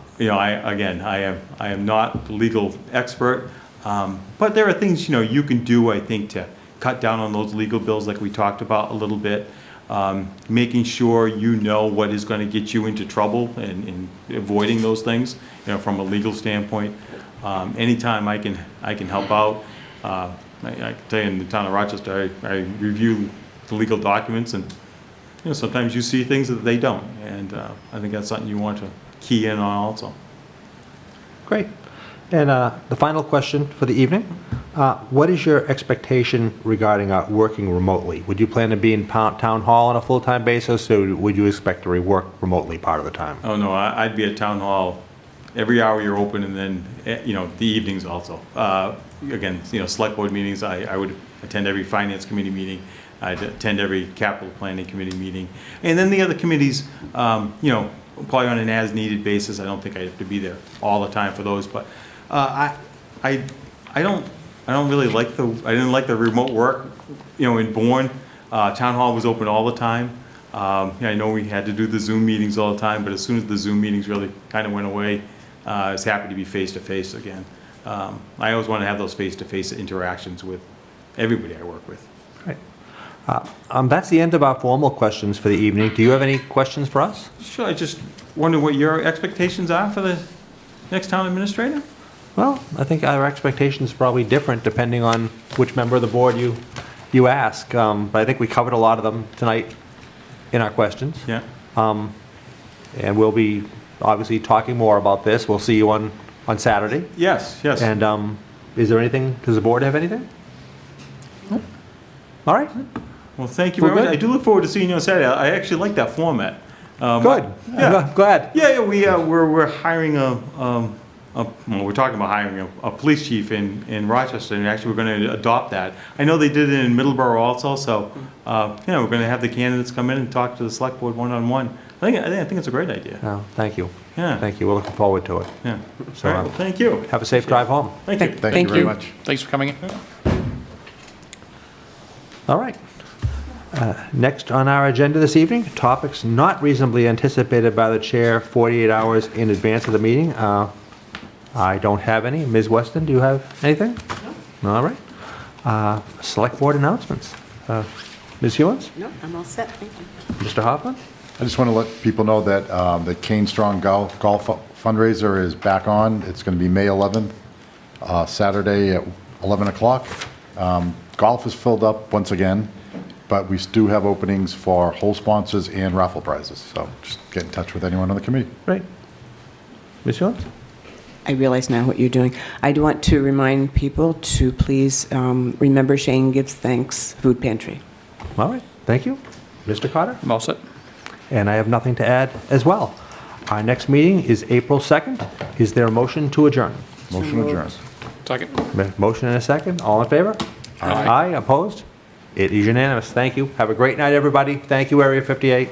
am not the legal expert, but there are things, you can do, I think, to cut down on those legal bills like we talked about a little bit, making sure you know what is going to get you into trouble and avoiding those things, from a legal standpoint. Anytime I can help out. I can tell you, in the town of Rochester, I review the legal documents, and sometimes you see things that they don't, and I think that's something you want to key in on also. Great. And the final question for the evening, what is your expectation regarding working remotely? Would you plan to be in town hall on a full-time basis, or would you expect to work remotely part of the time? Oh, no, I'd be at town hall every hour you're open, and then, the evenings also. Again, select board meetings, I would attend every finance committee meeting. I'd attend every capital planning committee meeting. And then the other committees, probably on an as-needed basis. I don't think I have to be there all the time for those, but I don't really like I didn't like the remote work, in Bourne. Town hall was open all the time. I know we had to do the Zoom meetings all the time, but as soon as the Zoom meetings really kind of went away, I was happy to be face-to-face again. I always want to have those face-to-face interactions with everybody I work with. Right. That's the end of our formal questions for the evening. Do you have any questions for us? Sure, I just wonder what your expectations are for the next town administrator? Well, I think our expectations are probably different depending on which member of the board you ask. But I think we covered a lot of them tonight in our questions. Yeah. And we'll be obviously talking more about this. We'll see you on Saturday. Yes, yes. And is there anything, does the board have anything? All right. Well, thank you We're very much. good. I do look forward to seeing you on Saturday. I actually like that format. Good. Yeah. Go ahead. Yeah, we're hiring we're talking about hiring a police chief in Rochester, and actually we're going to adopt that. I know they did it in Middleborough also, so we're going to have the candidates come in and talk to the select board one-on-one. I think it's a great idea. Oh, thank you. Yeah. Thank you. We're looking forward to it. Yeah. So, All right, well, thank you. Have a safe drive home. Thank you. Thank you very much. Thanks for coming in. All right. Next on our agenda this evening, topics not reasonably anticipated by the chair 48 hours in advance of the meeting. I don't have any. Ms. Weston, do you have anything? No. All right. Select board announcements. Ms. Hewens? No, I'm all set, thank you. Mr. Hoffman? I just want to let people know that the Kane Strong Golf fundraiser is back on. It's going to be May 11th, Saturday at 11 o'clock. Golf is filled up once again, but we do have openings for whole sponsors and raffle prizes. So just get in touch with anyone on the committee. Great. Ms. Hewens? I realize now what you're doing. I do want to remind people to please remember Shane Gives Thanks Food Pantry. All right. Thank you. Mr. Carter? I'm all set. And I have nothing to add as well. Our next meeting is April 2nd. Is there a motion to adjourn? Motion adjourned. Second. Motion and a second. All in favor? Aye. Opposed? It is unanimous. Thank you. Have a great night, everybody. Thank you, Area 58.